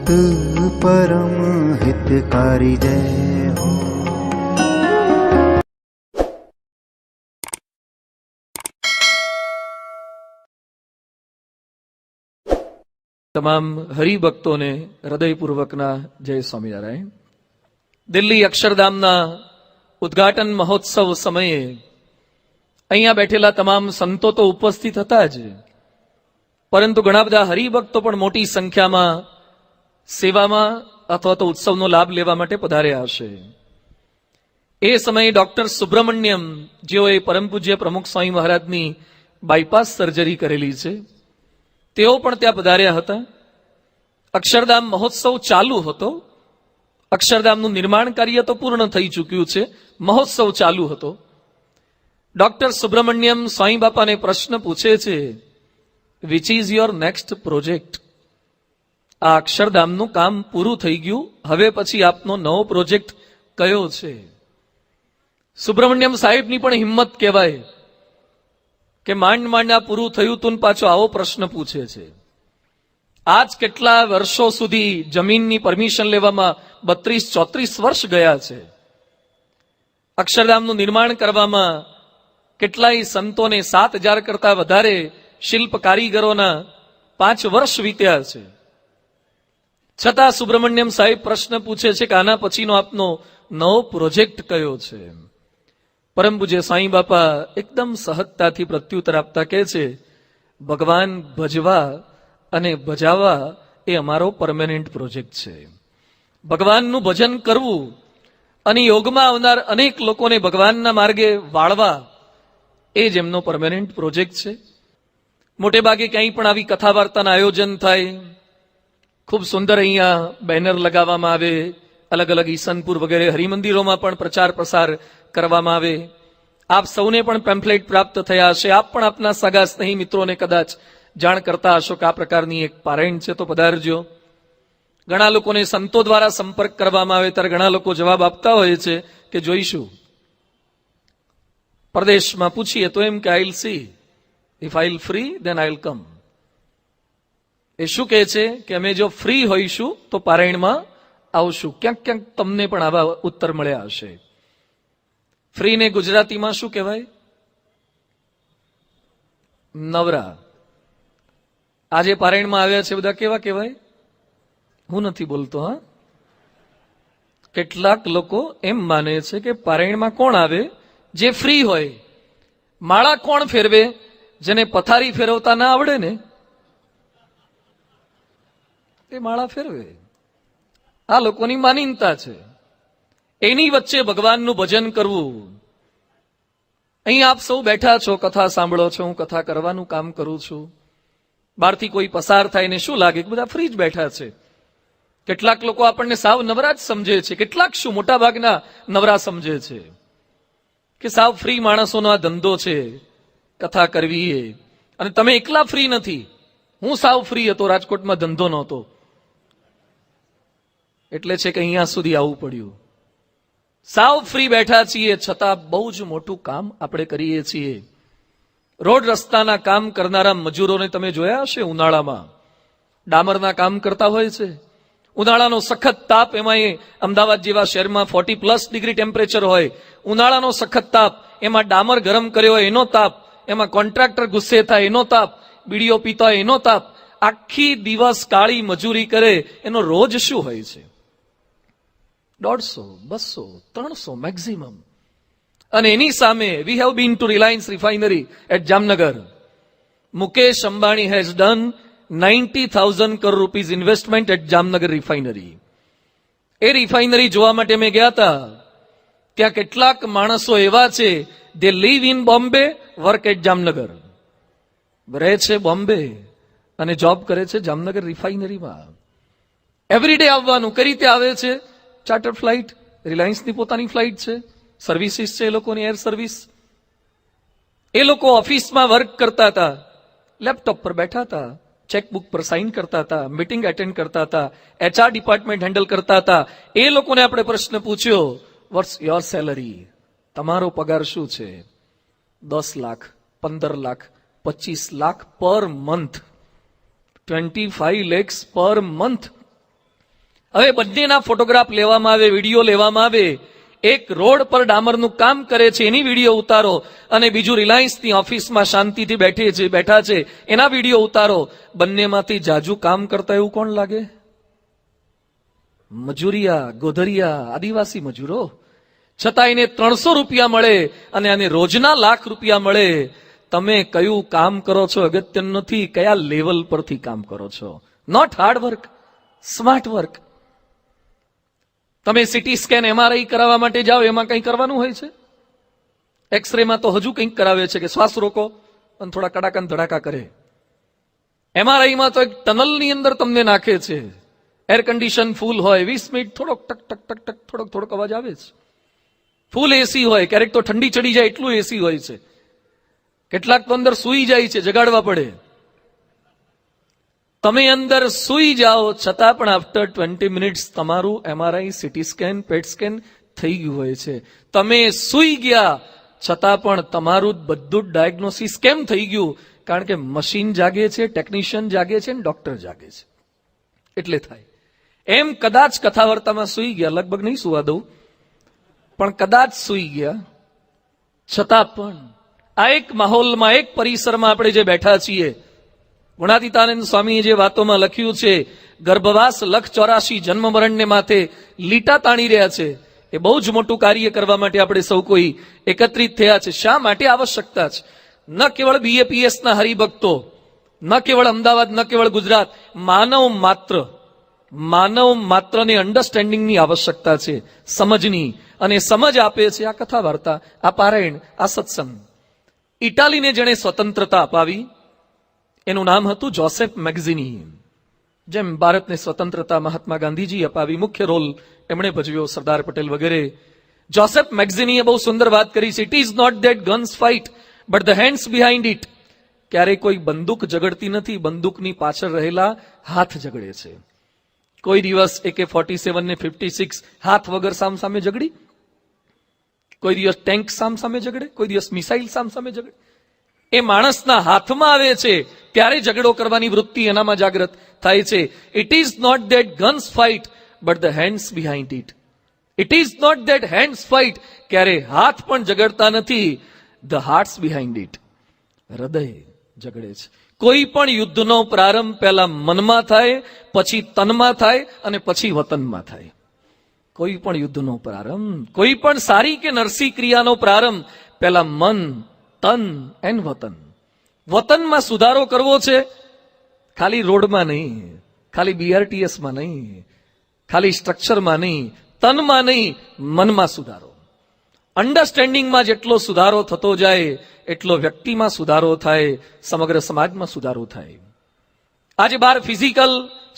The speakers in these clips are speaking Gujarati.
परम हितकारी जय हो। તમામ હરિભક્તોને હૃદયપૂર્વકના જય સ્વામિનારાયણ। દિલ્હી અક્ષરધામના ઉદ્ઘાટન મહોત્સવ સમયે અહીંયા બેઠેલા તમામ સંતો તો ઉપસ્થિત હતા જ, પરંતુ ઘણા બધા હરિભક્તો પણ મોટી સંખ્યામાં સેવામાં અથવા તો ઉત્સવનો લાભ લેવા માટે પધાર્યા હશે। એ સમયે ડોક્ટર સુબ્રમણ્યમ, જેઓએ પરમ પૂજ્ય પ્રમુખ સ્વામી મહારાજની બાયપાસ સર્જરી કરેલી છે, તેઓ પણ ત્યાં પધાર્યા હતા। અક્ષરધામ મહોત્સવ ચાલુ હતો, અક્ષરધામનું નિર્માણ કાર્ય તો પૂર્ણ થઈ ચૂક્યું છે, મહોત્સવ ચાલુ હતો। ડોક્ટર સુબ્રમણ્યમ સ્વામી બાપાને પ્રશ્ન પૂછે છે, which is your next project? આ અક્ષરધામનું કામ પૂરું થઈ ગયું, હવે પછી આપનો નવો પ્રોજેક્ટ કયો છે? સુબ્રમણ્યમ સાહેબની પણ હિંમત કહેવાય કે માંડ માંડ આ પૂરું થયું તું પાછો આવો પ્રશ્ન પૂછે છે। આજ કેટલા વર્ષો સુધી જમીનની પરમિશન લેવામાં 32-34 વર્ષ ગયા છે। અક્ષરધામનું નિર્માણ કરવામાં કેટલાય સંતોને 7,000 કરતા વધારે શિલ્પ કારીગરોના 5 વર્ષ વીત્યા છે। છતાં સુબ્રમણ્યમ સાહેબ પ્રશ્ન પૂછે છે કે આના પછીનો આપનો નવો પ્રોજેક્ટ કયો છે? પરમ પૂજ્ય સાંઈ બાપા એકદમ સહજતાથી પ્રત્યુત્તર આપતા કહે છે, ભગવાન ભજવા અને ભજાવા એ અમારો પરમેનન્ટ પ્રોજેક્ટ છે। ભગવાનનું ભજન કરવું અને યોગમાં આવનાર અનેક લોકોને ભગવાનના માર્ગે વાળવા એ જ એમનો પરમેનન્ટ પ્રોજેક્ટ છે। મોટે ભાગે ક્યાંય પણ આવી કથા વાર્તાના આયોજન થાય, ખૂબ સુંદર અહીંયા બેનર લગાવવામાં આવે, અલગ અલગ ઈસનપુર વગેરે હરિમંદિરોમાં પણ પ્રચાર પ્રસાર કરવામાં આવે। આપ સૌને પણ પેમ્ફલેટ પ્રાપ્ત થયા હશે, આપ પણ આપના સગા સ્નેહી મિત્રોને કદાચ જાણ કરતા હશો કે આ પ્રકારની એક પારાયણ છે, તો પધારજો। ઘણા લોકોને સંતો દ્વારા સંપર્ક કરવામાં આવે ત્યારે ઘણા લોકો જવાબ આપતા હોય છે કે જોઈશું। પ્રદેશમાં પૂછીએ તો એમ કે I'll see, if I'll free then I'll come. એ શું કહે છે કે અમે જો ફ્રી હોઈશું તો પારાયણમાં આવશું। ક્યાંક ક્યાંક તમને પણ આવા ઉત્તર મળ્યા હશે। ફ્રીને ગુજરાતીમાં શું કહેવાય? નવરા। આજે પારાયણમાં આવ્યા છે બધા કેવા કહેવાય? હું નથી બોલતો, હા। કેટલાક લોકો એમ માને છે કે પારાયણમાં કોણ આવે? જે ફ્રી હોય। માળા કોણ ફેરવે? જેને પથારી ફેરવતા ના આવડે ને એ માળા ફેરવે। આ લોકોની માનીનતા છે। એની વચ્ચે ભગવાનનું ભજન કરવું। અહીં આપ સૌ બેઠા છો, કથા સાંભળો છો, હું કથા કરવાનું કામ કરું છું। બહારથી કોઈ પસાર થાય ને શું લાગે કે બધા ફ્રી જ બેઠા છે। કેટલાક લોકો આપણને સાવ નવરા જ સમજે છે, કેટલાક શું મોટા ભાગના નવરા સમજે છે કે સાવ ફ્રી માણસોનો આ ધંધો છે કથા કરવી એ। અને તમે એકલા ફ્રી નથી, હું સાવ ફ્રી હતો, રાજકોટમાં ધંધો નહોતો એટલે છે કે અહીંયા સુધી આવવું પડ્યું। સાવ ફ્રી બેઠા છીએ છતાં બહુ જ મોટું કામ આપણે કરીએ છીએ। રોડ રસ્તાના કામ કરનારા મજૂરોને તમે જોયા હશે, ઉનાળામાં ડામરના કામ કરતા હોય છે। ઉનાળાનો સખત તાપ, એમાં એ અમદાવાદ જેવા શહેરમાં 40+ ડિગ્રી ટેમ્પરેચર હોય। ઉનાળાનો સખત તાપ, એમાં ડામર ગરમ કર્યો હોય એનો તાપ, એમાં કોન્ટ્રાક્ટર ગુસ્સે થાય એનો તાપ, બીડીઓ પીતા હોય એનો તાપ, આખી દિવસ કાળી મજૂરી કરે, એનો રોજ શું હોય છે? 150, 200, 300 મેક્સિમમ। અને એની સામે we have been to Reliance refinery at Jamnagar. Mukesh Ambani has done 90,000 crore rupees investment at Jamnagar refinery. એ રિફાઇનરી જોવા માટે મેં ગયા હતા. ત્યાં કેટલાક માણસો એવા છે, they live in Bombay, work at Jamnagar. રહે છે બોમ્બે અને જોબ કરે છે જામનગર રિફાઇનરીમાં. એવરીડે આવવાનું. કઈ રીતે આવે છે? Charter flight. રિલાયન્સની પોતાની ફ્લાઇટ છે, સર્વિસીસ છે એ લોકોની, એર સર્વિસ. એ લોકો ઓફિસમાં વર્ક કરતા હતા, લેપટોપ પર બેઠા હતા, ચેકબુક પર સાઇન કરતા હતા, મીટિંગ એટેન્ડ કરતા હતા, HR ડિપાર્ટમેન્ટ હેન્ડલ કરતા હતા. એ લોકોને આપણે પ્રશ્ન પૂછ્યો, વોટ્સ યોર સેલરી? તમારો પગાર શું છે? 10 lakh, 15 lakh, 25 lakh per month, 25 lakhs per month. હવે બંનેના ફોટોગ્રાફ લેવામાં આવે, વિડીયો લેવામાં આવે. એક રોડ પર ડામરનું કામ કરે છે એની વિડીયો ઉતારો, અને બીજું રિલાયન્સની ઓફિસમાં શાંતિથી બેઠા છે એના વિડીયો ઉતારો. બંનેમાંથી જાજુ કામ કરતા એવું કોણ લાગે? મજૂરિયા, ગોધરિયા, આદિવાસી મજૂરો. છતાં એને 300 રૂપિયા મળે અને આને રોજના લાખ રૂપિયા મળે. તમે કયું કામ કરો છો અગત્યનું નથી, કયા લેવલ પરથી કામ કરો છો. Not hard work, smart work. તમે સીટી સ્કેન, MRI કરાવવા માટે જાઓ, એમાં કંઈ કરવાનું હોય છે? એક્સરેમાં તો હજુ કંઈક કરાવે છે કે શ્વાસ રોકો અને થોડા કડાકા ધડાકા કરે. MRIમાં તો એક ટનલની અંદર તમને નાખે છે. એર કન્ડિશન ફૂલ હોય, 20 મિનિટ થોડોક ટક ટક ટક ટક થોડોક અવાજ આવે છે. ફૂલ એસી હોય, ક્યારેક તો ઠંડી ચડી જાય એટલું એસી હોય છે. કેટલાક તો અંદર સૂઈ જાય છે, જગાડવા પડે. તમે અંદર સૂઈ જાઓ છતાં પણ આફ્ટર 20 મિનિટ્સ તમારું MRI, CT સ્કેન, પેટ સ્કેન થઈ ગયું હોય છે. તમે સૂઈ ગયા છતાં પણ તમારું બધું જ ડાયગ્નોસિસ કેમ થઈ ગયું? કારણ કે મશીન જાગે છે, ટેકનિશિયન જાગે છે, ડોક્ટર જાગે છે, એટલે થાય. એમ કદાચ કથાવાર્તામાં સૂઈ ગયા, લગભગ નહીં સુવા દઉં, પણ કદાચ સૂઈ ગયા છતાં પણ આ એક માહોલમાં, એક પરિસરમાં આપણે જે બેઠા છીએ, ગુણાતીતાનંદ સ્વામીએ જે વાતોમાં લખ્યું છે, ગર્ભવાસ લખ 84 જન્મ મરણને માથે લીટા તાણી રહ્યા છે. એ બહુ જ મોટું કાર્ય કરવા માટે આપણે સૌ કોઈ એકત્રિત થયા છે. શા માટે આવશ્યકતા છે? ન કેવળ BAPS ના હરિભક્તો, ન કેવળ અમદાવાદ, ન કેવળ ગુજરાત, માનવ માત્રને અન્ડરસ્ટેન્ડિંગની આવશ્યકતા છે, સમજની. અને સમજ આપે છે આ કથા વાર્તા, આ પારાયણ, આ સત્સંગ. ઇટાલીને જેણે સ્વતંત્રતા અપાવી એનું નામ હતું જોસેફ મેગઝીની. જેમ ભારતને સ્વતંત્રતા મહાત્મા ગાંધીજી અપાવી, મુખ્ય રોલ એમણે ભજવ્યો, સરદાર પટેલ વગેરે. જોસેફ મેગઝીનીએ બહુ સુંદર વાત કરી છે. It is not that guns fight but the hands behind it. ક્યારેય કોઈ બંદૂક ઝઘડતી નથી, બંદૂકની પાછળ રહેલા હાથ ઝઘડે છે. કોઈ દિવસ AK-47 ને 56 હાથ વગર સામસામે ઝઘડી? કોઈ દિવસ ટેન્ક સામસામે ઝઘડે? કોઈ દિવસ મિસાઇલ સામસામે ઝઘડે? એ માણસના હાથમાં આવે છે ત્યારે ઝઘડો કરવાની વૃત્તિ એનામાં જાગૃત થાય છે. It is not that guns fight but the hands behind it. It is not that hands fight, ક્યારે હાથ પણ ઝઘડતા નથી, ધ હાર્ટ્સ બિહાઇન્ડ ઇટ. હૃદય ઝઘડે છે. કોઈ પણ યુદ્ધનો પ્રારંભ પહેલા મનમાં થાય, પછી તનમાં થાય અને પછી વતનમાં થાય. કોઈ પણ યુદ્ધનો પ્રારંભ, કોઈ પણ સારી કે નરસી ક્રિયાનો પ્રારંભ પહેલા મન, તન એન્ડ વતન. વતનમાં સુધારો કરવો છે, ખાલી રોડમાં નહીં, ખાલી BRTSમાં નહીં, ખાલી સ્ટ્રક્ચરમાં નહીં, તનમાં નહીં, મનમાં સુધારો. અન્ડરસ્ટેન્ડિંગમાં જેટલો સુધારો થતો જાય એટલો વ્યક્તિમાં સુધારો થાય, સમગ્ર સમાજમાં સુધારો થાય. આજે બહાર ફિઝિકલ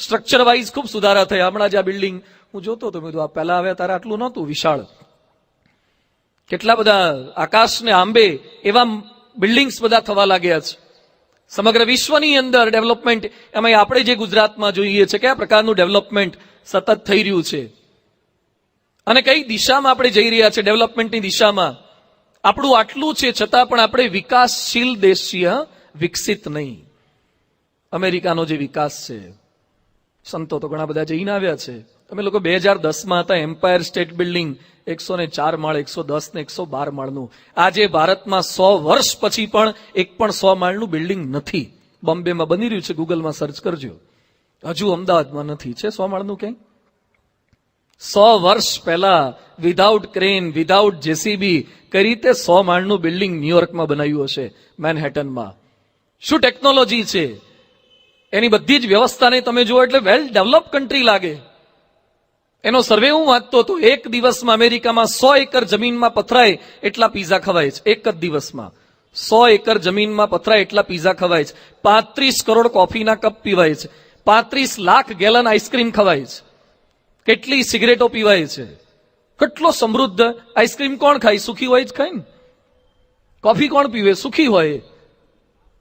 સ્ટ્રક્ચર વાઇઝ ખૂબ સુધારા થયા. હમણાં જ આ બિલ્ડિંગ હું જોતો હતો, મેં કીધું આ પહેલા આવ્યા ત્યારે આટલું નહોતું વિશાળ. કેટલા બધા આકાશને આંબે એવા બિલ્ડિંગ્સ બધા થવા લાગ્યા છે. સમગ્ર વિશ્વની અંદર ડેવલપમેન્ટ, એમાં આપણે જે ગુજરાતમાં જોઈએ છે કયા પ્રકારનું ડેવલપમેન્ટ સતત થઈ રહ્યું છે અને કઈ દિશામાં આપણે જઈ રહ્યા છે ડેવલપમેન્ટની દિશામાં. આપણું આટલું છે છતાં પણ આપણે વિકાસશીલ દેશ છીએ, વિકસિત નહીં. અમેરિકાનો જે વિકાસ છે, સંતો તો ઘણા બધા જઈને આવ્યા છે. અમે લોકો 2010માં હતા, એમ્પાયર સ્ટેટ બિલ્ડિંગ 104 માળ, 110 ને 112 માળનું. આજે ભારતમાં 100 વર્ષ પછી પણ એક પણ 100 માળનું બિલ્ડિંગ નથી. બોમ્બેમાં બની રહ્યું છે, ગૂગલમાં સર્ચ કરજો. હજુ અમદાવાદમાં નથી. છે 100 માળનું ક્યાંય? 100 વર્ષ પહેલા વિધાઉટ ક્રેન, વિધાઉટ JCB કઈ રીતે 100 માળનું બિલ્ડિંગ ન્યુયોર્કમાં બનાવ્યું હશે, મેનહેટનમાં? શું ટેકનોલોજી છે! એની બધી જ વ્યવસ્થાને તમે જુઓ એટલે વેલ ડેવલપ કન્ટ્રી લાગે. એનો સર્વે હું વાંચતો હતો. એક દિવસમાં અમેરિકામાં 100 એકર જમીનમાં પથરાય એટલા પીઝા ખવાય છે. એક જ દિવસમાં 100 એકર જમીનમાં પથરાય એટલા પીઝા ખવાય છે. 35 કરોડ કોફીના કપ પીવાય છે. 35 લાખ ગેલન આઈસ્ક્રીમ ખવાય છે. કેટલી સિગરેટો પીવાય છે. કેટલો સમૃદ્ધ આઈસ્ક્રીમ કોણ ખાય? સુખી હોય જ ખાય ને. કોફી કોણ પીવે? સુખી હોય.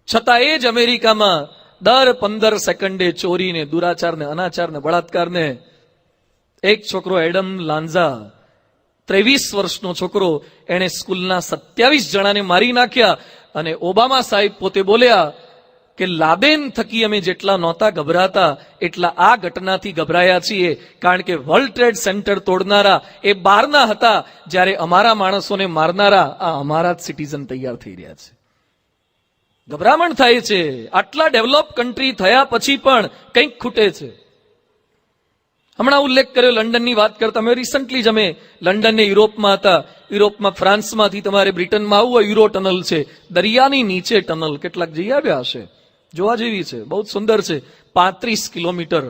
છતાં એ જ અમેરિકામાં દર 15 સેકન્ડે ચોરીને, દુરાચારને, અનાચારને, બળાત્કારને. એક છોકરો એડમ લાન્ઝા, 23 વર્ષનો છોકરો, એણે સ્કૂલના 27 જણાને મારી નાખ્યા અને ઓબામા સાહેબ પોતે બોલ્યા કે લાદેન થકી અમે જેટલા નહોતા ગભરાતા એટલા આ ઘટનાથી ગભરાયા છીએ, કારણ કે વર્લ્ડ ટ્રેડ સેન્ટર તોડનારા એ બહારના હતા, જ્યારે અમારા માણસોને મારનારા આ અમારા જ સિટીઝન તૈયાર થઈ રહ્યા છે. ગભરામણ થાય છે. આટલા ડેવલપ કન્ટ્રી થયા પછી પણ કંઈક ખૂટે છે. હમણાં ઉલ્લેખ કર્યો લંડનની વાત કરતા, અમે રિસન્ટલી જ અમે લંડન ને યુરોપમાં હતા. યુરોપમાં ફ્રાન્સમાંથી તમારે બ્રિટનમાં આવવું હોય, યુરો ટનલ છે, દરિયાની નીચે ટનલ. કેટલાક જઈ આવ્યા હશે, જોવા જેવી છે, બહુ સુંદર છે. 35 કિલોમીટર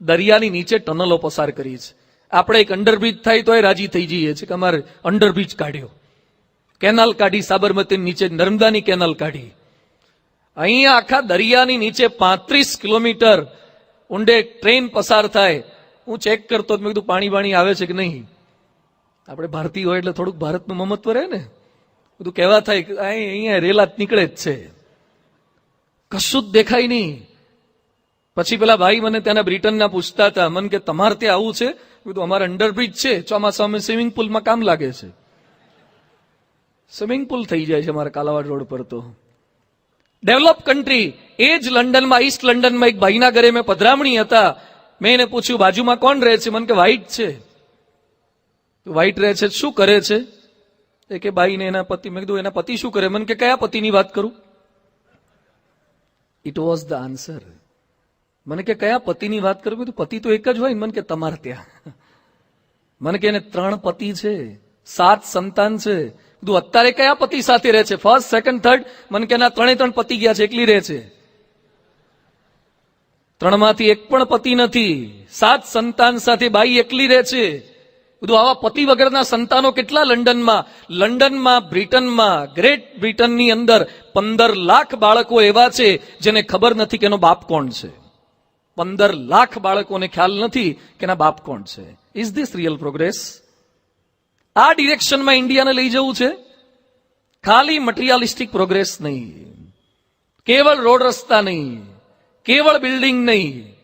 દરિયાની નીચે ટનલો પસાર કરી છે. આપણે એક અંડરબ્રિજ થાય તો રાજી થઈ જઈએ છીએ કે અમારે અંડરબ્રિજ કાઢ્યો, કેનાલ કાઢી, સાબરમતી નીચે નર્મદાની કેનાલ કાઢી. અહીંયા આખા દરિયાની નીચે 35 કિલોમીટર ઊંડે ટ્રેન પસાર થાય. હું ચેક કરતો મેં કીધું પાણી બાણી આવે છે કે નહીં. આપણે ભારતીય હોય એટલે થોડુંક ભારતનું મમત્વ રહે ને, બધું કહેવા થાય કે અહીંયા રેલા નીકળે જ છે, કશું જ દેખાય નહીં. પછી પેલા ભાઈ મને ત્યાંના બ્રિટનના પૂછતા હતા, મને કે તમારે ત્યાં આવું છે? કીધું અમારે અંડરબ્રિજ છે, ચોમાસામાં સ્વિમિંગ પુલમાં કામ લાગે છે. સ્વિમિંગ પુલ થઈ જાય છે અમારા કાલાવાડ રોડ પર. તો ડેવલપ કન્ટ્રી. એ જ લંડનમાં, ઈસ્ટ લંડનમાં એક ભાઈના ઘરે મેં પધરામણી હતા. મેં એને પૂછ્યું બાજુમાં કોણ રહે છે? મને કે વ્હાઈટ છે. વ્હાઈટ રહે છે, શું કરે છે? એ કે બાઈ ને એના પતિ. મેં કીધું એના પતિ શું કરે? મને કે કયા પતિની વાત કરું? It was the answer. મને કે કયા પતિની વાત કરું? કીધું પતિ તો એક જ હોય. મને કે તમારે ત્યાં. મને કે એને 3 પતિ છે, 7 સંતાન છે. કીધું અત્યારે કયા પતિ સાથે રહે છે? First, second, third? મને કે એના 3 પતિ ગયા છે, એકલી રહે છે. 3 માંથી એક પણ પતિ નથી. 7 સંતાન સાથે બાઈ એકલી રહે છે. બધું આવા પતિ વગરના સંતાનો કેટલા લંડનમાં, બ્રિટનમાં, ગ્રેટ બ્રિટનની અંદર 15 લાખ બાળકો એવા છે જેને ખબર નથી કે એનો બાપ કોણ છે. 15 લાખ બાળકોને ખ્યાલ નથી કે એના બાપ કોણ છે. Is this real progress? આ ડિરેક્શનમાં ઇન્ડિયાને લઈ જવું છે. ખાલી મટીરિયાલિસ્ટિક પ્રોગ્રેસ નહીં, કેવળ રોડ રસ્તા નહીં, કેવળ બિલ્ડિંગ નહીં,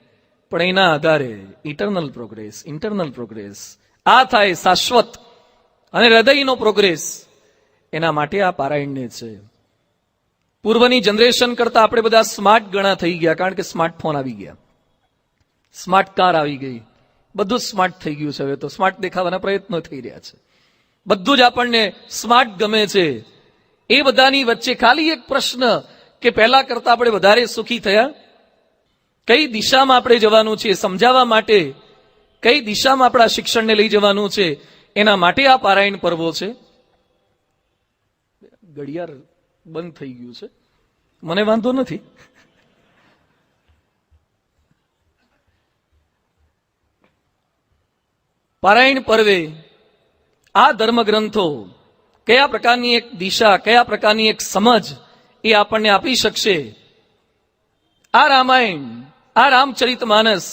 પણ એના આધારે ઇટરનલ પ્રોગ્રેસ, ઇન્ટરનલ પ્રોગ્રેસ. આ થાય શાશ્વત અને હૃદયનો પ્રોગ્રેસ. એના માટે આ પારાયણને છે. પૂર્વની જનરેશન કરતા આપણે બધા સ્માર્ટ ગણા થઈ ગયા, કારણ કે સ્માર્ટફોન આવી ગયા, સ્માર્ટ કાર આવી ગઈ, બધું સ્માર્ટ થઈ ગયું છે. હવે તો સ્માર્ટ દેખાવાના પ્રયત્નો થઈ રહ્યા છે. બધું જ આપણને સ્માર્ટ ગમે છે. એ બધાની વચ્ચે ખાલી એક પ્રશ્ન કે પહેલા કરતા આપણે વધારે સુખી થયા? કઈ દિશામાં આપણે જવાનું છે સમજાવવા માટે, કઈ દિશામાં આપણા શિક્ષણને લઈ જવાનું છે, એના માટે આ પારાયણ પર્વો છે. ઘડિયાળ બંધ થઈ ગયું છે, મને વાંધો નથી. પારાયણ પર્વે આ ધર્મગ્રંથો કયા પ્રકારની એક દિશા, કયા પ્રકારની એક સમજ એ આપણને આપી શકશે. આ રામાયણ, આ રામચરિતમાનસ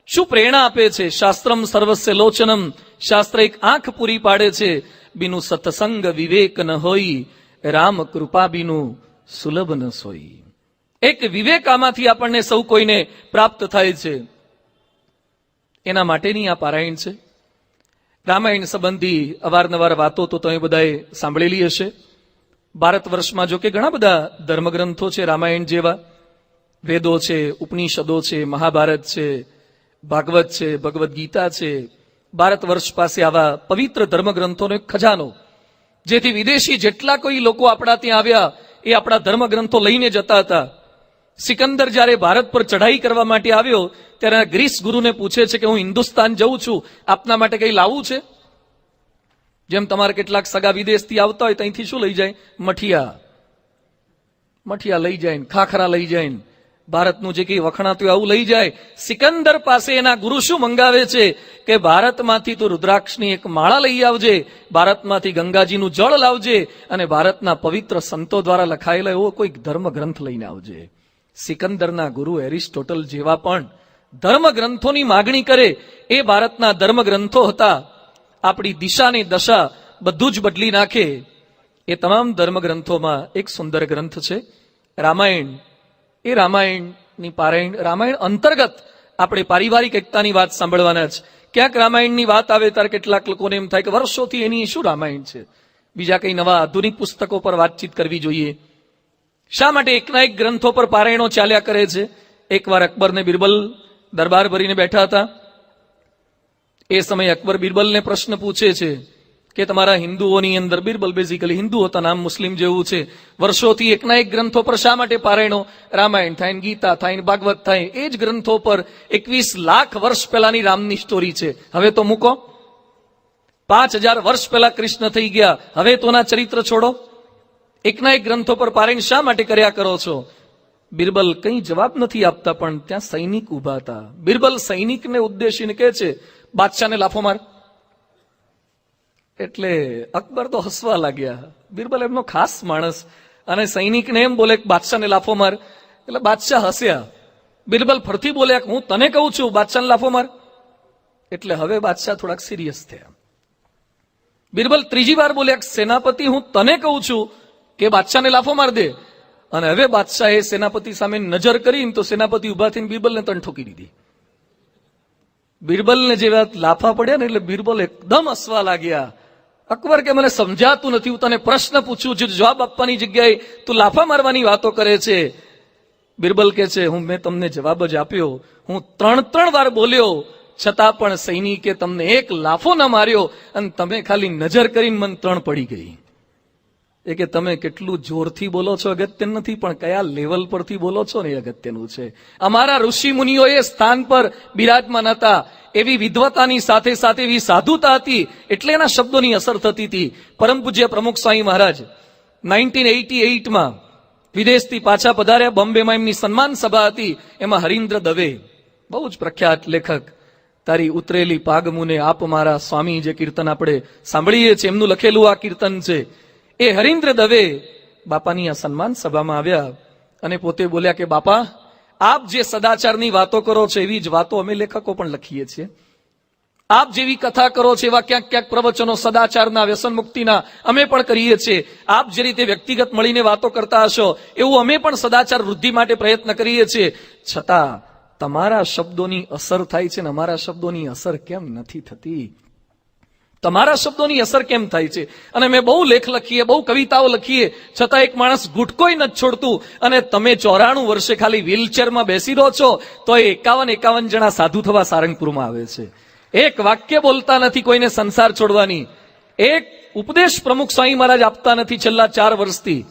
શું પ્રેરણા આપે છે? શાસ્ત્રમ સર્વસ્ય લોચનમ. શાસ્ત્ર એક આંખ પૂરી પાડે છે. બીનું સત્સંગ વિવેક ન હોય, રામ કૃપા બીનું સુલભ ન સોઈ. એક વિવેક આમાંથી આપણને સૌ કોઈને પ્રાપ્ત થાય છે. એના માટેની આ પારાયણ છે. રામાયણ સંબંધી અવારનવાર વાતો તો તમે બધાએ સાંભળેલી હશે. ભારત વર્ષમાં જો કે ઘણા બધા ધર્મગ્રંથો છે રામાયણ જેવા. વેદો છે, ઉપનિષદો છે, મહાભારત છે, ભાગવત છે, ભગવદ્ ગીતા છે. ભારત વર્ષ પાસે આવા પવિત્ર ધર્મગ્રંથોનો એક ખજાનો, જેથી વિદેશી જેટલા કોઈ લોકો આપણા ત્યાં આવ્યા એ આપણા ધર્મગ્રંથો લઈને જતા હતા. સિકંદર જ્યારે ભારત પર ચઢાઈ કરવા માટે આવ્યો ત્યારે ગ્રીસ ગુરુને પૂછે છે કે હું હિન્દુસ્તાન જઉં છું, આપના માટે કઈ લાવવું છે? જેમ તમારે કેટલાક સગા વિદેશથી આવતા હોય ત્યાંથી શું લઈ જાય? મઠિયા લઈ જાય, ખાખરા લઈ જાય, ભારતનું જે કઈ વખણાતું આવું લઈ જાય. સિકંદર પાસે એના ગુરુ શું મંગાવે છે કે ભારતમાંથી તું રુદ્રાક્ષની એક માળા લઈ આવજે, ભારતમાંથી ગંગાજીનું જળ લાવજે, અને ભારતના પવિત્ર સંતો દ્વારા લખાયેલા એવો કોઈ ધર્મ ગ્રંથ લઈને આવજે. સિકંદરના ગુરુ એરિસ્ટોટલ જેવા પણ ધર્મ ગ્રંથોની માગણી કરે એ ભારતના ધર્મ ગ્રંથો હતા. આપણી દિશાની દશા બધું જ બદલી નાખે એ તમામ ધર્મ ગ્રંથોમાં એક સુંદર ગ્રંથ છે રામાયણ. એ રામાયણની પારાયણ, રામાયણ અંતર્ગત આપણે પારિવારિક એકતાની વાત સાંભળવાના જ. ક્યાંક રામાયણની વાત આવે ત્યારે કેટલાક લોકોને એમ થાય કે વર્ષોથી એની શું રામાયણ છે, બીજા કઈ નવા આધુનિક પુસ્તકો પર વાતચીત કરવી જોઈએ. શા માટે એકના એક ગ્રંથો પર પારાયણો ચાલ્યા કરે છે? એકવાર અકબર ને બિરબલ દરબાર ભરીને બેઠા હતા. એ સમયે અકબર બિરબલને પ્રશ્ન પૂછે છે કે તમારા હિન્દુઓની અંદર, બિરબલ બેઝિકલી હિન્દુ હતા, નામ મુસ્લિમ જેવું છે, વર્ષોથી એકના એક ગ્રંથો પર શા માટે પારાયણો? રામાયણ થાય, ગીતા થાય, ભાગવત થાય, એ જ ગ્રંથો પર 21 લાખ વર્ષ પહેલાની રામની સ્ટોરી છે. હવે તો મૂકો. 5000 વર્ષ પહેલા કૃષ્ણ થઈ ગયા, હવે તોના ચરિત્ર છોડો. એકના એક ગ્રંથો પર પારાયણ શા માટે કર્યા કરો છો? બિરબલ કંઈ જવાબ નથી આપતા, પણ ત્યાં સૈનિક ઉભા હતા. બિરબલ સૈનિકને ઉદ્દેશીને કહે છે, બાદશાહને લાફો માર. એટલે અકબર તો હસવા લાગ્યા. બિરબલ એમનો ખાસ માણસ, અને સૈનિકને એમ બોલે કે બાદશાહને લાફો માર. એટલે બાદશાહ હસ્યા. બિરબલ ફરતી બોલ્યા કે હું તને કહું છું બાદશાહને લાફો માર. એટલે હવે બાદશાહ થોડાક સિરિયસ થયા. બિરબલ ત્રીજી વાર બોલ્યા કે સેનાપતિ હું તને કહું છું કે બાદશાહને લાફો માર દે. અને હવે બાદશાહે સેનાપતિ સામે નજર કરીને તો સેનાપતિ ઉભા થઈને બિરબલને તણ ઠોકી દીધી. બિરબલને જેવા લાફા પડ્યા ને એટલે બિરબલ એકદમ હસવા લાગ્યા. અકબર કે મને સમજાતું નથી, હું તને પ્રશ્ન પૂછું છું, જવાબ આપવાની જગ્યાએ તું લાફા મારવાની વાતો કરે છે. બિરબલ કે છે મેં તમને જવાબ જ આપ્યો, હું 3 વાર બોલ્યો, છતાં પણ સૈનિકે તમને એક લાફો ન માર્યો, અને તમે ખાલી નજર કરીને મને 3 પડી ગઈ. એ કે તમે કેટલું જોરથી બોલો છો અગત્યનું નથી, પણ કયા લેવલ પરથી બોલો છો ને એ અગત્યનું છે. અમારા ઋષિ મુનિઓ એ સ્થાન પર બિરાજમાન હતા, એવી વિદ્વતાની સાથે સાથે એવી સાધુતા હતી, એટલે એના શબ્દોની અસર થતી હતી. પરમ પૂજ્ય પ્રમુખ સ્વામી મહારાજ 1988માં વિદેશથી પાછા પધાર્યા. બોમ્બેમાં એમની સન્માન સભા હતી. એમાં હરીન્દ્ર દવે, બહુ જ પ્રખ્યાત લેખક, તારી ઉતરેલી પાગમુને આપ મારા સ્વામી, જે કીર્તન આપણે સાંભળીએ છીએ, એમનું લખેલું આ કીર્તન છે. એ હરીન્દ્ર દવે બાપાની આ સન્માન સભામાં આવ્યા અને પોતે બોલ્યા કે બાપા, આપ જે સદાચારની વાતો કરો છો એવી જ વાતો અમે લેખકો પણ લખીએ છીએ. આપ જેવી કથા કરો છો એવા ક્યાંક ક્યાંક પ્રવચનો સદાચારના, વ્યસન મુક્તિના અમે પણ કરીએ છીએ. આપ જે રીતે વ્યક્તિગત મળીને વાતો કરતા હશો એવું અમે પણ સદાચાર વૃદ્ધિ માટે પ્રયત્ન કરીએ છીએ. છતાં તમારા શબ્દોની અસર થાય છે ને અમારા શબ્દોની અસર કેમ નથી થતી? તમારા શબ્દોની અસર કેમ થાય છે? અને મેં બહુ લેખ લખીએ, બહુ કવિતાઓ લખીએ, છતાં એક માણસ ગુટકોય નથી છોડતું. અને તમે 94 વર્ષે ખાલી વ્હીલચેરમાં બેસી રહો છો, તો એ 51 જણા સાધુ થવા સારંગપુરમાં આવે છે. એક વાક્ય બોલતા નથી કોઈને સંસાર છોડવાની. એક ઉપદેશ પ્રમુખ સ્વામી મહારાજ આપતા નથી છેલ્લા 4 વર્ષથી.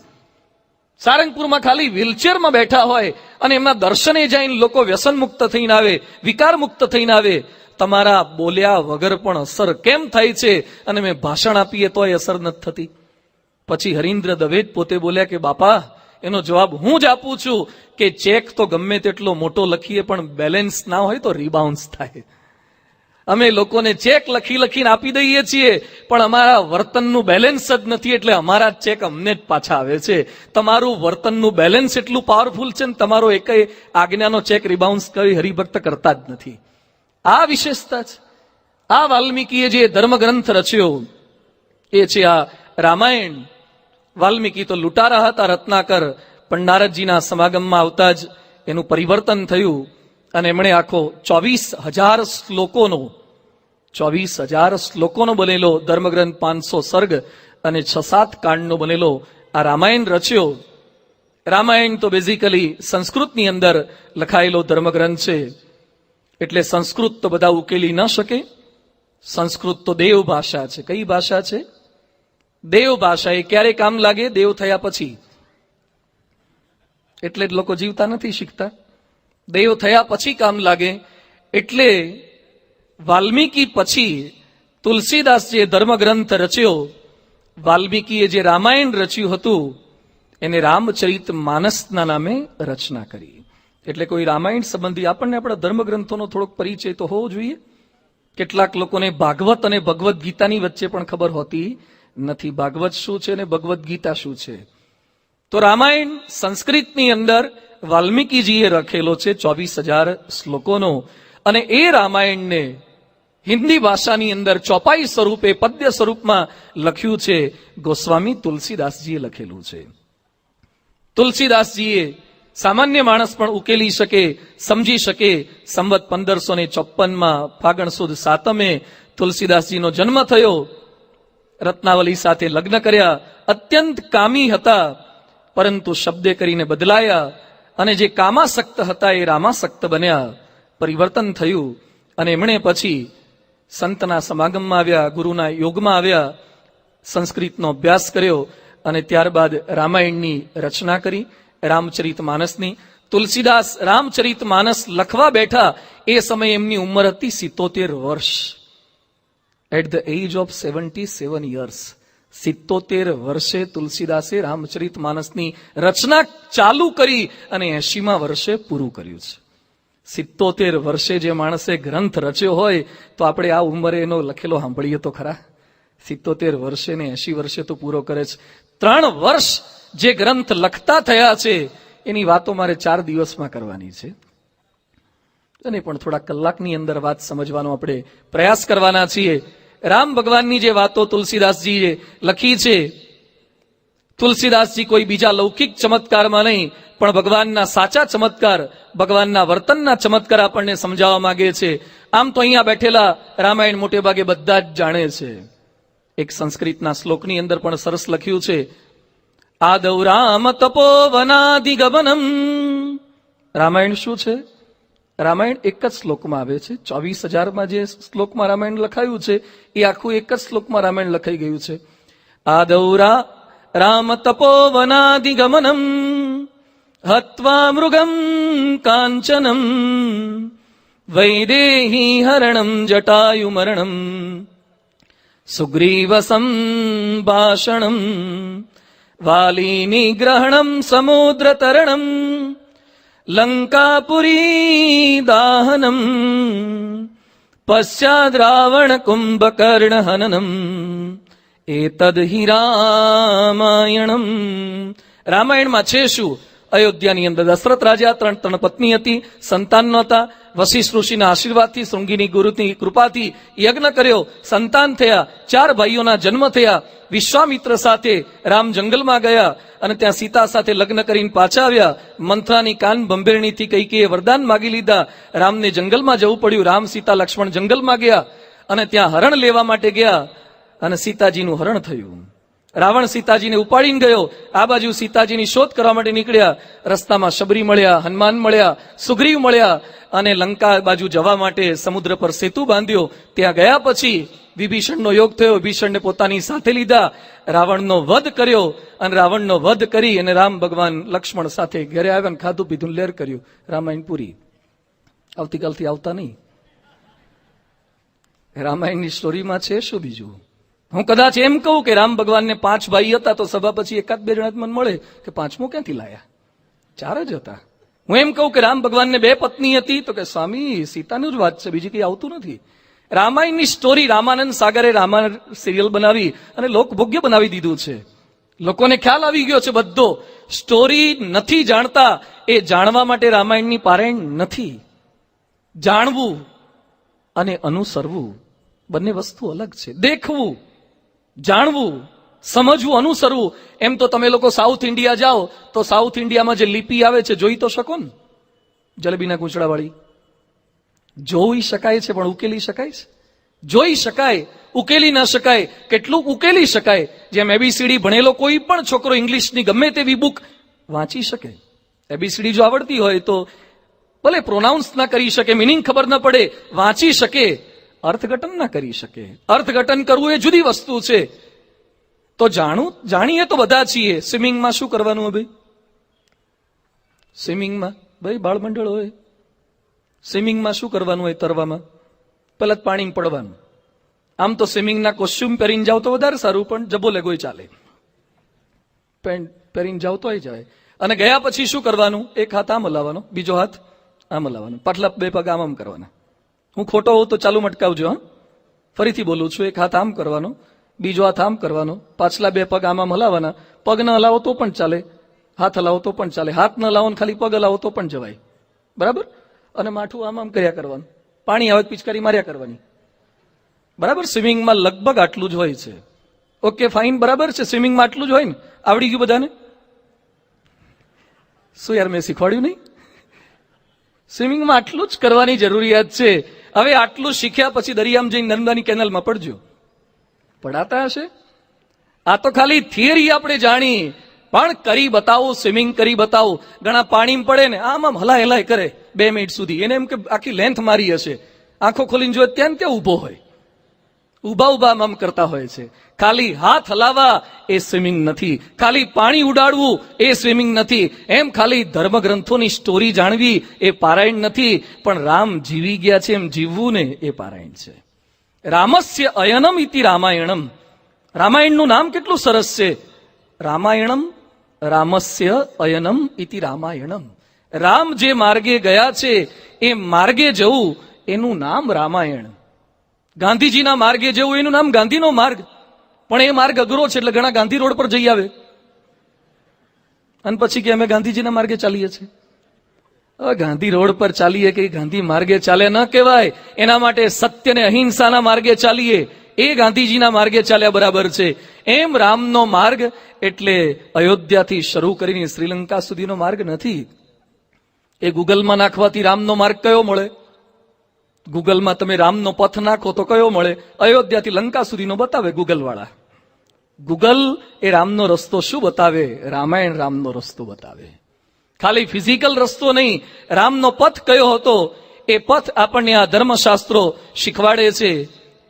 સારંગપુરમાં ખાલી વ્હીલચેરમાં બેઠા હોય અને એમના દર્શને જઈને લોકો વ્યસન મુક્ત થઈને આવે, વિકાર મુક્ત થઈને આવે. તમારા બોલ્યા વગર પણ અસર કેમ થાય છે? અને મેં ભાષણ આપીએ તોય અસર નથી થતી. પછી હરીન્દ્ર દવે જ પોતે બોલ્યા કે બાપા, એનો જવાબ હું જ આપું છું કે ચેક તો ગમે તેટલો મોટો લખીએ પણ બેલેન્સ ના હોય તો રિબાઉન્સ થાય. અમે લોકોને ચેક લખીને આપી દઈએ છીએ, પણ અમારા વર્તનનું બેલેન્સ જ નથી, એટલે અમારા ચેક અમને જ પાછા આવે છે. તમારું વર્તનનું બેલેન્સ એટલું પાવરફુલ છે ને તમારો એકય આજ્ઞાનો ચેક રિબાઉન્સ કરી હરિભક્ત કરતા જ નથી. આ વિશેષતા છે. આ વાલ્મીકીએ જે ધર્મગ્રંથ રચ્યો એ છે આ રામાયણ. વાલ્મીકી તો લૂંટારા હતા, રત્નાકર, પણ નારદજીના સમાગમમાં આવતા જ એનું પરિવર્તન થયું અને એમણે આખો 24,000 શ્લોકોનો બનેલો ધર્મગ્રંથ, 500 સર્ગ અને 6-7 કાંડનો બનેલો આ રામાયણ રચ્યો. રામાયણ તો બેઝિકલી સંસ્કૃતની અંદર લખાયેલો ધર્મગ્રંથ છે, એટલે સંસ્કૃત તો બધા ઉકેલી ન શકે. સંસ્કૃત તો દેવ ભાષા છે. કઈ ભાષા છે? દેવ ભાષા. એ ક્યારે કામ લાગે? દેવ થયા પછી. એટલે જ લોકો જીવતા નથી શીખતા. દેવ થયા પછી કામ લાગે. એટલે વાલ્મીકી પછી તુલસીદાસજીએ ધર્મગ્રંથ રચ્યો. વાલ્મીકીએ જે રામાયણ રચ્યું હતું એને રામચરિત માનસના નામે રચના કરી. એટલે કોઈ રામાયણ સંબંધી આપણને આપણા ધર્મગ્રંથોનો થોડોક પરિચય તો હોવો જોઈએ. કેટલાક લોકોને ભાગવત અને ભગવદ્ ગીતાની વચ્ચે પણ ખબર હોતી નથી. ભાગવત શું છે અને ભગવદ્ ગીતા શું છે? તો રામાયણ સંસ્કૃતની અંદર વાલ્મીકીજીએ લખેલો છે 24,000 શ્લોકોનો, અને એ રામાયણને હિન્દી ભાષાની અંદર ચોપાઈ સ્વરૂપે, પદ્ય સ્વરૂપમાં લખ્યું છે ગોસ્વામી તુલસીદાસજીએ લખેલું છે. તુલસીદાસજીએ સામાન્ય માણસ પણ ઉકેલી શકે, સમજી શકે. સંવત 1554માં ફાગણ સુદ 7મે તુલસીદાસજીનો જન્મ થયો. રત્નાવલી સાથે લગ્ન કર્યા. અત્યંત કામી હતા પરંતુ શબ્દે કરીને બદલાયા અને જે કામાસક્ત હતા એ રામાસક્ત બન્યા. પરિવર્તન થયું અને એમણે પછી સંતના સમાગમમાં આવ્યા, ગુરુના યોગમાં આવ્યા, સંસ્કૃતનો અભ્યાસ કર્યો અને ત્યારબાદ રામાયણની રચના કરી, રામચરિત માનસની. તુલસીદાસ રામચરિત માનસ લખવા બેઠા એ સમયે એમની ઉંમર હતી 77 વર્ષ. At the age of 77 years, 77 વર્ષે તુલસીદાસે રામચરિત માનસની રચના ચાલુ કરી અને 80મા વર્ષે પૂરું કર્યું છે. 77 વર્ષે જે માણસે ગ્રંથ રચ્યો હોય તો આપણે આ ઉંમરે એનો લખેલો સાંભળીએ તો ખરા. 77 વર્ષે ને 80 વર્ષે તો પૂરો કરે છે. 3 વર્ષ જે ગ્રંથ લખતા થયા છે એની વાતો મારે 4 દિવસમાં કરવાની છે અને પણ થોડા કલાકની અંદર વાત સમજવાનો આપણે પ્રયાસ કરવાના છીએ. રામ ભગવાનની જે વાતો તુલસીદાસજીએ લખી છે, તુલસીદાસજી કોઈ બીજા લૌકિક ચમત્કારમાં નહીં પણ ભગવાનના સાચા ચમત્કાર, ભગવાનના વર્તનના ચમત્કાર આપણને સમજાવવા માંગે છે. આમ તો અહીંયા બેઠેલા રામાયણ મોટે ભાગે બધા જ જાણે છે. એક સંસ્કૃતના શ્લોકની અંદર પણ સરસ લખ્યું છે, આદૌ રામ તપોવનાદિગમનમ. રામાયણ શું છે? રામાયણ એક જ શ્લોકમાં આવે છે. 24,000માં જે શ્લોકમાં રામાયણ લખાયું છે એ આખું એક જ શ્લોકમાં રામાયણ લખાઈ ગયું છે. આદૌ રામ તપોવનાદિગમનમ હત્વા મૃગમ કાંચનમ વૈદેહી હરણમ જટાયુમરણમ સુગ્રીવ સંભાષણમ વાલી નિગ્રહણમ સમુદ્ર તરણમ લંકાપુરી દાહનમ પશ્ચાદ રાવણ કુંભકર્ણ હનનમ એતદ હિ રામાયણમ. રામાયણમાં છે શું? અયોધ્યાની અંદર દશરથ રાજા, 3 પત્ની હતી, સંતાન નહોતા. વશિષ્ઠ ઋષિના આશીર્વાદથી, શૃંગીની ગુરુની કૃપાથી યજ્ઞ કર્યો, સંતાન થયા. 4 ભાઈઓના જન્મ થયા. વિશ્વામિત્ર સાથે રામ જંગલમાં ગયા અને ત્યાં સીતા સાથે લગ્ન કરીને પાછા આવ્યા. મંથરાની કાન બંભેરણીથી કૈકેયીએ વરદાન માગી લીધા. રામને જંગલમાં જવું પડ્યું. રામ, સીતા, લક્ષ્મણ જંગલમાં ગયા અને ત્યાં હરણ લેવા માટે ગયા અને સીતાજીનું હરણ થયું. રાવણ સીતાજીને ઉપાડીને ગયો. આ બાજુ સીતાજીની શોધ કરવા માટે નીકળ્યા. રસ્તામાં શબરી મળ્યા, હનુમાન મળ્યા, સુગ્રીવ મળ્યા અને લંકા બાજુ જવા માટે સમુદ્ર પર સેતુ બાંધ્યો. ત્યાં ગયા પછી વિભીષણનો યોગ થયો. વિભીષણને પોતાની સાથે લીધા, રાવણનો વધ કર્યો અને રાવણનો વધ કરી અને રામ ભગવાન લક્ષ્મણ સાથે ઘરે આવ્યા, ખાધું પીધું લેર કર્યું. રામાયણ પૂરી. આવતીકાલથી આવતા નહીં. રામાયણની સ્ટોરીમાં છે શું બીજું? હું કદાચ એમ કહું કે રામ ભગવાનને 5 ભાઈ હતા તો સભા પછી 1-2 જણા મને મળે કે 5મો ક્યાંથી લાયા? 4 જ હતા. હું એમ કહું કે રામ ભગવાનને 2 પત્ની હતી તો કે સ્વામી સીતાનું જ વાત છે, બીજી કઈ આવતું નથી. રામાયણની સ્ટોરી રામાનંદ સાગરે રામાયણ સિરિયલ બનાવી અને લોકભોગ્ય બનાવી દીધું છે. લોકોને ખ્યાલ આવી ગયો છે બધો. સ્ટોરી નથી જાણતા, એ જાણવા માટે રામાયણની પારાયણ નથી. જાણવું અને અનુસરવું બંને વસ્તુ અલગ છે. દેખવું, જાણવું, સમજવું, અનુસરવું. એમ તો તમે લોકો સાઉથ ઇન્ડિયા જાઓ તો સાઉથ ઇન્ડિયામાં જે લિપિ આવે છે જોઈ તો શકો ને, જલેબીના ગૂંચળાવાળી. જોઈ શકાય છે પણ ઉકેલી શકાય છે? જોઈ શકાય, ઉકેલી ના શકાય. કેટલું ઉકેલી શકાય? જેમ એબીસીડી ભણેલો કોઈ પણ છોકરો ઇંગ્લિશની ગમે તેવી બુક વાંચી શકે. એબીસીડી જો આવડતી હોય તો ભલે પ્રોનાઉન્સ ના કરી શકે, મિનિંગ ખબર ના પડે, વાંચી શકે, અર્થઘટન ના કરી શકે. અર્થઘટન કરવું એ જુદી વસ્તુ છે. તો જાણીએ તો બધા છીએ. સ્વિમિંગમાં શું કરવાનું હવે? સ્વિમિંગમાં ભાઈ બાળમંડળ હોય, સ્વિમિંગમાં શું કરવાનું હોય? તરવામાં પહેલા જ પાણીમાં પડવાનું. આમ તો સ્વિમિંગના કોસ્ચ્યુમ પહેરીને જાવ તો વધારે સારું, પણ જબો લેગોય ચાલે. પેન્ટ પહેરીને જાવ તો જાય. અને ગયા પછી શું કરવાનું? એક હાથ આમ હલાવવાનો, બીજો હાથ આમ હલાવવાનો, પાછલા 2 પગ આમ કરવાના. હું ખોટો હોઉં તો ચાલુ મટકાવજો. હા, ફરીથી બોલું છું. એક હાથ આમ કરવાનો, બીજો હાથ આમ કરવાનો, પાછલા 2 પગ આમ હલાવવાના. પગ ન હલાવો તો પણ ચાલે, હાથ હલાવો તો પણ ચાલે. હાથ ન હલાવો ખાલી પગ હલાવો તો પણ જવાય. બરાબર? અને માઠું આમ કર્યા કરવાનું. પાણી આવે પિચકારી માર્યા કરવાની. બરાબર? સ્વિમિંગમાં લગભગ આટલું જ હોય છે. ઓકે, ફાઇન, બરાબર છે. સ્વિમિંગમાં આટલું જ હોય ને? આવડી ગયું બધાને? શું યાર, મેં શીખવાડ્યું નહીં? સ્વિમિંગમાં આટલું જ કરવાની જરૂરિયાત છે. હવે આટલું શીખ્યા પછી દરિયામાં જઈને નર્મદાની કેનાલમાં પડજો. પડાતા હશે? આ તો ખાલી થિયરી આપણે જાણી. પણ કરી બતાવો, સ્વિમિંગ કરી બતાવો. ઘણા પાણીમાં પડે ને આમ હલાય હલાય કરે 2 મિનિટ સુધી, એને એમ કે આખી લેન્થ મારી હશે, આંખો ખોલીને જોયે ત્યાં ત્યાં ઉભો હોય, ઉભા ઉભા આમ કરતા હોય છે. ખાલી હાથ હલાવવા એ સ્વિમિંગ નથી, ખાલી પાણી ઉડાડવું એ સ્વિમિંગ નથી, એમ ખાલી ધર્મગ્રંથોની સ્ટોરી જાણવી એ પારાયણ નથી, પણ રામ જીવી ગયા છે એમ જીવવું ને એ પારાયણ છે. રામસ્ય અયનમ ઇતિ રામાયણમ. રામાયણનું નામ કેટલું સરસ છે, રામાયણમ રામસ્ય અયનમ ઇતિ રામાયણમ. રામ જે માર્ગે ગયા છે એ માર્ગે જવું એનું નામ રામાયણ. ગાંધીજીના માર્ગે જવું એનું નામ ગાંધીનો માર્ગ, પણ એ માર્ગ અઘરો છે એટલે ઘણા ગાંધી રોડ પર જઈ આવે અને પછી કે અમે ગાંધીજીના માર્ગે ચાલીએ છીએ. હવે ગાંધી રોડ પર ચાલીએ કે ગાંધી માર્ગે ચાલે ન કહેવાય, એના માટે સત્ય ને અહિંસાના માર્ગે ચાલીએ એ ગાંધીજીના માર્ગે ચાલ્યા બરાબર છે. એમ રામનો માર્ગ એટલે અયોધ્યાથી શરૂ કરીને શ્રીલંકા સુધીનો માર્ગ નથી. એ ગૂગલમાં નાખવાથી રામનો માર્ગ કયો મળે? ગૂગલમાં તમે રામનો પથ નાખો તો કયો મળે? અયોધ્યાથી લંકા સુધીનો બતાવે ગૂગલ વાળા. ગૂગલ એ રામનો રસ્તો શું બતાવે? રામાયણ રામનો રસ્તો બતાવે. ખાલી ફિઝિકલ રસ્તો નહીં, રામનો પથ કયો હતો એ પથ આપણને આ ધર્મશાસ્ત્રો શીખવાડે છે.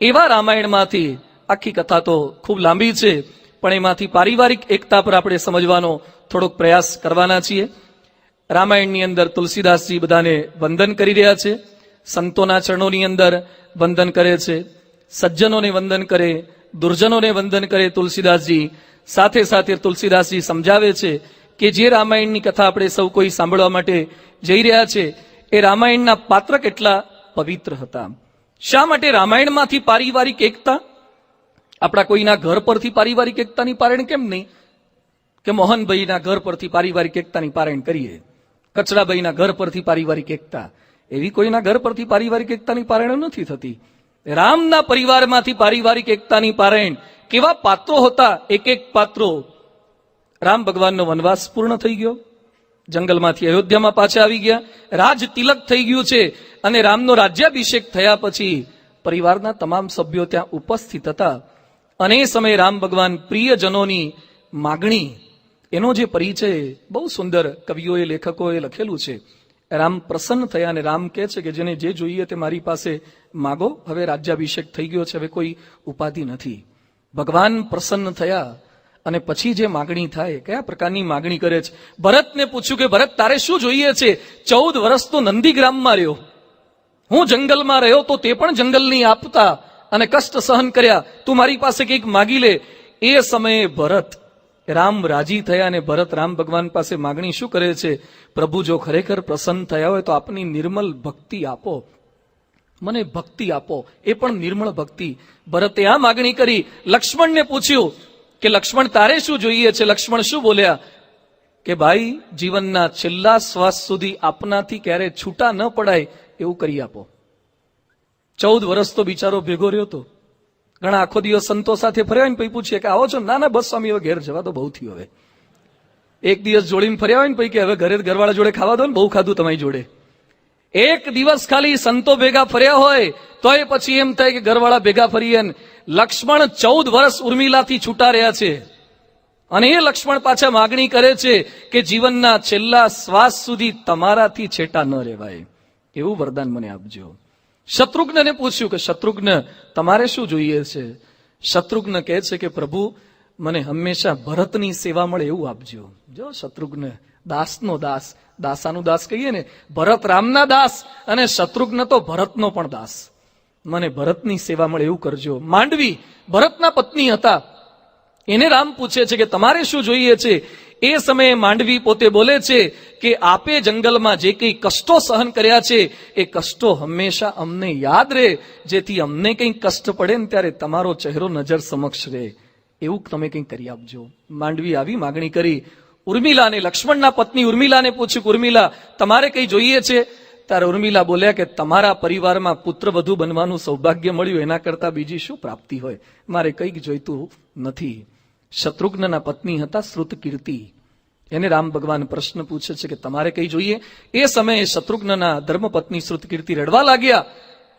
એવા રામાયણમાંથી આખી કથા તો ખૂબ લાંબી છે, પણ એમાંથી પારિવારિક એકતા પર આપણે સમજવાનો થોડોક પ્રયાસ કરવાના છીએ. રામાયણની અંદર તુલસીદાસજી બધાને વંદન કરી રહ્યા છે, સંતોના ચરણોની અંદર વંદન કરે છે, સજ્જનોને વંદન કરે, દુર્જનોને વંદન કરે તુલસીદાસજી. સાથે સાથે તુલસીદાસજી સમજાવે છે કે જે રામાયણની કથા આપણે સૌ કોઈ સાંભળવા માટે જઈ રહ્યા છે એ રામાયણના પાત્ર કેટલા પવિત્ર હતા. શા માટે રામાયણમાંથી પારિવારિક એકતા? આપણા કોઈના ઘર પરથી પારિવારિક એકતાની પારાયણ કેમ નહીં? કે મોહનભાઈના ઘર પરથી પારિવારિક એકતાની પારાયણ કરીએ, કચરાભાઈના ઘર પરથી પારિવારિક એકતા. એવી કોઈના ઘર પરથી પારિવારિક એકતાની પારાયણ નથી થતી. રામના પરિવારમાંથી પારિવારિક એકતાની પારાયણ. કેવા પાત્રો હતા, એક એક પાત્રો. રામ ભગવાનનો વનવાસ પૂર્ણ થઈ ગયો, જંગલમાંથી અયોધ્યામાં પાછા આવી ગયા, રાજ તિલક થઈ ગયું છે, અને રામનો રાજ્યાભિષેક થયા પછી પરિવારના તમામ સભ્યો ત્યાં ઉપસ્થિત હતા. અને એ સમયે રામ ભગવાન પ્રિયજનોની માગણી, એનો જે પરિચય બહુ સુંદર કવિઓએ લેખકોએ લખેલું છે. રામ પ્રસન્ન થયા અને રામ કહે છે કે જેને જે જોઈએ તે મારી પાસે માગો, હવે રાજ્યાભિષેક થઈ ગયો છે, હવે કોઈ ઉપાધિ નથી. ભગવાન પ્રસન્ન થયા અને પછી જે માગણી થાય, કયા પ્રકારની માગણી કરે છે? ભરતને પૂછ્યું કે ભરત તારે શું જોઈએ છે? 14 વર્ષ તો નંદીગ્રામમાં રહ્યો, હું જંગલમાં રહ્યો તો તે પણ જંગલની આપતા અને કષ્ટ સહન કર્યા, તું મારી પાસે કંઈક માગી લે. એ સમયે ભરત, રામ રાજી થયા અને ભરત રામ ભગવાન પાસે માગણી શું કરે છે? પ્રભુ જો ખરેખર પ્રસન્ન થયા હોય તો આપની નિર્મલ ભક્તિ આપો, મને ભક્તિ આપો, એ પણ નિર્મળ ભક્તિ. ભરતે આ માગણી કરી. લક્ષ્મણને પૂછ્યું કે લક્ષ્મણ તારે શું જોઈએ છે? લક્ષ્મણ શું બોલ્યા કે ભાઈ જીવનના છેલ્લા શ્વાસ સુધી આપનાથી ક્યારે છૂટા ન પડાય એવું કરી આપો. 14 વર્ષ તો બિચારો ભેગો રહ્યો હતો. ઘણા આખો દિવસ સંતો સાથે ફર્યા હોય ને પછી પૂછીએ કે આવો છો? ના બસ સ્વામી હવે ઘેર જવા તો બહુ થયું. હવે એક દિવસ જોડીને ફર્યા હોય ને પછી કે હવે ઘરે ઘરવાળા જોડે ખાવા દો ને, બહુ ખાધું તમારી જોડે. એક દિવસ ખાલી સંતો ભેગા ફર્યા હોય તો એ પછી એમ થાય કે ઘરવાળા ભેગા ફરીએ. લક્ષ્મણ 14 વર્ષ ઉર્મિલાથી છૂટા રહ્યા છે અને એ લક્ષ્મણ પાછા માગણી કરે છે કે જીવનના છેલ્લા શ્વાસ સુધી તમારાથી છેટા ન રહેવાય એવું વરદાન મને આપજો. શત્રુઘ્નને પૂછ્યું કે શત્રુઘ્ન તમારે શું જોઈએ છે? શત્રુઘ્ન કહે છે કે પ્રભુ મને હંમેશા ભરતની સેવા મળે એવું આપજો. જો શત્રુઘ્ન દાસનો દાસ, દાસાનું દાસ કહીએ ને, ભરત રામના દાસ અને શત્રુઘ્ન તો ભરતનો પણ દાસ. મને ભરતની સેવા મળે એવું કરજો. માંડવી ભરતના પત્ની હતા, એને રામ પૂછે છે કે તમારે શું જોઈએ છે? એ સમયે માંડવી પોતે બોલે છે કે આપે જંગલમાં જે કંઈ કષ્ટો સહન કર્યા છે એ કષ્ટો હંમેશા અમને યાદ રહે, જેથી અમને કંઈ કષ્ટ પડે ને ત્યારે તમારો ચહેરો નજર સમક્ષ રહે, એવું તમે કંઈ કરી આપજો. માંડવી આવી માગણી કરી. ઉર્મિલાને, લક્ષ્મણના પત્ની ઉર્મિલાને પૂછ્યું, ઉર્મિલા તમારે કંઈ જોઈએ છે? ત્યારે ઉર્મિલા બોલ્યા કે તમારા પરિવારમાં પુત્રવધુ બનવાનું સૌભાગ્ય મળ્યું એના કરતા બીજી શું પ્રાપ્તિ હોય, મારે કંઈક જોઈતું નથી. શત્રુઘ્નના પત્ની હતા શ્રુતકીર્તિ, એને રામ ભગવાન પ્રશ્ન પૂછે છે કે તમારે કંઈ જોઈએ? એ સમયે શત્રુઘ્નના ધર્મપત્ની શ્રુતકીર્તિ રડવા લાગ્યા.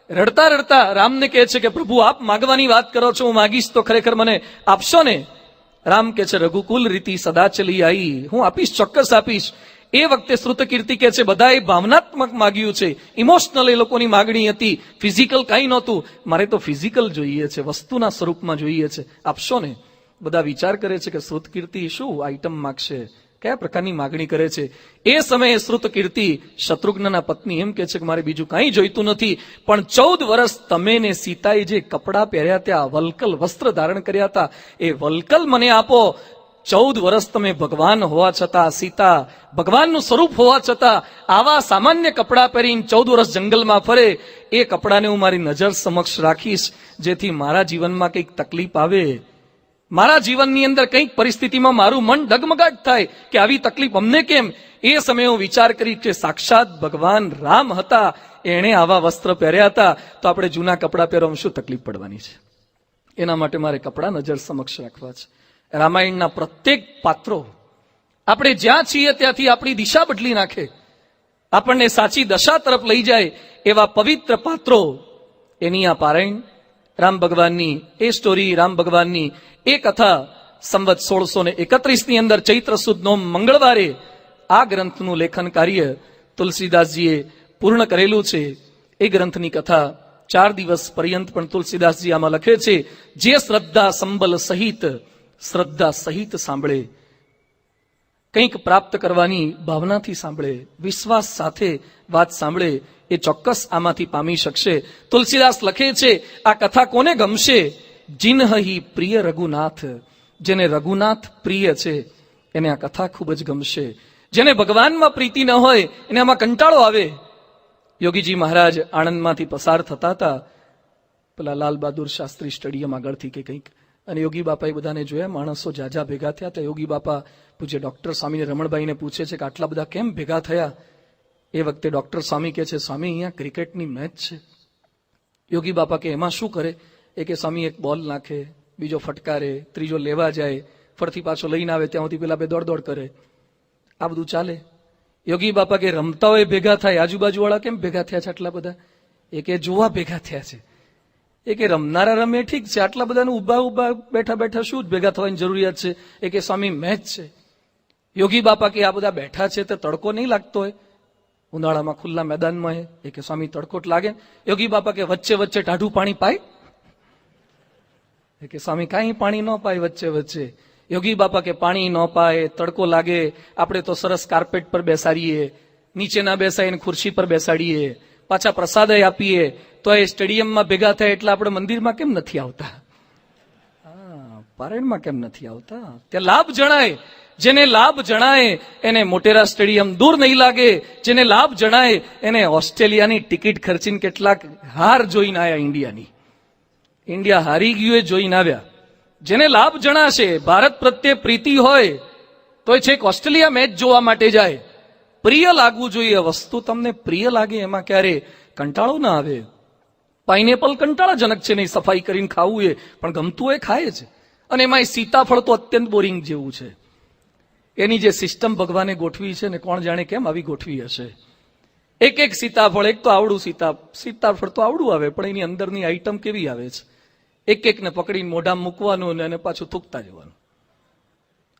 રડતા રડતા રામને કહે છે કે પ્રભુ આપ માગવાની વાત કરો છો, હું માગીશ તો ખરેખર મને આપશો ને? રામ કે છે રઘુકુલ રીતિ સદા ચલી આવી, હું આપીશ, ચોક્કસ આપીશ. એ વખતે શ્રુતકીર્તિ કે છે બધાએ ભાવનાત્મક માગ્યું છે, ઇમોશનલ એ લોકોની માગણી હતી, ફિઝિકલ કાંઈ નહોતું. મારે તો ફિઝિકલ જોઈએ છે, વસ્તુના સ્વરૂપમાં જોઈએ છે, આપશો ને? બધા વિચાર કરે છે કે શ્રુતકીર્તિ શું આઈટમ માગશે, કયા પ્રકારની માગણી કરે છે. એ સમયે શ્રુતકીર્તિ શત્રુઘ્નના પત્ની એમ કે છે કે મારે બીજું કાંઈ જોઈતું નથી, પણ 14 વર્ષ તમે ને સીતાએ જે કપડાં પહેર્યા હતા, વલકલ વસ્ત્ર ધારણ કર્યા હતા, એ વલકલ મને આપો. 14 વર્ષ તમે ભગવાન હોવા છતાં, સીતા ભગવાનનું સ્વરૂપ હોવા છતાં આવા સામાન્ય કપડાં પહેરીને 14 વર્ષ જંગલમાં ફરે, એ કપડાને હું મારી નજર સમક્ષ રાખીશ, જેથી મારા જીવનમાં કંઈક તકલીફ આવે, મારા જીવનની અંદર કંઈક પરિસ્થિતિમાં મારું મન ડગમગાટ થાય કે આવી તકલીફ અમને કેમ. એ સમયે હું વિચાર કરી કે સાક્ષાત ભગવાન રામ હતા, એણે આવા વસ્ત્ર પહેર્યા હતા, તો આપણે જૂના કપડાં પહેરવામાં શું તકલીફ પડવાની છે? એના માટે મારે કપડાં નજર સમક્ષ રાખવા છે. રામાયણના પ્રત્યેક પાત્રો આપણે જ્યાં છીએ ત્યાંથી આપણી દિશા બદલી નાખે, આપણને સાચી દશા તરફ લઈ જાય એવા પવિત્ર પાત્રો. એની આ પારાયણ, રામ ભગવાનની એ સ્ટોરી, રામ ભગવાનની એ કથા સંવત 1631 ની અંદર ચૈત્ર સુદ નોમ મંગળવારે આ ગ્રંથનું લેખન કાર્ય તુલસીદાસજીએ પૂર્ણ કરેલું છે. એ ગ્રંથની કથા 4 દિવસ પર્યંત પણ તુલસીદાસજી આમાં લખે છે. જે શ્રદ્ધા સંબલ સહિત સાંભળે, કંઈક પ્રાપ્ત કરવાની ભાવનાથી સાંભળે, વિશ્વાસ સાથે વાત સાંભળે, એ ચોક્કસ આમાંથી પામી શકશે. તુલસીદાસ લખે છે આ કથા કોને ગમશે? જિન્હહી પ્રિય રઘુનાથ, જેને રઘુનાથ પ્રિય છે એને આ કથા ખૂબ જ ગમશે. જેને ભગવાનમાં પ્રીતિ ન હોય એને આમાં કંટાળો આવે. યોગીજી મહારાજ આણંદમાંથી પસાર થતા હતા, પેલા લાલ બહાદુર શાસ્ત્રી સ્ટેડિયમ આગળથી કે કંઈક, અને યોગી બાપાએ બધાને જોયા, માણસો જાજા ભેગા થયા. ત્યાં યોગી બાપા પૂછે, ડોક્ટર સ્વામીને રમણભાઈને પૂછે છે કે આટલા બધા કેમ ભેગા થયા? એ વખતે ડોક્ટર સ્વામી કે છે, સ્વામી અહીંયા ક્રિકેટની મેચ છે. યોગી બાપા કે એમાં શું કરે? એ કે સ્વામી એક બોલ નાખે, બીજો ફટકારે, ત્રીજો લેવા જાય, ફરથી પાછો લઈને આવે, ત્યાં સુધી પેલા બે દોડ કરે, આ બધું ચાલે. યોગી બાપા કે રમતા હોય ભેગા થાય, આજુબાજુ વાળા કેમ ભેગા થયા છે આટલા બધા? એ કે જોવા ભેગા થયા છે. એ કે રમનારા રમે ઠીક છે, આટલા બધાને ઉભા બેઠા શું જ ભેગા થવાની જરૂરિયાત છે? એ કે સ્વામી મેચ છે. યોગી બાપા કે આ બધા બેઠા છે તો તડકો નહીં લાગતો હોય? ઉનાળામાં ખુલ્લા મેદાનમાં એ કે સ્વામી તડકો જ લાગે. યોગી બાપા કે વચ્ચે ટાઢું પાણી પાય? એ કે સ્વામી કાંઈ પાણી ન પાય વચ્ચે. યોગી બાપા કે પાણી ન પાય, તડકો લાગે, આપણે તો સરસ કાર્પેટ પર બેસાડીએ, નીચે ના બેસાડીને ખુરશી પર બેસાડીએ, પાછા પ્રસાદય આપીએ, તો એ સ્ટેડિયમમાં ભેગા થાય એટલે આપણે મંદિરમાં કેમ નથી આવતા? પારાયણમાં કેમ નથી આવતા? ત્યાં લાભ જણાય. જેને લાભ જણાય એને મોટેરા સ્ટેડિયમ દૂર નહીં લાગે. જેને લાભ જણાય એને ઓસ્ટ્રેલિયાની ટિકિટ ખર્ચીને કેટલાક હાર જોઈને આવ્યા, ઇન્ડિયા હારી ગયું એ જોઈને આવ્યા. જેને લાભ જણાશે, ભારત પ્રત્યે પ્રીતિ હોય તો એ છેક ઓસ્ટ્રેલિયા મેચ જોવા માટે જાય. પ્રિય લાગવું જોઈએ. વસ્તુ તમને પ્રિય લાગે એમાં ક્યારે કંટાળો ના આવે. પાઇનેપલ કંટાળાજનક છે, નહીં સફાઈ કરીને ખાવું એ, પણ ગમતું હોય ખાય છે. અને એમાં સીતાફળ તો અત્યંત બોરિંગ જેવું છે. એની જે સિસ્ટમ ભગવાને ગોઠવી છે ને, કોણ જાણે કેમ આવી ગોઠવી હશે. એક સીતાફળ, એક તો આવડું સીતાફળ તો આવડું આવે, પણ એની અંદરની આઈટમ કેવી આવે છે? એકને પકડીને મોઢામાં મૂકવાનું અને પાછું થૂકતા જવાનું,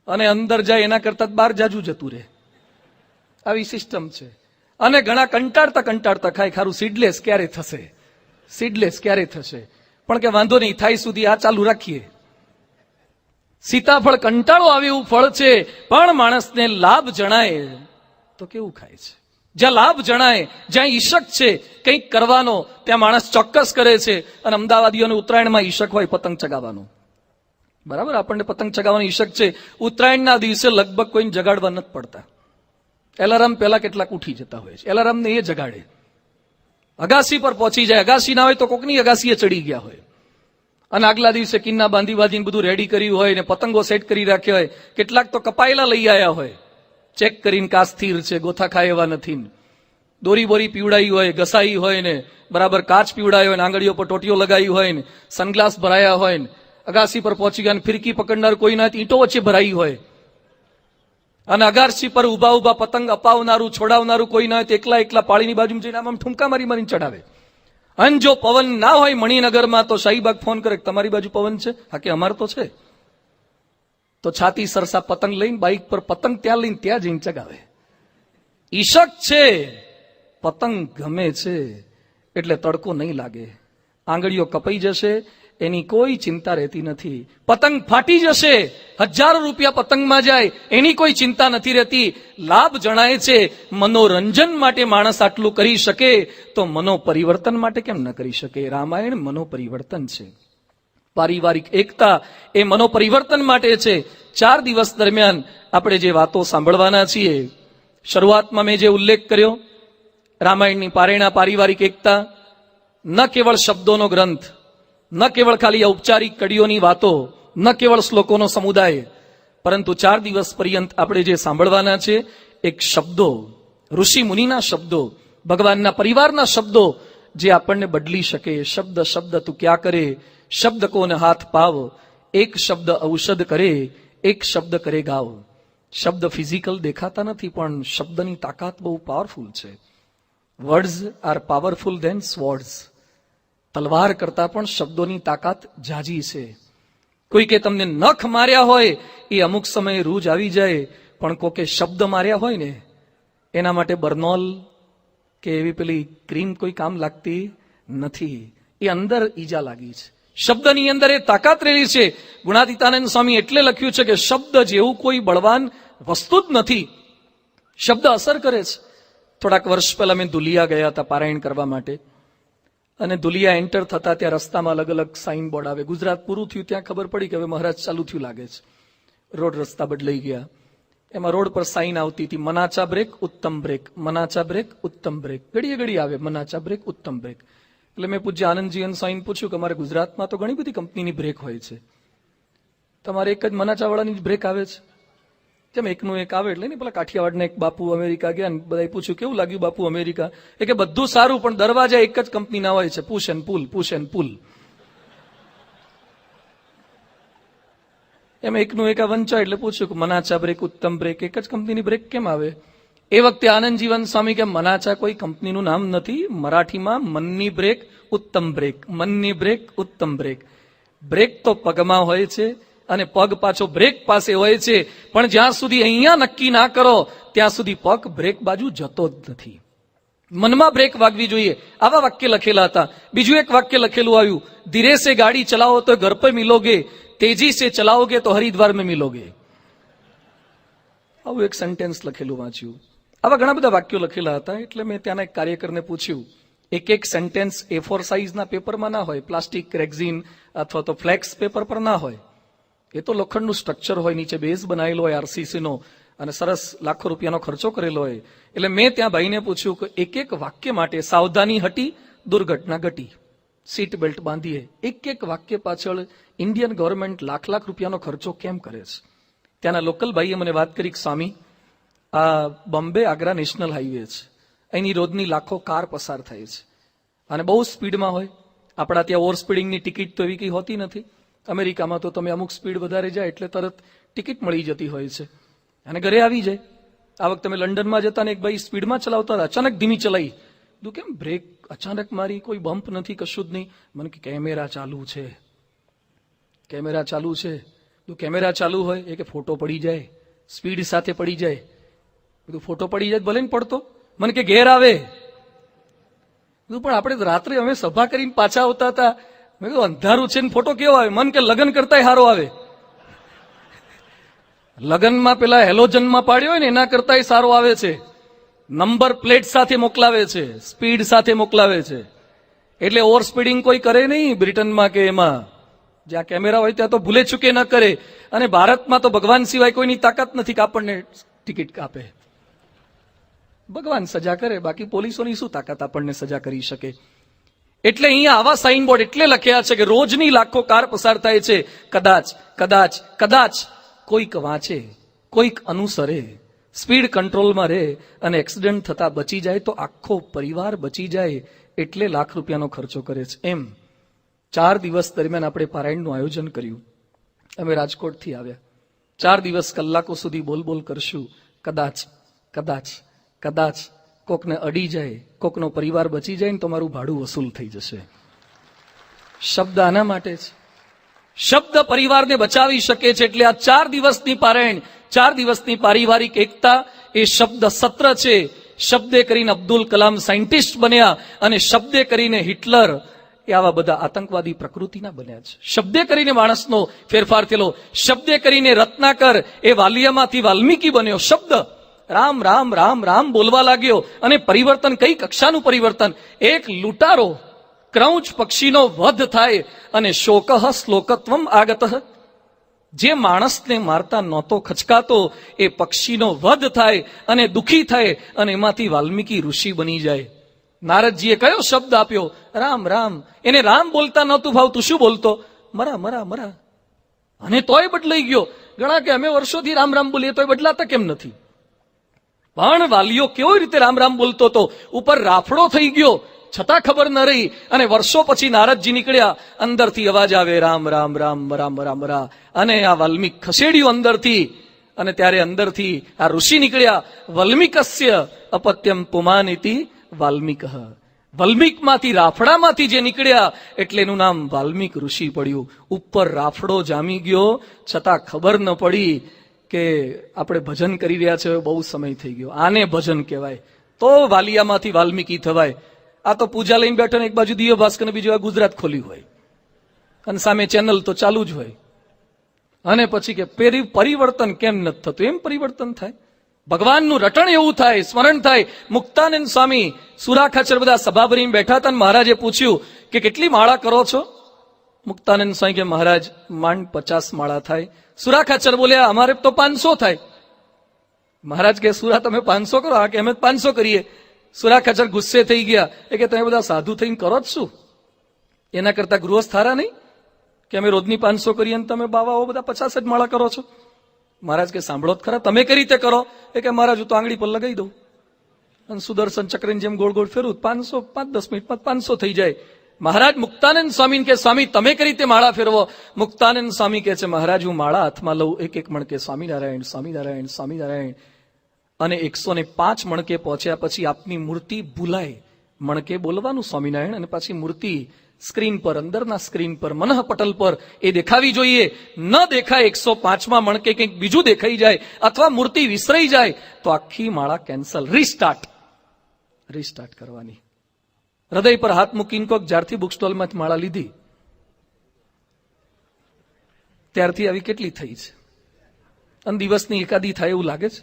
અને અંદર જાય એના કરતા બહાર જાજુ જતું રહે, આવી સિસ્ટમ છે. અને ઘણા કંટાળતા ખાય, ખારું સીડલેસ ક્યારે થશે? પણ કે વાંધો નહીં, થાય સુધી આ ચાલુ રાખીએ. સીતાફળ કંટાળો આવે એવું ફળ છે, પણ માણસને લાભ જણાય તો કેવું ખાય છે? જ્યાં લાભ જણાય, જ્યાં ઈશક છે કંઈક કરવાનો, ત્યાં માણસ ચોક્કસ કરે છે. અને અમદાવાદીઓને ઉત્તરાયણમાં ઈશક હોય પતંગ ચગાવવાનો, બરાબર? આપણને પતંગ ચગાવવાનો ઈશક છે. ઉત્તરાયણના દિવસે લગભગ કોઈને જગાડવા નથી પડતા. એલાર્મ પહેલા કેટલાક ઉઠી જતા હોય છે, એલાર્મને એ જગાડે. અગાસી પર પહોંચી જાય, અગાસી ના હોય તો કોકની અગાસીએ ચડી ગયા હોય, અને આગલા દિવસે કિન્ના બાંધીને બધું રેડી કર્યું હોય ને પતંગો સેટ કરી રાખ્યા હોય. કેટલાક તો કપાયેલા લઈ આવ્યા હોય, ચેક કરીને કા સ્થિર છે, ગોથા ખાય એવા નથી. દોરી બોરી પીવડાઈ હોય, ઘસાઈ હોય ને બરાબર કાચ પીવડાયો હોય ને આંગળીઓ પર ટોટીઓ લગાવી હોય ને સનગ્લાસ ભરાયા હોય ને અગાસી પર પહોંચી ગયા, ફિરકી પકડનાર કોઈ ના ઈંટો વચ્ચે ભરાઈ હોય, અને અગાસી પર ઉભા પતંગ અપાવનારું છોડાવનારું કોઈ ના હોય તો એકલા પાળીની બાજુમાં જઈને આમ ઠુમકા મારીને ચડાવે. અને જો પવન ના હોય મણિનગરમાં તો શાહીબાગ ફોન કરે, તમારી બાજુ પવન છે? હા કે અમારે તો છે. તો છાતી સરસા પતંગ લઈને બાઇક પર પતંગ ત્યાં લઈને ત્યાં જઈને ચગાવે. ઈશક છે, પતંગ ગમે છે એટલે તડકો નહીં લાગે. આંગળીઓ કપાઈ જશે એની કોઈ ચિંતા રહેતી નથી. પતંગ ફાટી જશે, હજારો રૂપિયા પતંગમાં જાય એની કોઈ ચિંતા નથી રહેતી. લાભ જણાય છે. મનોરંજન માટે માણસ આટલું કરી શકે તો મનોપરિવર્તન માટે કેમ ન કરી શકે? રામાયણ મનોપરિવર્તન છે. પારિવારિક એકતા એ મનોપરિવર્તન માટે છે. 4 દિવસ દરમિયાન આપણે જે વાતો સાંભળવાના છીએ, શરૂઆતમાં મેં જે ઉલ્લેખ કર્યો, રામાયણની પારેણા પારિવારિક એકતા ન કેવળ શબ્દોનો ગ્રંથ, ન કેવળ ખાલી ઔપચારિક કડીઓની વાતો, ન કેવળ શ્લોકોનો સમુદાય, પરંતુ 4 દિવસ પર્યંત આપણે જે સાંભળવાના છે એક શબ્દો, ઋષિ મુનિના શબ્દો, ભગવાનના પરિવારના શબ્દો જે આપણને બદલી શકે. શબ્દ શબ્દ તું ક્યાં કરે, શબ્દ કોને હાથ પાવ, એક શબ્દ ઔષધ કરે, એક શબ્દ કરે ગાવ. શબ્દ ફિઝિકલ દેખાતા નથી, પણ શબ્દની તાકાત બહુ પાવરફુલ છે. Words are powerful than swords. તલવાર કરતા પણ શબ્દોની તાકાત જાજી છે. કોઈ કે તમને નખ માર્યા હોય એ અમુક સમયે રૂજ આવી જાય, પણ કોકે શબ્દ માર્યા હોય ને એના માટે બર્નોલ કે એવી પેલી ક્રીમ કોઈ કામ લાગતી નથી. એ અંદર ઈજા લાગી છે. શબ્દની અંદર એ તાકાત રહેલી છે. ગુણાતીતાનંદ સ્વામી એટલે લખ્યું છે કે શબ્દ જેવું કોઈ બળવાન વસ્તુ જ નથી. શબ્દ અસર કરે છે. થોડાક વર્ષ પહેલા મેં દુલિયા ગયા હતા પારાયણ કરવા માટે, અને દુલિયા એન્ટર થતા ત્યાં રસ્તામાં અલગ અલગ સાઇન બોર્ડ આવે. ગુજરાત પૂરું થયું ત્યાં ખબર પડી કે હવે મહારાજ ચાલુ થયું લાગે છે. રોડ રસ્તા બદલાઈ ગયા. એમાં રોડ પર સાઇન આવતી હતી, મનાચા બ્રેક ઉત્તમ બ્રેક, મનાચા બ્રેક ઉત્તમ બ્રેક. ઘડીએ ઘડી આવે મનાચા બ્રેક ઉત્તમ બ્રેક. એટલે મેં પૂછ્યા આનંદજીવન સ્વામીને પૂછ્યું કે અમારે ગુજરાતમાં તો ઘણી બધી કંપનીની બ્રેક હોય છે, તમારે એક જ મનાચાવાળાની જ બ્રેક આવે છે? કેમ એકનું એક આવે? એટલે નહીં, પેલા કાઠિયાવાડના એક બાપુ અમેરિકા ગયા ને બધાએ પૂછ્યું કેવું લાગ્યું બાપુ અમેરિકા? એ કે બધું સારું પણ દરવાજા એક જ કંપનીના હોય છે, push and pull, push and pull. એમ એકનું એક વંચાય એટલે પૂછ્યું કે મનાચા બ્રેક ઉત્તમ બ્રેક એક જ કંપનીની બ્રેક કેમ આવે? એ વખતે આનંદજીવન સ્વામી કે મનાચા કોઈ કંપનીનું નામ નથી, મરાઠીમાં મનની બ્રેક ઉત્તમ બ્રેક, મનની બ્રેક ઉત્તમ બ્રેક. બ્રેક તો પગમાં હોય છે અને પગ પાછો બ્રેક પાસે હોય છે, પણ જ્યાં સુધી અહીંયા નક્કી ના કરો ત્યાં સુધી પગ બ્રેક બાજુ જતો જ નથી. મનમાં બ્રેક વાગવી જોઈએ. આવા વાક્ય લખેલા હતા. બીજું એક વાક્ય લખેલું આવ્યું, ધીરે સે ગાડી ચલાવો તો ઘર પર મિલોગે, તેજી સે ચલાઓગે તો હરિદ્વાર में મિલોગે. આવું એક સેન્ટેન્સ લખેલું વાંચ્યું. આવા ઘણા બધા વાક્યો લખેલા હતા. એટલે મેં ત્યાંના એક કાર્યકરને પૂછ્યું, એક સેન્ટેન્સ A4 સાઇઝના પેપરમાં ના હોય, પ્લાસ્ટિક રેક્ઝિન અથવા તો ફ્લેક્સ પેપર પર ના હોય. એ તો લોખંડનું સ્ટ્રક્ચર હોય, નીચે બેઝ બનાવેલો હોય RCC નો, અને સરસ લાખો રૂપિયાનો ખર્ચો કરેલો હોય. એટલે મેં ત્યાં ભાઈને પૂછ્યું કે એક વાક્ય માટે સાવધાની હટી દુર્ઘટના ઘટી, સીટ બેલ્ટ બાંધીએ. એક વાક્ય પાછળ ઇન્ડિયન ગવર્મેન્ટ લાખ રૂપિયાનો ખર્ચો કેમ કરે છે? ત્યાંના લોકલ ભાઈએ મને વાત કરી કે સ્વામી, આ બોમ્બે આગ્રા નેશનલ હાઈવે છે, અહીંની રોજની લાખો કાર પસાર થાય છે અને બહુ સ્પીડમાં હોય. આપણા ત્યાં ઓવર સ્પીડિંગની ટિકિટ તો એવી કંઈ હોતી નથી. અમેરિકામાં તો તમે અમુક સ્પીડ વધારે જાય એટલે તરત ટિકિટ મળી જતી હોય છે અને ઘરે આવી જાય. આ વખતે તમે લંડનમાં જતા ને એક ભાઈ સ્પીડમાં ચલાવતા હતા, અચાનક ધીમી ચલાવી. તું કેમ બ્રેક અચાનક મારી? કોઈ બમ્પ નથી, કશું જ નહીં. મને કે કેમેરા ચાલુ છે, કેમેરા ચાલુ છે. તું કેમેરા ચાલુ હોય એ કે ફોટો પડી જાય, સ્પીડ સાથે પડી જાય. બધું ફોટો પડી જાય ભલે ને પડતો. મને કે ઘેર આવે. પણ આપણે રાત્રે અમે સભા કરીને પાછા આવતા હતા. મેં કીધું અંધારું છે ને ફોટો કેવો આવે? મન કે લગ્ન કરતા સારો આવે. લગ્નમાં પેલા હેલોજનમાં પાડ્યો હોય ને એના કરતા સારો આવે છે. નંબર પ્લેટ સાથે મોકલાવે છે, સ્પીડ સાથે મોકલાવે છે. એટલે ઓવર સ્પીડિંગ કોઈ કરે નહીં બ્રિટનમાં કે એમાં. જ્યાં કેમેરા હોય ત્યાં તો ભૂલે ચૂકે ન કરે. અને ભારતમાં તો ભગવાન સિવાય કોઈની તાકાત નથી કે આપણને ટિકિટ કાપે. ભગવાન સજા કરે, બાકી પોલીસોની શું તાકાત આપણને સજા કરી શકે? એટલે અહીંયા આવા સાઇન બોર્ડ એટલે લખ્યા છે કે રોજની લાખો કાર પસાર થાય છે. કદાચ કદાચ કદાચ કોઈક વાંચે, કોઈક અનુસરે, સ્પીડ કંટ્રોલમાં રહે અને એક્સિડન્ટ થતા બચી જાય તો આખો પરિવાર બચી જાય. એટલે લાખ રૂપિયાનો ખર્ચો કરે છે. એમ 4 દિવસ દરમિયાન આપણે પારાયણનું આયોજન કર્યું. અમે રાજકોટથી આવ્યા. 4 દિવસ કલાકો સુધી બોલ કરશું. કદાચ કદાચ કદાચ કોકને અડી જાય, કોકનો પરિવાર બચી જાય ને તો મારું ભાડું વસૂલ થઈ જશે. શબ્દ આના માટે છે. શબ્દ પરિવારને બચાવી શકે છે. એટલે આ 4 દિવસની પારાયણ, 4 દિવસની પારિવારિક એકતા એ શબ્દ સત્ર છે. શબ્દે કરીને અબ્દુલ કલામ સાયન્ટિસ્ટ બન્યા અને શબ્દે કરીને હિટલર એ આવા બધા આતંકવાદી પ્રકૃતિના બન્યા છે. શબ્દે કરીને માણસનો ફેરફાર થયેલો. શબ્દે કરીને રત્નાકર એ વાલિયામાંથી વાલ્મીકી બન્યો. શબ્દ રામ રામ રામ રામ બોલવા લાગ્યો અને પરિવર્તન કઈ કક્ષાનું પરિવર્તન? એક લૂંટારો ક્રૌંચ પક્ષીનો વધ થાય અને શોકઃ શ્લોકત્વમ આગતઃ, જે માણસને મારતા નહોતો ખચકાતો એ પક્ષીનો વધ થાય અને દુખી થાય અને એમાંથી વાલ્મીકી ઋષિ બની જાય. નારદજીએ કયો શબ્દ આપ્યો? રામ રામ. એને રામ બોલતા નહોતું ભાવતું. શું બોલતો? મરા મરા મરા. અને તોય બદલાઈ ગયો. ઘણા કે અમે વર્ષોથી રામ રામ બોલીએ તોય બદલાતા કેમ નથી? પણ વાલીઓ કેવી રીતે રામ રામ બોલતો હતો, ઉપર રાફડો થઈ ગયો છતાં ખબર ન રહી. અને વર્ષો પછી નારદજી નીકળ્યા, અંદરથી અવાજ આવે રામ રામ રામ મરા મરા મરા. અને આ વાલ્મીક ખસેડ્યું અંદરથી. અને ત્યારે અંદરથી આ ઋષિ નીકળ્યા. વલ્મીકસ્ય અપત્યમ પુમાનિતિ વાલ્મીક. વલ્મીકમાંથી, રાફડામાંથી જે નીકળ્યા એટલે એનું નામ વાલ્મીક ઋષિ પડ્યું. ઉપર રાફડો જામી ગયો છતાં ખબર ન પડી કે આપણે ભજન કરી રહ્યા છે, બહુ સમય થઈ ગયો. આને ભજન કહેવાય. તો વાલિયામાંથી વાલ્મીકી થવાય. આ તો પૂજા લઈને બેઠો ને એક બાજુ દિવ્ય ભાસ્કર ને બીજું ગુજરાત ખોલ્યું હોય અને સામે ચેનલ તો ચાલુ જ હોય. અને પછી કે પરિવર્તન કેમ નથી થતું? એમ પરિવર્તન થાય. ભગવાનનું રટણ એવું થાય, સ્મરણ થાય. મુક્તાનંદ સ્વામી સુરાખાચર બધા સભા ભરીને બેઠા હતા. મહારાજે પૂછ્યું કે કેટલી માળા કરો છો? મુક્તાનંદ સ્વામી કે મહારાજ માંડ 50 માળા થાય. સુરાખાચર બોલ્યા અમારે તો 500 થાય. મહારાજ કે સુરા તમે 500 કરો? હા કે અમે 500 કરીએ. સુરાખાચર ગુસ્સે થઈ ગયા. એ કે તમે બધા સાધુ થઈને કરો જ શું? એના કરતા ગૃહસ્થ થારા નહીં કે અમે રોજની 500 કરીએ અને તમે બાવાઓ બધા 50 જ માળા કરો છો? મહારાજ કે સાંભળો જ ખરા, તમે કઈ રીતે કરો? એ કે મહારાજ હું તો આંગળી પર લગાવી દઉં અને સુદર્શન ચક્રની જેમ ગોળ ગોળ ફેરવું, 500 5-10 મિનિટમાં 500 થઈ જાય. મહારાજ મુક્તાનંદ સ્વામી કે સ્વામી તમે કઈ રીતે માળા ફેરવો? મુક્તાનંદ સ્વામી કે છે મહારાજ હું માળા હાથમાં લઉં, એક એક મણકે સ્વામિનારાયણ સ્વામિનારાયણ સ્વામિનારાયણ. અને 105 મણકે પહોંચ્યા પછી આપની મૂર્તિ ભૂલાય. મણકે બોલવાનું સ્વામિનારાયણ અને પાછી મૂર્તિ સ્ક્રીન પર, અંદરના સ્ક્રીન પર, મનઃ પટલ પર એ દેખાવી જોઈએ. ન દેખાય 105માં મણકે કંઈક બીજું દેખાઈ જાય અથવા મૂર્તિ વિસરાઈ જાય તો આખી માળા કેન્સલ. રિસ્ટાર્ટ કરવાની. હૃદય પર હાથ મૂકીને કોક જ્યારથી બુક સ્ટોલમાંથી માળા લીધી ત્યારથી આવી કેટલી થઈ છે? અને દિવસની એકાદી થાય એવું લાગે છે.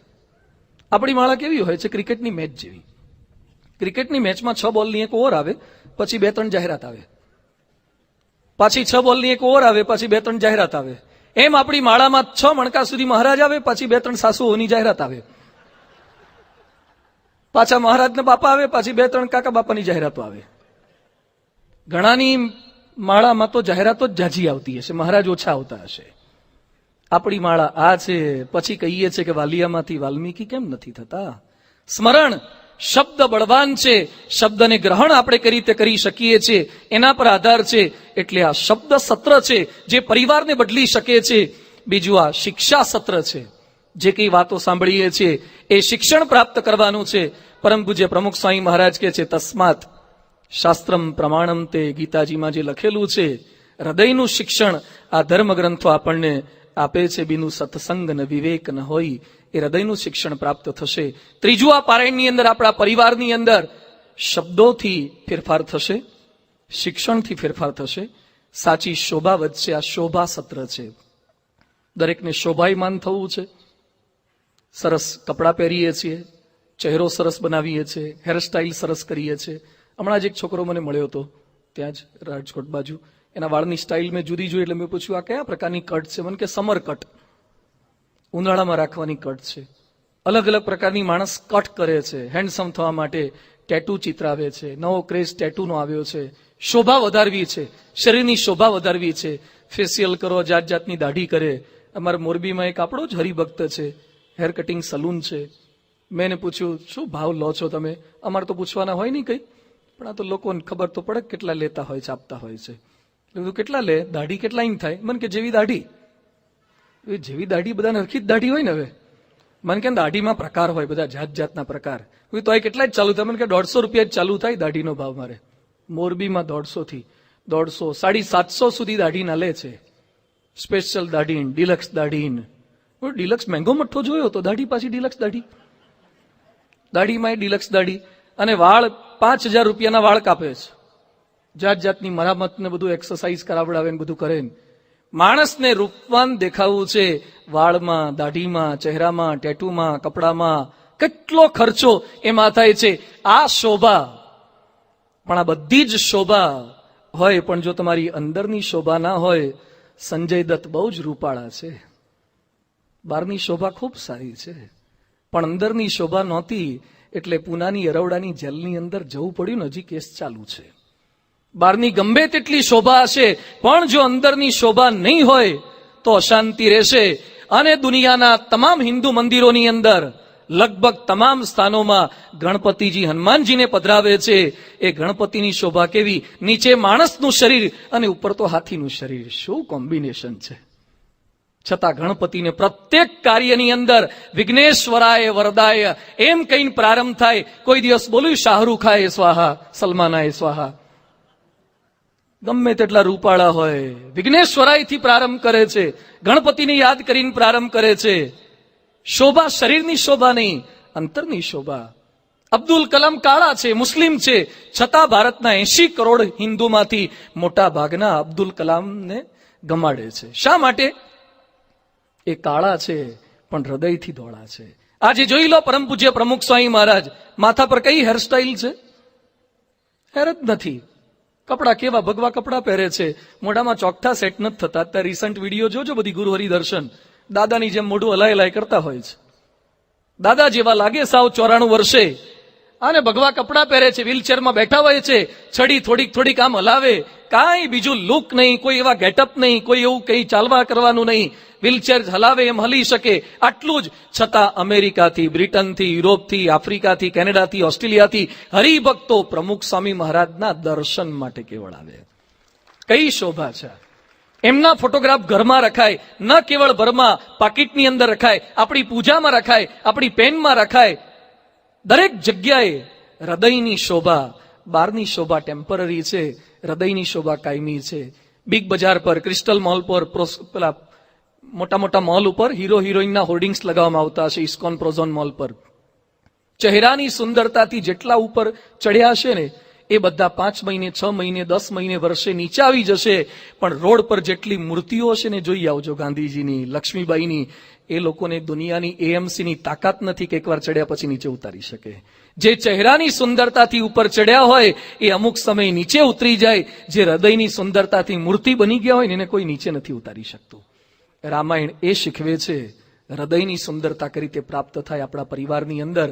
આપણી માળા કેવી હોય છે? ક્રિકેટની મેચ જેવી. ક્રિકેટની મેચમાં 6 બોલની એક ઓવર આવે, પછી 2-3 જાહેરાત આવે, પાછી 6 બોલની એક ઓવર આવે, પછી 2-3 જાહેરાત આવે. એમ આપણી માળામાં 6 મણકા સુધી મહારાજ આવે, પછી 2-3 સાસુઓની જાહેરાત આવે, પાછા મહારાજના બાપા આવે, પછી 2-3 કાકા બાપાની જાહેરાતો આવે. ઘણાની માળામાં તો જાહેરાતો જ જાજી આવતી હશે, મહારાજ ઓછા આવતા હશે. આપણી માળા આ છે. પછી કહીએ છે કે વાલિયામાંથી વાલ્મીકી કેમ નથી થતા? સ્મરણ. શબ્દ બળવાન છે. શબ્દને ગ્રહણ આપણે કઈ રીતે કરી શકીએ છીએ એના પર આધાર છે. એટલે આ શબ્દ સત્ર છે જે પરિવારને બદલી શકે છે. બીજું આ શિક્ષા સત્ર છે. જે કઈ વાતો સાંભળીએ છીએ એ શિક્ષણ પ્રાપ્ત કરવાનું છે. પરમ પૂજ્ય પ્રમુખ સ્વામી મહારાજ કે છે તસ્માત શાસ્ત્રમ પ્રમાણમ તે, ગીતાજીમાં જે લખેલું છે હૃદયનું શિક્ષણ આ ધર્મ ગ્રંથો આપણને આપે છે. બીનું સત્સંગ ન વિવેક ન હોય એ હૃદયનું શિક્ષણ પ્રાપ્ત થશે. ત્રીજું આ પારાયણની અંદર આપણા પરિવારની અંદર શબ્દોથી ફેરફાર થશે, શિક્ષણથી ફેરફાર થશે, સાચી શોભા વધશે. આ શોભા સત્ર છે. દરેકને શોભાયમાન થવું છે. સરસ કપડાં પહેરીએ છીએ, ચહેરો સરસ બનાવીએ છીએ, હેરસ્ટાઇલ સરસ કરીએ છીએ. હમણાં જ એક છોકરો મને મળ્યો હતો ત્યાં જ રાજકોટ બાજુ. એના વાળની સ્ટાઇલ મેં જુદી જોઈ એટલે મેં પૂછ્યું આ કયા પ્રકારની કટ છે? મને કે સમર કટ, ઉનાળામાં રાખવાની કટ છે. અલગ અલગ પ્રકારની માણસ કટ કરે છે હેન્ડસમ થવા માટે. ટેટુ ચિતરાવે છે. નવો ક્રેઝ ટેટુનો આવ્યો છે. શોભા વધારવી છે, શરીરની શોભા વધારવી છે. ફેશિયલ કરો, જાત જાતની દાઢી કરે. અમારા મોરબીમાં એક આપણો જ હરિભક્ત છે, હેર કટિંગ સલૂન છે. મેં એને પૂછ્યું શું ભાવ લો છો તમે? અમારે તો પૂછવાના હોય નહીં કંઈ, પણ આ તો લોકોને ખબર તો પડે કેટલા લેતા હોય છે, આપતા હોય છે. એટલે કેટલા લે? દાઢી કેટલા ઇંચ થાય? મને કે જેવી દાઢી. જેવી દાઢી બધાને હરખી જ દાઢી હોય ને. હવે મને કે દાઢીમાં પ્રકાર હોય, બધા જાત જાતના પ્રકાર. તો એ કેટલા જ ચાલુ થાય? મને કે 150 રૂપિયા જ ચાલુ થાય દાઢીનો ભાવ. મારે મોરબીમાં 150 થી 150, 750 સુધી દાઢીના લે છે. સ્પેશિયલ દાઢી, ડિલક્સ દાઢી. ડિલક્સ મહેંગો મઠ્ઠો જોયો તો દાઢી પાછી ડિલક્સ દાઢી, દાઢીમાં ડિલક્સ દાઢી. અને વાળ 5,000 રૂપિયાના વાળ કાપે છે, જાત જાતની મરામત ને બધું એક્સરસાઇઝ કરાવડાવે ને બધું કરે. માણસને રૂપવાન દેખાવું છે, વાળમાં, દાઢીમાં, ચહેરામાં, ટેટુમાં, કપડામાં કેટલો ખર્ચો એમાં થાય છે. આ શોભા, પણ આ બધી જ શોભા હોય, પણ જો તમારી અંદરની શોભા ના હોય. સંજય દત્ત બહુ જ રૂપાળા છે, બહારની શોભા ખૂબ સારી છે, પણ અંદરની શોભા નહોતી, એટલે પૂનાની અરવડાની જેલની અંદર જવું પડ્યું ને, હજી કેસ ચાલુ છે. બહારની ગમે તેટલી શોભા હશે, પણ જો અંદરની શોભા નહીં હોય તો અશાંતિ રહેશે. અને દુનિયાના તમામ હિન્દુ મંદિરોની અંદર લગભગ તમામ સ્થાનોમાં ગણપતિજી હનુમાનજીને પધરાવે છે. એ ગણપતિની શોભા કેવી, નીચે માણસનું શરીર અને ઉપર તો હાથીનું શરીર, શું કોમ્બિનેશન છે. છતાં ગણપતિને પ્રત્યેક કાર્યની અંદર વિઘ્નેશ્વરાય વરદાય એમ કહીને પ્રારંભ થાય. કોઈ દિવસ બોલ્યું શાહરૂખાય સ્વાહા, સલમાનાય સ્વાહા. ગમે તેટલા રૂપાળા હોય, વિઘ્નેશ્વરાયથી પ્રારંભ કરે છે, ગણપતિને યાદ કરીને પ્રારંભ કરે છે. શોભા શરીરની શોભા નહીં, અંતરની શોભા. અબ્દુલ કલામ કાળા છે, મુસ્લિમ છે, છતાં ભારતના 80 કરોડ હિન્દુમાંથી મોટા ભાગના અબ્દુલ કલામને ગમાડે છે. શા માટે? એ કાળા છે પણ હૃદયથી ધોળા છે. આજે જોઈ લો, પરમ પૂજ્ય પ્રમુખ સ્વામી મહારાજ માથા પર કઈ હેરસ્ટાઇલ છે? હેર જ નથી. કપડા કેવા ભગવા કપડા પહેરે છે, મોઢામાં ચોકઠા સેટ નથી થતા. અત્યારે રિસન્ટ વિડીયો જોજો, બધી ગુરુ હરિદર્શન દાદાની જેમ મોઢું હલાય હલાય કરતા હોય છે. દાદા જેવા લાગે સાવ 94 વર્ષે, અને ભગવા કપડા પહેરે છે, વ્હીલચેરમાં બેઠા હોય છે, છડી થોડીક આમ હલાવે, કાંઈ બીજું લુક નહીં, કોઈ એવા ગેટઅપ નહીં, કોઈ એવું કઈ ચાલવા કરવાનું નહીં. વ્હીલચેર હલાવે એમ હલી શકે, આટલું જ. છતાં અમેરિકાથી, બ્રિટનથી, યુરોપથી, આફ્રિકાથી, કેનેડાથી, ઓસ્ટ્રેલિયાથી હરિભક્તો પ્રમુખ સ્વામી મહારાજના દર્શન માટે કેવળ આવે. કઈ શોભા છે! એમના ફોટોગ્રાફ ઘરમાં રખાય, ન કેવળ ઘરમાં, પાકીટની અંદર રખાય, આપણી પૂજામાં રખાય, આપણી પેનમાં રખાય, દરેક જગ્યાએ. હૃદયની શોભા, બહારની શોભા ટેમ્પરરી છે, હૃદયની શોભા કાયમી છે. બિગ બજાર પર, ક્રિસ્ટલ મોલ પર, પેલા મોટા મોટા મોલ ઉપર હીરો હિરોઈનના હોર્ડિંગ્સ લગાવવામાં આવતા હશે. ઇસ્કોન પ્રોઝોન મોલ પર ચહેરાની સુંદરતાથી જેટલા ઉપર ચડ્યા હશે ને, એ બધા 5 મહિને, 6 મહિને, 10 મહિને, વર્ષે નીચે આવી જશે. પણ રોડ પર જેટલી મૂર્તિઓ હશે ને, જોઈ આવજો, ગાંધીજીની, લક્ષ્મીબાઈની. એ લોકોને દુનિયાની એએમસીની તાકાત નથી કે એકવાર ચડ્યા પછી નીચે ઉતારી શકે. જે ચહેરાની સુંદરતાથી ઉપર ચડ્યા હોય એ અમુક સમય નીચે ઉતરી જાય. જે હૃદયની સુંદરતાથી મૂર્તિ બની ગયા હોય ને, એને કોઈ નીચે નથી ઉતારી શકતું. રામાયણ એ શીખવે છે, હૃદયની સુંદરતા કઈ રીતે પ્રાપ્ત થાય આપણા પરિવારની અંદર.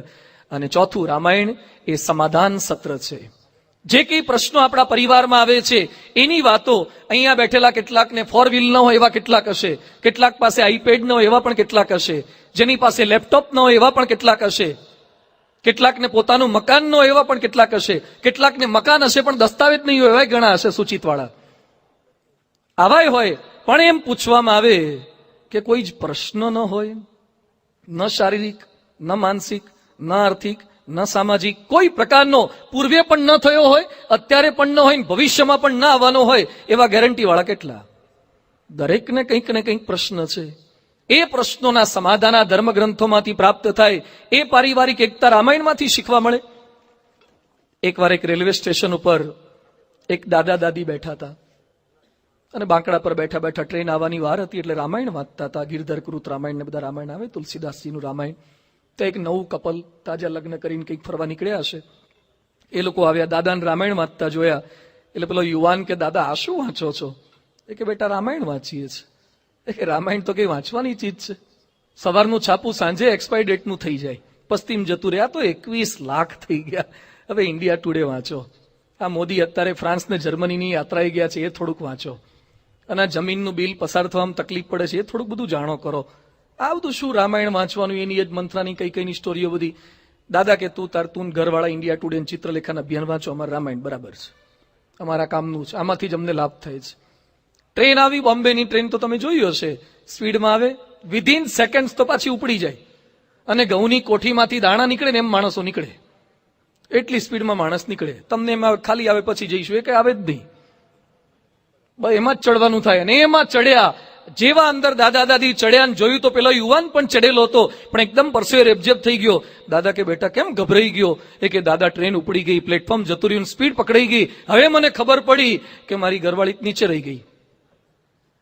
અને ચોથું, રામાયણ એ સમાધાન સત્ર છે. જે કઈ પ્રશ્નો આપણા પરિવારમાં આવે છે એની વાતો અહીંયા બેઠેલા કેટલાકને 4 વ્હીલ ન હોય એવા કેટલાક હશે, કેટલાક પાસે આઈપેડ ન હોય એવા પણ કેટલાક હશે, જેની પાસે લેપટોપ ન હોય એવા પણ કેટલાક હશે, કેટલાકને પોતાનું મકાન ન હોય એવા પણ કેટલાક હશે, કેટલાકને મકાન હશે પણ દસ્તાવેજ નહીં હોય એવા ઘણા હશે, સૂચિતવાળા. આવાય હોય. પણ એમ પૂછવામાં આવે કે કોઈ જ પ્રશ્ન ન હોય, ન શારીરિક, ન માનસિક, ન આર્થિક, ન સામાજિક, કોઈ પ્રકારનો પૂર્વે પણ ન થયો હોય, અત્યારે પણ ન હોય, ભવિષ્યમાં પણ ના આવવાનો હોય, એવા ગેરંટી વાળા કેટલા? દરેકને કંઈક ને કંઈક પ્રશ્ન છે. એ પ્રશ્નોના સમાધાન આ ધર્મગ્રંથોમાંથી પ્રાપ્ત થાય. એ પારિવારિક એકતા રામાયણમાંથી શીખવા મળે. એકવાર એક રેલવે સ્ટેશન ઉપર એક દાદા દાદી બેઠા હતા અને બાંકડા પર બેઠા બેઠા ટ્રેન આવવાની વાર હતી, એટલે રામાયણ વાંચતા હતા. ગિરધર કૃત રામાયણ ને બધા રામાયણ આવે, તુલસીદાસજીનું રામાયણ. તો એક નવું કપલ તાજા લગ્ન કરીને કંઈક ફરવા નીકળ્યા હશે, એ લોકો આવ્યા, દાદાને રામાયણ વાંચતા જોયા. એટલે પેલો યુવાન કે, દાદા આ શું વાંચો છો? એ કે, બેટા રામાયણ વાંચીએ છીએ. એ કે, રામાયણ તો કઈ વાંચવાની ચીજ છે? સવારનું છાપું સાંજે એક્સપાયર ડેટનું થઈ જાય, પશ્ચિમ જતું રહ્યા તો 21 લાખ થઈ ગયા. હવે ઇન્ડિયા ટુડે વાંચો. આ મોદી અત્યારે ફ્રાન્સ ને જર્મનીની યાત્રાએ ગયા છે, એ થોડુંક વાંચો. અને આ જમીનનું બિલ પસાર થવામાં તકલીફ પડે છે, એ થોડુંક બધું જાણો કરો. આ બધું શું રામાયણ વાંચવાનું, એની જ મંત્રાની કઈ કઈની સ્ટોરીઓ બધી. દાદા કે, તું ઘરવાળા ઇન્ડિયા ટુડે ચિત્રલેખાના અભિયાન વાંચો, અમારું રામાયણ બરાબર છે, અમારા કામનું છે, આમાંથી જ અમને લાભ થાય છે. ટ્રેન આવી, બોમ્બેની ટ્રેન તો તમે જોયું હશે, સ્પીડમાં આવે, વિધિન સેકન્ડ તો પાછી ઉપડી જાય. અને ઘઉંની કોઠીમાંથી દાણા નીકળે ને એમ માણસો નીકળે, એટલી સ્પીડમાં માણસ નીકળે. તમને એમાં ખાલી આવે પછી જઈશું, એ કઈ આવે જ નહીં, બસ એમાં જ ચડવાનું થાય. અને એમાં ચડ્યા જેવા અંદર દાદા દાદી ચડ્યા ને જોયું તો પેલો યુવાન પણ ચડેલો હતો, પણ એકદમ પરસેવે રેબઝેબ થઈ ગયો. દાદા કે બેટા કેમ ગભરાઈ ગયો? એ કે દાદા ટ્રેન ઉપડી ગઈ, પ્લેટફોર્મ જતું રહ્યું, સ્પીડ પકડાઈ ગઈ. હવે મને ખબર પડી કે મારી ઘરવાળી નીચે રહી ગઈ,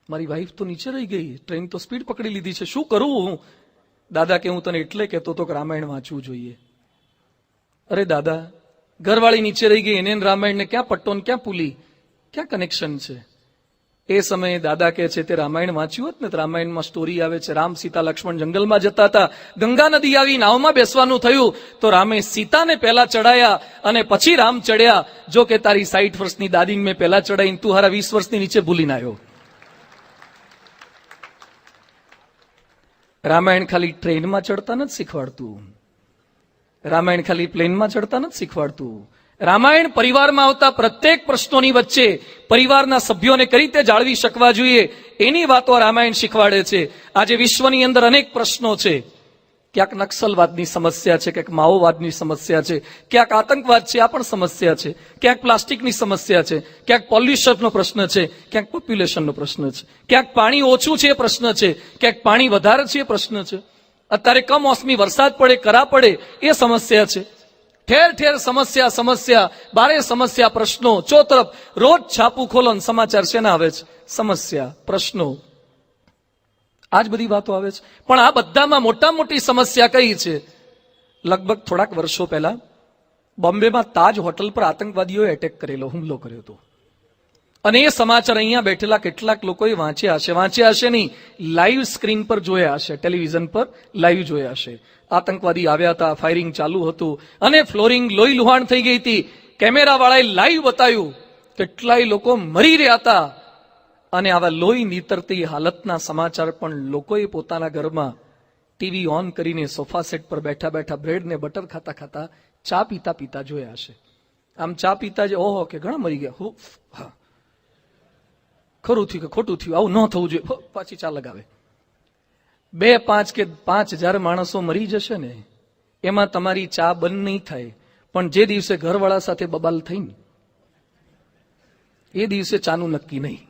મારી વાઈફ તો નીચે રહી ગઈ, ટ્રેન તો સ્પીડ પકડી લીધી છે, શું કરું હું? દાદા કે હું તને એટલે કહેતો હતો કે રામાયણ વાંચવું જોઈએ. અરે દાદા, ઘરવાળી નીચે રહી ગઈ, એને રામાયણને ક્યાં પટ્ટો ને ક્યાં પુલી, ક્યાં કનેક્શન છે? એ સમયે દાદા કહે છે તે રામાયણ વાંચ્યું હોત ને તો રામાયણમાં સ્ટોરી આવે છે, રામ સીતા લક્ષ્મણ જંગલમાં જતા હતા, ગંગા નદી આવી, નાવમાં બેસવાનું થયું તો રામે સીતાને પહેલા ચડાયા અને પછી રામ ચડ્યા. જો કે તારી 60 વર્ષની દાદીને મેં પહેલા ચડાઈને તું હારા 20 વર્ષની નીચે ભૂલીને આવ્યો. રામાયણ ખાલી ટ્રેનમાં ચડતા નથી શીખવાડતું, રામાયણ ખાલી પ્લેનમાં ચડતા નથી શીખવાડતું. રામાયણ પરિવારમાં આવતા પ્રત્યેક પ્રશ્નોની વચ્ચે પરિવારના સભ્યોને કઈ રીતે જાળવી શકવા જોઈએ એની વાતો રામાયણ શીખવાડે છે. આજે વિશ્વની અંદર અનેક પ્રશ્નો છે, ક્યાંક નક્સલવાદની સમસ્યા છે, ક્યાંક માઓવાદની સમસ્યા છે, ક્યાંક આતંકવાદ છે, આ પણ સમસ્યા છે, ક્યાંક પ્લાસ્ટિકની સમસ્યા છે, ક્યાંક પોલ્યુશનનો પ્રશ્ન છે, ક્યાંક પોપ્યુલેશનનો પ્રશ્ન છે, ક્યાંક પાણી ઓછું છે એ પ્રશ્ન છે, ક્યાંક પાણી વધારે છે એ પ્રશ્ન છે, અત્યારે કમોસમી વરસાદ પડે કરા પડે એ સમસ્યા છે. ઠેર ઠેર સમસ્યા સમસ્યા, બારે સમસ્યા પ્રશ્નો, ચોતરફ રોજ છાપું ખોલો ને સમાચાર શેના આવે છે? સમસ્યા પ્રશ્નો, આજ બધી વાતો આવે છે. પણ આ બધામાં મોટા મોટી સમસ્યા કઈ છે? લગભગ થોડાક વર્ષો પહેલા બોમ્બેમાં તાજ હોટલ પર આતંકવાદીઓએ એટેક કરેલો, હુમલો કર્યો હતો. અને એ સમાચાર અહીંયા બેઠેલા કેટલાક લોકોએ વાંચ્યા હશે નહીં, લાઈવ સ્ક્રીન પર જોયા હશે, ટેલિવિઝન પર લાઈવ જોયા હશે. આતંકવાદી આવ્યા હતા, ફાયરિંગ ચાલુ હતું અને ફ્લોરિંગ લોહી લુહાણ થઈ ગઈ હતી. કેમેરા વાળાએ લાઈવ બતાવ્યું, કેટલાય લોકો મરી રહ્યા હતા. અને આવા લોહી નીતરતી હાલતના સમાચાર પણ લોકોએ પોતાના ઘરમાં ટીવી ઓન કરીને સોફા સેટ પર બેઠા બેઠા બ્રેડ ને બટર ખાતા ખાતા, ચા પીતા પીતા જોયા હશે. આમ ચા પીતા જ ઓહો કે ઘણા મરી ગયા, હા ખરું થયું કે ખોટું થયું, આવું ન થવું જોઈએ, પાછી ચા લગાવે. 2, 5 કે 5,000 માણસો મરી જશે ને એમાં તમારી ચા બંધ નહીં થાય, પણ જે દિવસે ઘરવાળા સાથે બબાલ થઈ ને એ દિવસે ચાનું નક્કી નહીં,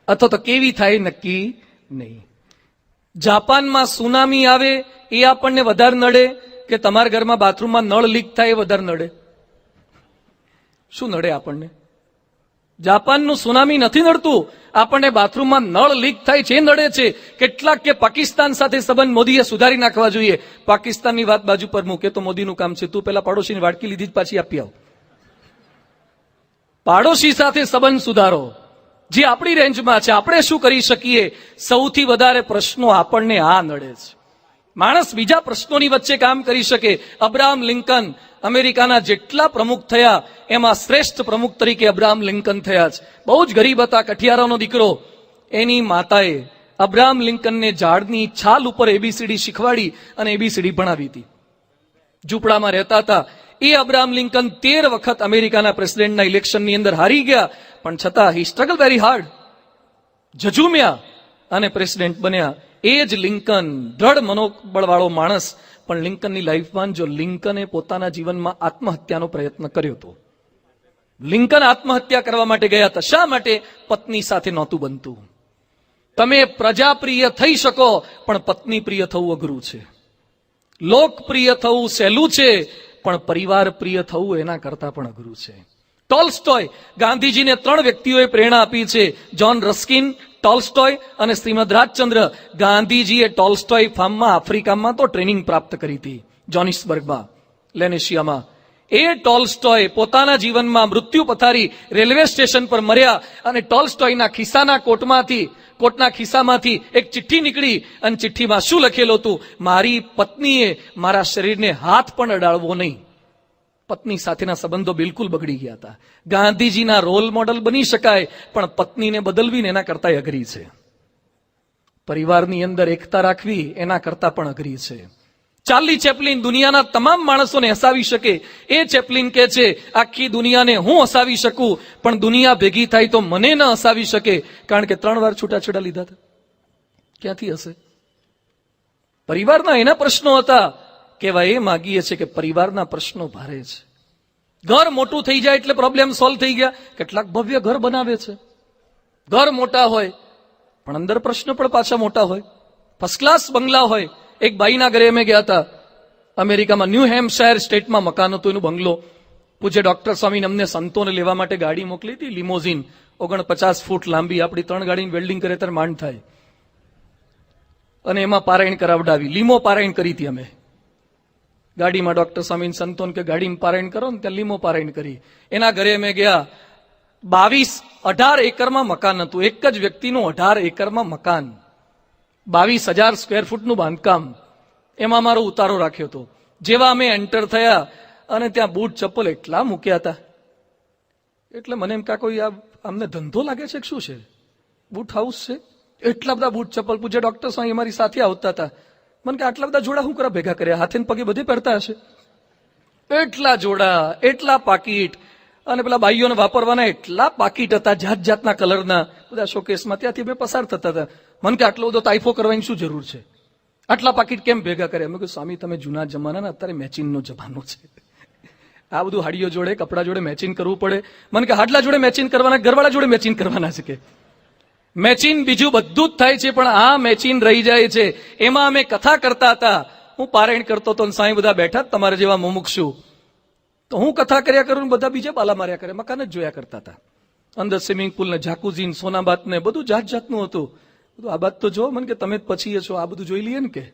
અથવા તો કેવી થાય નક્કી નહીં. જાપાનમાં સુનામી આવે એ આપણને વધારે નડે કે તમારા ઘરમાં બાથરૂમમાં નળ લીક થાય એ વધારે નડે? શું નડે આપણને? જાપાનનું સુનામી નથી નડતું, આપણને બાથરૂમમાં નળ લીક થાય છે નડે છે. કેટલાક કે પાકિસ્તાન સાથે સંબંધ મોદીએ સુધારી નાખવા જોઈએ. પાકિસ્તાનની વાત બાજુ પર મૂકે તો મોદીનું કામ છે, તું પેલા પાડોશીની વાડકી લીધી જ પાછી આપી આવ. પાડોશી સાથે સંબંધ સુધારો, જે આપણી રેન્જમાં છે. આપણે શું કરી શકીએ? સૌથી વધારે પ્રશ્નો આપણને આ નડે છે. માણસ બીજા પ્રશ્નોની વચ્ચે કામ કરી શકે. અબ્રાહમ લિંકન અમેરિકાના જેટલા પ્રમુખ થયા એમાં શ્રેષ્ઠ પ્રમુખ તરીકે અબ્રાહમ લિંકન થયા છે. બહુ જ ગરીબ હતા, કઠિયારાનો દીકરો. એની માતાએ અબ્રાહમ લિંકનને ઝાડની છાલ ઉપર એબીસીડી શીખવાડી અને એબીસીડી ભણાવી હતી. ઝૂંપડામાં રહેતા હતા. એ અબ્રાહમ લિંકન 13 વખત અમેરિકાના પ્રેસિડેન્ટના ઇલેક્શનની અંદર હારી ગયા, પણ છતાં હી સ્ટ્રગલ વેરી હાર્ડ, ઝઝુમ્યા અને પ્રેસિડેન્ટ બન્યા. એ જ લિંકન, દ્રઢ મનોબળ વાળો માણસ, પણ લિંકનની લાઈફમાં જો લિંકને પોતાના જીવનમાં આત્મહત્યાનો પ્રયત્ન કર્યો હતો. લિંકન આત્મહત્યા કરવા માટે ગયા હતા. શા માટે? પત્ની સાથે નહોતું બનતું. તમે પ્રજાપ્રિય થઈ શકો પણ પત્ની પ્રિય થવું અઘરું છે. લોકપ્રિય થવું સહેલું છે, પણ પરિવાર પ્રિય થવું એના કરતા પણ અઘરું છે. ટોલ્સ્ટોય, ગાંધીજીને 3 વ્યક્તિઓએ પ્રેરણા આપી છે, જ્હોન રસ્કિન, ટોલ્સ્ટોય અને શ્રીમદ રાજચંદ્ર. ગાંધીજીએ ટોલ્સ્ટોય ફાર્મમાં આફ્રિકામાં તો ટ્રેનિંગ પ્રાપ્ત કરી હતી, જોનિસબર્ગમાં, લેનેશિયામાં. એ ટોલ્સ્ટોય પોતાના જીવનમાં મૃત્યુ પથારી રેલવે સ્ટેશન પર મર્યા અને ટોલ્સ્ટોયના કોટના ખિસ્સામાંથી એક ચિઠ્ઠી નીકળી અને ચિઠ્ઠીમાં શું લખેલું હતું? મારી પત્નીએ મારા શરીરને હાથ પણ અડાડવો નહીં. પત્ની સાથેના સંબંધો બિલકુલ બગડી ગયા હતા. ગાંધીજીના રોલ મોડલ બની શકાય, પણ પત્નીને બદલવી એના કરતા અઘરી છે. પરિવારની અંદર એકતા રાખવી એના કરતા પણ અઘરી છે. ચાર્લી ચેપ્લિન દુનિયાના તમામ માણસોને હસાવી શકે. એ ચેપ્લિન કહે છે, આખી દુનિયાને હું હસાવી શકું, પણ દુનિયા ભેગી થાય તો મને ન હસાવી શકે, કારણ કે 3 વાર છૂટાછેડા લીધા હતા. ક્યાંથી હશે? પરિવારના એના પ્રશ્નો હતા. કહેવાય એ માગીએ છે કે પરિવારના પ્રશ્નો ભારે છે. ઘર મોટું થઈ જાય એટલે પ્રોબ્લેમ સોલ્વ થઈ ગયા. કેટલાક ભવ્ય ઘર બનાવે છે. ઘર મોટા હોય પણ અંદર પ્રશ્ન પણ પાછા મોટા હોય. ફર્સ્ટ ક્લાસ બંગલા હોય. એક બાઈના ઘરે અમે ગયા હતા અમેરિકામાં, ન્યૂ હેમ્પશાયર સ્ટેટમાં મકાન હતું એનું બંગલો. પૂજ્ય ડોક્ટર સ્વામીને અમને સંતોને લેવા માટે ગાડી મોકલી હતી, લિમોઝીન 49 ફૂટ લાંબી. આપણી 3 ગાડીની વેલ્ડિંગ કરે ત્યારે માંડ થાય. અને એમાં પારાયણ કરાવડાવી, લીમો પારાયણ કરી હતી અમે ગાડીમાં. ડોક્ટર સ્વામી સંતોન કે ગાડીમાં પારાયણ કરો ને, ત્યાં લીમો પારાયણ કરી. એના ઘરે અમે ગયા. 18 એકરમાં મકાન હતું. એક જ વ્યક્તિનું 18 એકરમાં મકાન, 22,000 સ્ક્વેર ફૂટનું બાંધકામ. એમાં મારો ઉતારો રાખ્યો હતો. જેવા અમે એન્ટર થયા અને ત્યાં બૂટ ચપ્પલ એટલા મૂક્યા હતા, એટલે મને એમ કે કોઈ અમને ધંધો લાગે છે કે શું છે, બૂટ હાઉસ છે. એટલા બધા બૂટ ચપ્પલ. પૂજ્ય ડોક્ટર સ્વામી અમારી સાથે આવતા હતા. મને કે આટલા બધા જોડા હું કરા ભેગા કર્યા, હાથે ને પગે બધે પહેરતા હશે. એટલા જોડા, એટલા પાકીટ, અને પેલા બાઈઓને વાપરવાના એટલા પાકીટ હતા, જાત જાતના કલરના બધા શોકેસમાં. ત્યાંથી અમે પસાર થતા હતા. મને કે આટલો બધો તાઇફો કરવાની શું જરૂર છે, આટલા પાકીટ કેમ ભેગા કર્યા? મેં કહ્યું સ્વામી તમે જૂના જમાના, અત્યારે મેચિંગનો જમાનો છે. આ બધું હાડીઓ જોડે, કપડા જોડે મેચિંગ કરવું પડે. મને કે હાડલા જોડે મેચિંગ કરવાના, ઘરવાળા જોડે મેચિંગ કરવાના છે કે મેચિંગ બીજું બધું જ થાય છે, પણ આ મેચિંગ રહી જાય છે. એમાં અમે કથા કરતા હતા, હું પારાયણ કરતો હતો, સાંઈ બધા બેઠા તમારે જેવા મુમુક્ષુ. તો હું કથા કર્યા કરું, બધા બીજા બાલા માર્યા કરે, મકાન જ જોયા કરતા હતા. અંદર સ્વિમિંગ પુલ ને, જાકુઝી ને, સોનાબાત ને બધું જાત જાતનું હતું. બધું આ બાત તો જો, મને કે તમે જ પછી છો, આ બધું જોઈ લઈએ ને. કે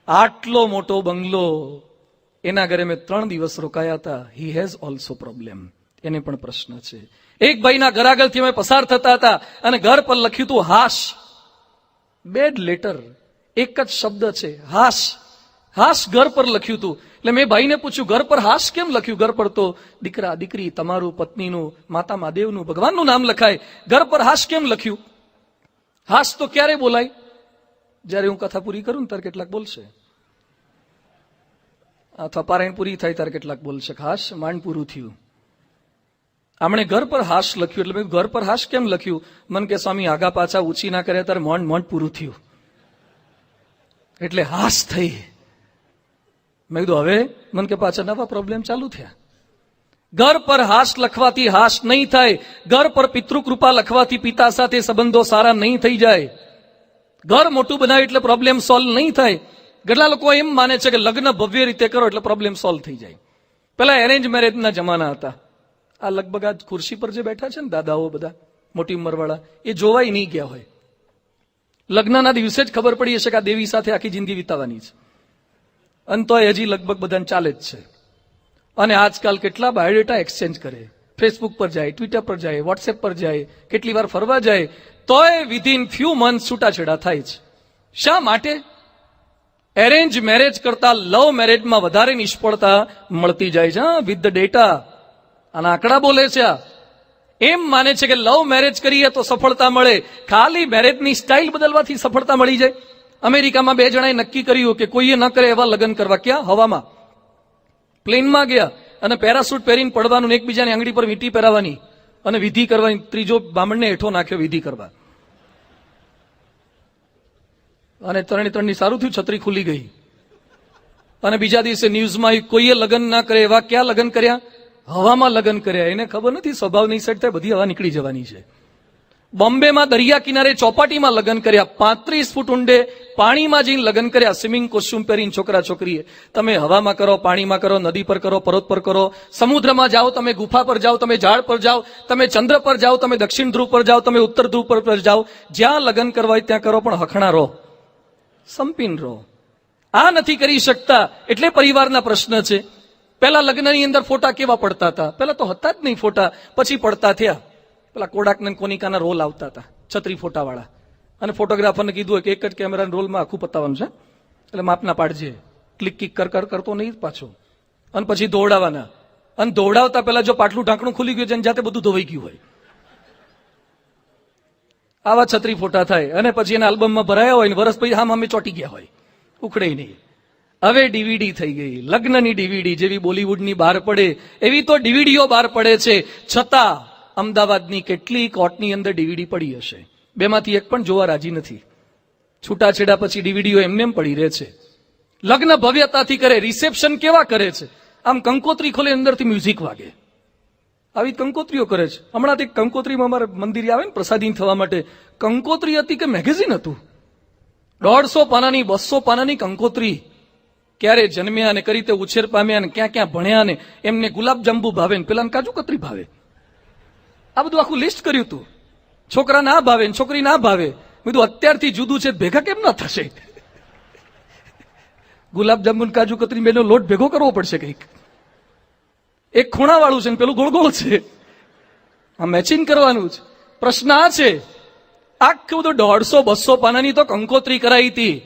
આટલો મોટો બંગલો, એના ઘરે મેં 3 દિવસ રોકાયા હતા. હી હેઝ ઓલ્સો પ્રોબ્લેમ, એને પણ પ્રશ્ન છે. એક ભાઈના ઘર આગળથી અમે પસાર થતા હતા અને ઘર પર લખ્યું હતું હાશ. બેડ લેટર, એક જ શબ્દ છે હાશ. હાશ ઘર પર લખ્યું હતું. એટલે મેં ભાઈને પૂછ્યું ઘર પર હાશ કેમ લખ્યું? ઘર પર તો દીકરા દીકરી, તમારું, પત્નીનું, માતા મહાદેવનું, ભગવાનનું નામ લખાય. ઘર પર હાશ કેમ લખ્યું? હાશ તો ક્યારે બોલાય? જયારે હું કથા પૂરી કરું ને ત્યારે કેટલાક બોલશે, અથવા પારાયણ પૂરી થાય ત્યારે કેટલાક બોલશે હાશ માંડ પૂરું થયું. આમણે ઘર પર હાશ લખ્યું. એટલે મેં ઘર પર હાશ કેમ લખ્યું? મન કે સ્વામી આગા પાછા ઊંચી ના કર્યા ત્યારે મોંડ મોંડ પૂરું થયું, એટલે હાશ થઈ. મેં કીધું હવે મન કે પાછા નવા પ્રોબ્લેમ ચાલુ થયા. ઘર પર હાશ લખવાથી હાશ નહીં થાય. ઘર પર પિતૃકૃપા લખવાથી પિતા સાથે સંબંધો સારા નહીં થઈ જાય. ઘર મોટું બનાવે એટલે પ્રોબ્લેમ સોલ્વ નહીં થાય. કેટલા લોકો એમ માને છે કે લગ્ન ભવ્ય રીતે કરો એટલે પ્રોબ્લેમ સોલ્વ થઈ જાય. પેલા એરેન્જ મેરેજના જમાના હતા. આ લગભગ આ ખુરશી પર જે બેઠા છે ને દાદાઓ બધા મોટી ઉંમરવાળા, એ જોવાય નહીં ગયા હોય. લગ્નના દિવસે જ ખબર પડી હશે કે આ દેવી સાથે આખી જિંદગી વિતાવાની છે. અને તોય હજી લગભગ બધાને ચાલે જ છે. અને આજકાલ કેટલા બાયોડેટા એક્સચેન્જ કરે, ફેસબુક પર જાય, ટ્વિટર પર જાય, વોટ્સએપ પર જાય, કેટલી વાર ફરવા જાય, તોય વિધિન ફ્યુ મંથ છૂટાછેડા થાય છે. શા માટે? એરેન્જ મેરેજ કરતા લવ મેરેજમાં વધારે નિષ્ફળતા મળતી જાય છે. વિથ ધ ડેટા, આના આંકડા બોલે છે. એમ માને છે કે લવ મેરેજ કરીએ તો સફળતા મળે. ખાલી મેરેજની સ્ટાઇલ બદલવાથી સફળતા મળી જાય. અમેરિકામાં 2 જણાએ નક્કી કર્યું કે કોઈએ ન કરે એવા લગ્ન કરવા. ક્યાં? હવામાં, પ્લેનમાં ગયા અને પેરાશૂટ પહેરીને પડવાનું, એકબીજાની આંગળી પર વીંટી પહેરાવાની અને વિધિ કરવાની. ત્રીજો બામણને હેઠો નાખ્યો વિધિ કરવા, અને 3ની સારું થયું, છત્રી ખુલી ગઈ. અને બીજા દિવસે ન્યૂઝમાં કોઈએ લગ્ન ના કરે એવા. ક્યાં લગ્ન કર્યા? હવામાં લગ્ન કર્યા. એને ખબર નથી સ્વભાવની સાઈડ થાય બધી હવા નીકળી જવાની છે. બોમ્બેમાં દરિયા કિનારે ચોપાટીમાં લગ્ન કર્યા. 35 ફૂટ ઊંડે પાણીમાં જઈને લગ્ન કર્યા. સ્વિમિંગ કોસ્ચ્યુમ પહેરીને છોકરા છોકરીએ. તમે હવામાં કરો, પાણીમાં કરો, નદી પર કરો, પર્વત પર કરો, સમુદ્રમાં જાઓ, તમે ગુફા પર જાઓ, તમે ઝાડ પર જાઓ, તમે ચંદ્ર પર જાઓ, તમે દક્ષિણ ધ્રુવ પર જાઓ, તમે ઉત્તર ધ્રુવ પર જાઓ. જ્યાં લગ્ન કરવા હોય ત્યાં કરો, પણ હખણા રહો, સંપીન રહો. આ નથી કરી શકતા એટલે પરિવારના પ્રશ્ન છે. પેલા લગ્નની અંદર ફોટા કેવા પડતા હતા? પેલા તો હતા જ નહીં ફોટા, પછી પડતા થયા. પેલા કોડાક ને કોનિકાના રોલ આવતા હતા, 36 ફોટા વાળા. અને ફોટોગ્રાફરને કીધું કે એક જ કેમેરા રોલમાં આખું પતાવવાનું છે, એટલે માપના પાડજે, ક્લિક કિક કર કરતો નહીં પાછો. અને પછી દોડાવવાના. અને દોડાવતા પેલા જો પાટલું ઢાંકણું ખુલી ગયું છે, જાતે બધું ધોવાઈ ગયું હોય, આવા 36 ફોટા થાય. અને પછી એના આલ્બમમાં ભરાયા હોય ને વર્ષ પછી હા અમે ચોટી ગયા હોય, ઉખડે નહીં. હવે ડીવીડી થઈ ગઈ. લગ્નની ડીવીડી જેવી બોલિવૂડની બહાર પડે એવી તો ડીવીડીઓ બહાર પડે છે. છતાં અમદાવાદની કેટલી કોર્ટની અંદર ડીવીડી પડી હશે, 2માંથી 1 પણ જોવા રાજી નથી. છૂટાછેડા પછી ડીવીડીઓ એમને એમ પડી રહે છે. લગ્ન ભવ્યતાથી કરે, રિસેપ્શન કેવા કરે છે? આમ કંકોત્રી ખોલે, અંદરથી મ્યુઝિક વાગે. આવી કંકોત્રીઓ કરે છે. હમણાં તે કંકોત્રીમાં અમારે મંદિરે આવે ને પ્રસાદી થવા માટે, કંકોત્રી હતી કે મેગેઝિન હતું? 150 પાનાની 200 પાનાની કંકોત્રી. ક્યારે જન્મ્યા ને કઈ રીતે ઉછેર પામ્યા ને ક્યાં ક્યાં ભણ્યા ને એમને ગુલાબ જાંબુ ભાવે ને પેલા કાજુ કતરી ભાવે, આ બધું આખું લિસ્ટ કર્યું હતું. છોકરા ના ભાવે ને છોકરી ના ભાવે, બધું અત્યારથી જુદું છે, ભેગા કેમ ના થશે? ગુલાબ જાંબુ કાજુ કતરી બેનો લોટ ભેગો કરવો પડશે કંઈક. એક ખૂણા વાળું છે ને પેલું ગોળ ગોળ છે, આ મેચિંગ કરવાનું છે. પ્રશ્ન આ છે, આખું બધું 150-200 પાનાની તો કંકોત્રી કરાઈ હતી.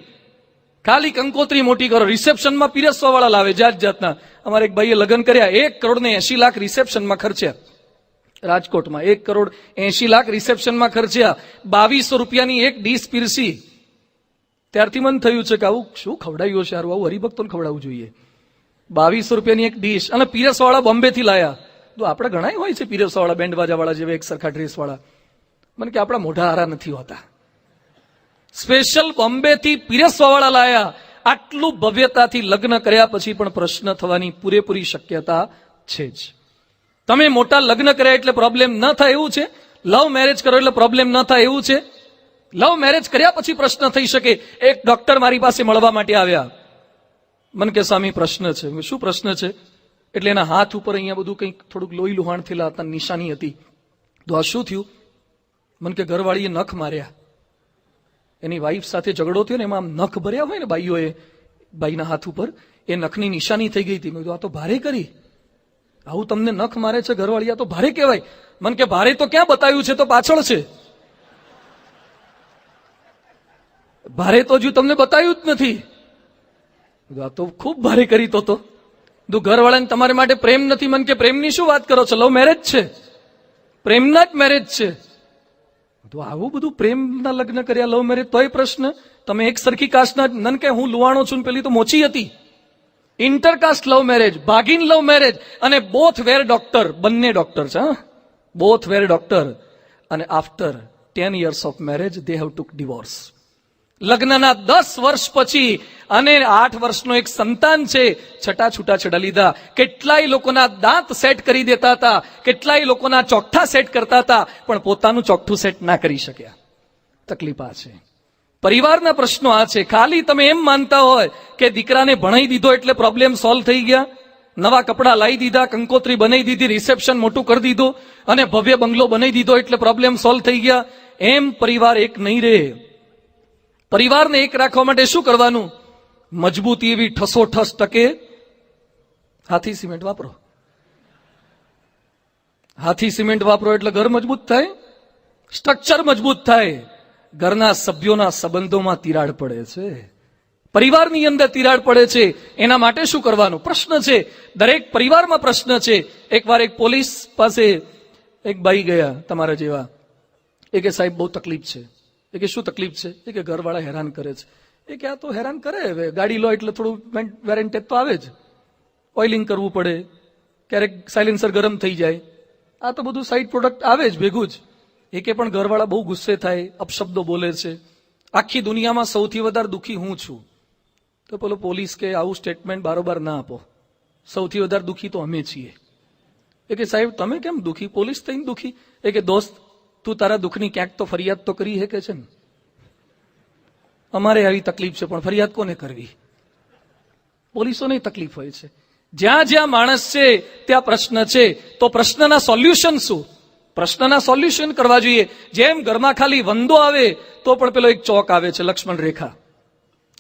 ખાલી કંકોત્રી મોટી કરો, રિસેપ્શનમાં પીરસવા વાળા લાવે જાત જાતના. અમારે એક ભાઈએ લગ્ન કર્યા, 1,80,00,000 રિસેપ્શનમાં ખર્ચ્યા. રાજકોટમાં 1,80,00,000 રિસેપ્શનમાં ખર્ચ્યા. 2200 રૂપિયાની એક ડીશ પીરસી. ત્યારથી મન થયું છે કે આવું શું ખવડાવ્યું છે, આવું હરિભક્તોને ખવડાવવું જોઈએ. 2200 રૂપિયાની એક ડીશ, અને પીરસવાળા બોમ્બે થી લાયા. તો આપણે ઘણા હોય છે પીરસવાળા, બેન્ડ વાળા જેવા એક સરખા ડ્રેસ વાળા. મને કે આપણા મોઢા હારા નથી હોતા, સ્પેશિયલ બોમ્બે થી પીરસવા વાળા લાયા. આટલું ભવ્યતાથી લગ્ન કર્યા પછી પણ પ્રશ્ન થવાની પૂરેપૂરી શક્યતા છે જ. તમે મોટા લગ્ન કર્યા એટલે પ્રોબ્લેમ ન થાય એવું છે? લવ મેરેજ કરો એટલે પ્રોબ્લેમ ન થાય એવું છે? લવ મેરેજ કર્યા પછી પ્રશ્ન થઈ શકે. એક ડોક્ટર મારી પાસે મળવા માટે આવ્યા. મને કે સ્વામી પ્રશ્ન છે. શું પ્રશ્ન છે? એટલે એના હાથ ઉપર અહીંયા બધું કંઈક થોડુંક લોહી લુહાણ થયેલા હતા, નિશાની હતી. તો આ શું થયું? મને કે ઘરવાળીએ નખ માર્યા. એની વાઈફ સાથે ઝઘડો થયો ને એમાં આમ નખ ભર્યા હોય ને બાઈઓએ, બાઈના હાથ ઉપર એ નખની નિશાની થઈ ગઈ હતી. મેં કીધું આ તો ભારે કરી, આવું તમને નખ મારે છે ઘરવાળી, આ તો ભારે કહેવાય. મને કે ભારે તો ક્યાં બતાવ્યું છે, તો પાછળ છે. ભારે તો હજુ તમને બતાવ્યું જ નથી. આ તો ખૂબ ભારે કરી. તો ઘરવાળાને તમારે માટે પ્રેમ નથી. મને કે પ્રેમની શું વાત કરો છો, લવ મેરેજ છે, પ્રેમના જ મેરેજ છે. તો આવું બધું પ્રેમના લગ્ન કર્યા, લવ મેરેજ, તોય પ્રશ્ન. તમે એક સરખી કાસ્ટના, નન કે હું લુવાણો છું, પેલી તો મોચી હતી. ઇન્ટરકાસ્ટ લવ મેરેજ, ભાગીન લવ મેરેજ, અને બોથ વેર ડોક્ટર, બંને ડોક્ટર છે. Both were doctor. અને after 10 years of marriage they have took divorce. લગ્નના 10 વર્ષ પછી અને 8 વર્ષનો એક સંતાન છે, છૂટા લીધા. કેટલાય લોકોના દાંત સેટ કરી દેતા હતા, કેટલાય લોકોના ચોકઠા સેટ કરતા હતા, પણ પોતાનું ચોકઠું સેટ ના કરી શક્યા. તકલીફ આ છે. પરિવારના પ્રશ્નો આ છે. ખાલી તમે એમ માનતા હોય કે દીકરાને ભણાઈ દીધો એટલે પ્રોબ્લેમ સોલ્વ થઈ ગયા, નવા કપડા લાવી દીધા, કંકોત્રી બનાવી દીધી, રિસેપ્શન મોટું કરી દીધું અને ભવ્ય બંગલો બનાવી દીધો એટલે પ્રોબ્લેમ સોલ્વ થઈ ગયા, એમ પરિવાર એક નહીં રહે. પરિવારને એક રાખવા માટે શું કરવાનું? મજબૂતી એવી ઠસોઠસ ટકે, હાથી સિમેન્ટ વાપરો. હાથી સિમેન્ટ વાપરો એટલે ઘર મજબૂત થાય, સ્ટ્રક્ચર મજબૂત થાય. ઘરના સભ્યોના સંબંધોમાં તિરાડ પડે છે, પરિવારની અંદર તિરાડ પડે છે. એના માટે શું કરવાનું? પ્રશ્ન છે, દરેક પરિવારમાં પ્રશ્ન છે. એકવાર એક પોલીસ પાસે એક ભાઈ ગયા તમારા જેવા. એ કે સાહેબ બહુ તકલીફ છે. એ કે શું તકલીફ છે? એ કે ઘરવાળા હેરાન કરે છે. એ કે આ તો હેરાન કરે, હવે ગાડી લો એટલે થોડું વેરેન્ટેજ તો આવે જ, ઓઇલિંગ કરવું પડે, ક્યારેક સાયલેન્સર ગરમ થઈ જાય, આ તો બધું સાઇડ પ્રોડક્ટ આવે જ ભેગું જ. એ કે પણ ઘરવાળા બહુ ગુસ્સે થાય, અપશબ્દો બોલે છે, આખી દુનિયામાં સૌથી વધારે દુઃખી હું છું. તો પેલો પોલીસ કે આવું સ્ટેટમેન્ટ બારોબાર ના આપો, સૌથી વધારે દુઃખી તો અમે છીએ. એ કે સાહેબ તમે કેમ દુઃખી, પોલીસ થઈને દુઃખી? એ કે દોસ્ત તું તારા દુઃખની ક્યાંક તો ફરિયાદ તો કરી શકે છે ને. અમારે આવી તકલીફ છે પણ ફરિયાદ કોને કરવી? પોલીસોની તકલીફ હોય છે. જ્યાં જ્યાં માણસ છે ત્યાં પ્રશ્ન છે. તો પ્રશ્નના સોલ્યુશન શું? પ્રશ્નના સોલ્યુશન કરવા જોઈએ. જેમ ઘરમાં ખાલી વંદો આવે તો પણ પેલો એક ચોક આવે છે, લક્ષ્મણ રેખા,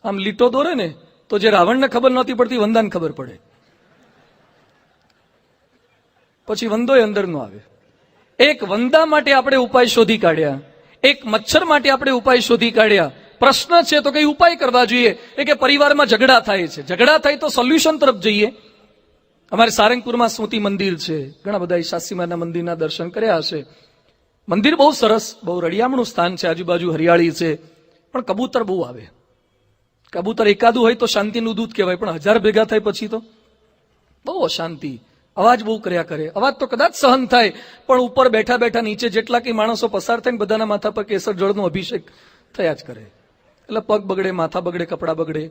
આમ લીટો દોરે ને તો જે રાવણને ખબર નહોતી પડતી વંદાને ખબર પડે, પછી વંદો અંદર નો આવે. એક વંદા માટે આપણે ઉપાય શોધી કાઢ્યા, એક મચ્છર માટે આપણે ઉપાય શોધી કાઢ્યા. પ્રશ્ન છે તો કઈ ઉપાય કરવા જોઈએ. એ કે પરિવારમાં ઝઘડા થાય છે, ઝઘડા થાય તો સોલ્યુશન તરફ જઈએ. અમારે સારંગપુરમાં સ્મૃતિ મંદિર છે, ઘણા બધા શાસ્ત્રીમાના મંદિરના દર્શન કર્યા હશે. મંદિર બહુ સરસ, બહુ રળિયામણું સ્થાન છે, આજુબાજુ હરિયાળી છે, પણ કબૂતર બહુ આવે. કબૂતર એકાદું હોય તો શાંતિનું દૂત કહેવાય, પણ 1000 ભેગા થાય પછી તો બહુ અશાંતિ, અવાજ બહુ કર્યા કરે. અવાજ તો કદાચ સહન થાય, પણ ઉપર બેઠા બેઠા નીચે જેટલા કઈ માણસો પસાર થાય ને બધાના માથા પર કેસર જળનો અભિષેક થયા જ કરે. એટલે પગ બગડે, માથા બગડે, કપડા બગડે.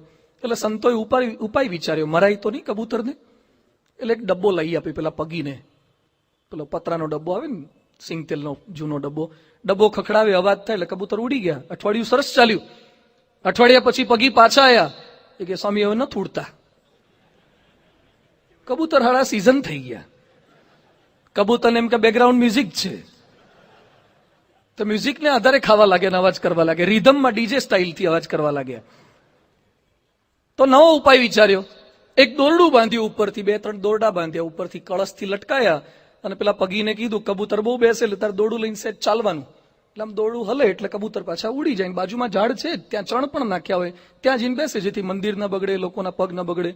એટલે સંતોએ ઉપાય વિચાર્યો, મરાય તો નહીં કબૂતરને. એટલે એક ડબ્બો લઈ આપી પેલા પગીને, પેલો પતરાનો ડબ્બો આવે ને, સિંગ તેલનો જૂનો ડબ્બો ખખડાવે, અવાજ થાય એટલે કબૂતર ઉડી ગયા. અઠવાડિયું સરસ ચાલ્યું. અઠવાડિયા પછી પગી પાછા આવ્યા. એ કે સ્વામી હવે નથી ઉડતા. કબૂતર હાળા સીઝન થઈ ગયા. કબૂતર એમ કે બેકગ્રાઉન્ડ મ્યુઝિક છે, તો મ્યુઝિકને આધારે ખાવા લાગ્યા, અવાજ કરવા લાગ્યા, રિધમમાં ડીજે સ્ટાઇલથી અવાજ કરવા લાગ્યા. તો નવો ઉપાય વિચાર્યો. એક દોરડું બાંધ્યું, ઉપરથી 2-3 દોરડા બાંધ્યા, ઉપરથી કળશથી લટકાયા અને પેલા પગીને કીધું કબૂતર બહુ બેસે એટલે તારે દોરડું લઈને સેજ ચાલવાનું. એટલે આમ દોરડું હલે એટલે કબૂતર પાછા ઉડી જાય. બાજુમાં ઝાડ છે, ત્યાં ચણ પણ નાખ્યા હોય, ત્યાં જઈને બેસે જેથી મંદિર ન બગડે, લોકોના પગ ન બગડે.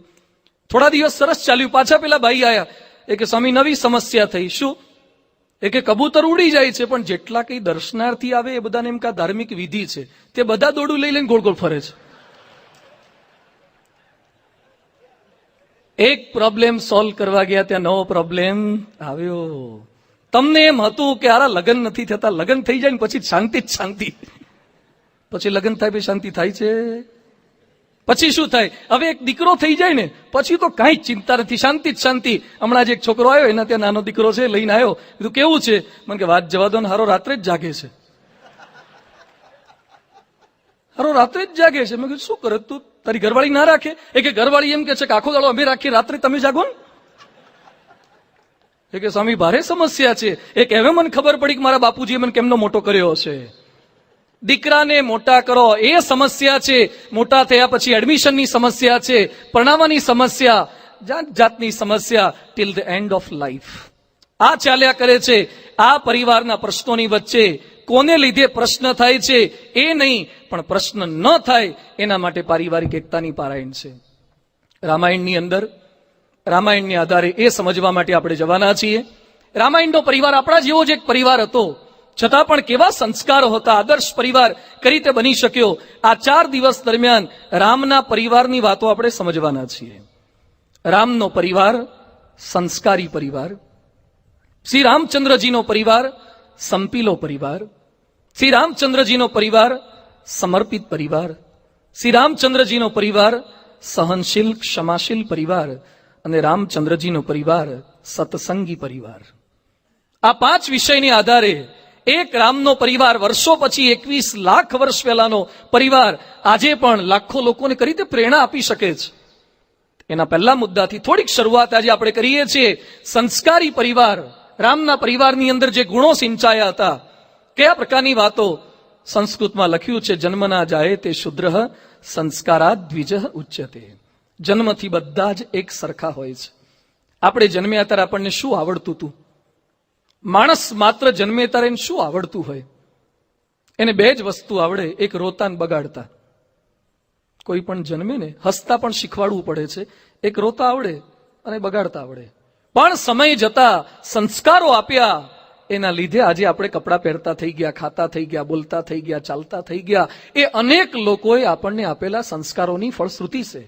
થોડા દિવસ સરસ ચાલ્યું. પાછા પેલા ભાઈ આયા. એ કે સ્વામી નવી સમસ્યા થઈ. શું? એ કે કબૂતર ઉડી જાય છે, પણ જેટલા કઈ દર્શનાર્થી આવે એ બધાને એમ કે ધાર્મિક વિધિ છે, તે બધા દોરડું લઈ લઈને ગોળ ગોળ ફરે છે. એક પ્રોબ્લેમ સોલ્વ કરવા ગયા, ત્યાં નવો પ્રોબ્લેમ આવ્યો. તમને એમ હતું કે આરા લગ્ન નથી થતા, લગ્ન થઈ જાય ને પછી શાંતિ જ શાંતિ. પછી લગ્ન થાય પછી શાંતિ થાય છે? પછી શું થાય? હવે એક દીકરો થઈ જાય ને પછી તો કાંઈ ચિંતા નથી, શાંતિ જ શાંતિ. હમણાં જ એક છોકરો આવ્યો, એના ત્યાં નાનો દીકરો છે, લઈને આવ્યો. કીધું કેવું છે? મને કે વાત જવા દો ને, હારો રાત્રે જ જાગે છે. હારો રાત્રે જ જાગે છે. મેં કીધું શું કરે તું, તારી ઘરવાળી ના રાખે? એ કે ઘરવાળી એમ કે છે કે આખો દાડો અમે રાખીએ, રાત્રે તમે જાગો ને. એ કે સ્વામી ભારે સમસ્યા છે. એક હવે મને ખબર પડી કે મારા બાપુજીએ મને કેમનો મોટો કર્યો હશે. દીકરાને મોટા કરો એ સમસ્યા છે. મોટા થયા પછી એડમિશનની સમસ્યા છે, પરણાવવાની સમસ્યા, જાત જાતની સમસ્યા till the end of life. આ ચાલ્યા કરે છે. આ પરિવારના પ્રશ્નોની વચ્ચે કોને લીધે પ્રશ્ન થાય છે એ નહીં, પણ પ્રશ્ન ન થાય એના માટે પારિવારિક એકતાની પારાયણ છે. રામાયણની અંદર, રામાયણની આધારે એ સમજવા માટે આપણે જવાના છીએ. રામાયણનો પરિવાર આપણા જેવો જ એક પરિવાર હતો, છતાં પણ કેવા સંસ્કારો હતા, આદર્શ પરિવાર કઈ રીતે બની શક્યો. આ 4 દિવસ દરમિયાન રામના પરિવારની વાતો આપણે સમજવાના છીએ. રામનો પરિવાર સંસ્કારી પરિવાર, શ્રી રામચંદ્રજીનો પરિવાર સંપીલો પરિવાર, શ્રી રામચંદ્રજીનો પરિવાર સમર્પિત પરિવાર, શ્રી રામચંદ્રજીનો પરિવાર સહનશીલ ક્ષમાશીલ પરિવાર, અને રામચંદ્રજીનો પરિવાર સત્સંગી પરિવાર. આ 5 વિષયને આધારે એક રામનો પરિવાર વર્ષો પછી 21 લાખ વર્ષ પહેલાનો પરિવાર આજે પણ લાખો લોકોને કઈ રીતે પ્રેરણા આપી શકે છે. એના પહેલા મુદ્દાથી થોડીક શરૂઆત આજે આપણે કરીએ છીએ. સંસ્કારી પરિવાર, રામના પરિવારની અંદર જે ગુણો સિંચાયા હતા, કયા પ્રકારની વાતો. સંસ્કૃતમાં લખ્યું છે, જન્મના જાય તે શુદ્રઃ સંસ્કારાદ દ્વિજ ઉચ્યતે. જન્મથી બધા જ એક સરખા હોય છે. આપણે જન્મ્યા ત્યારે આપણને શું આવડતું હતું? માણસ માત્ર જન્મે ત્યારે એને શું આવડતું હોય? એને 2 જ વસ્તુ આવડે, એક રોતા ને બગાડતા. કોઈ પણ જન્મે ને હસતા પણ શીખવાડવું પડે છે. એક રોતા આવડે અને બગાડતા આવડે. પણ સમય જતા સંસ્કારો આપ્યા, એના લીધે આજે આપણે કપડાં પહેરતા થઈ ગયા, ખાતા થઈ ગયા, બોલતા થઈ ગયા, ચાલતા થઈ ગયા. એ અનેક લોકોએ આપણને આપેલા સંસ્કારોની ફળશ્રુતિ છે.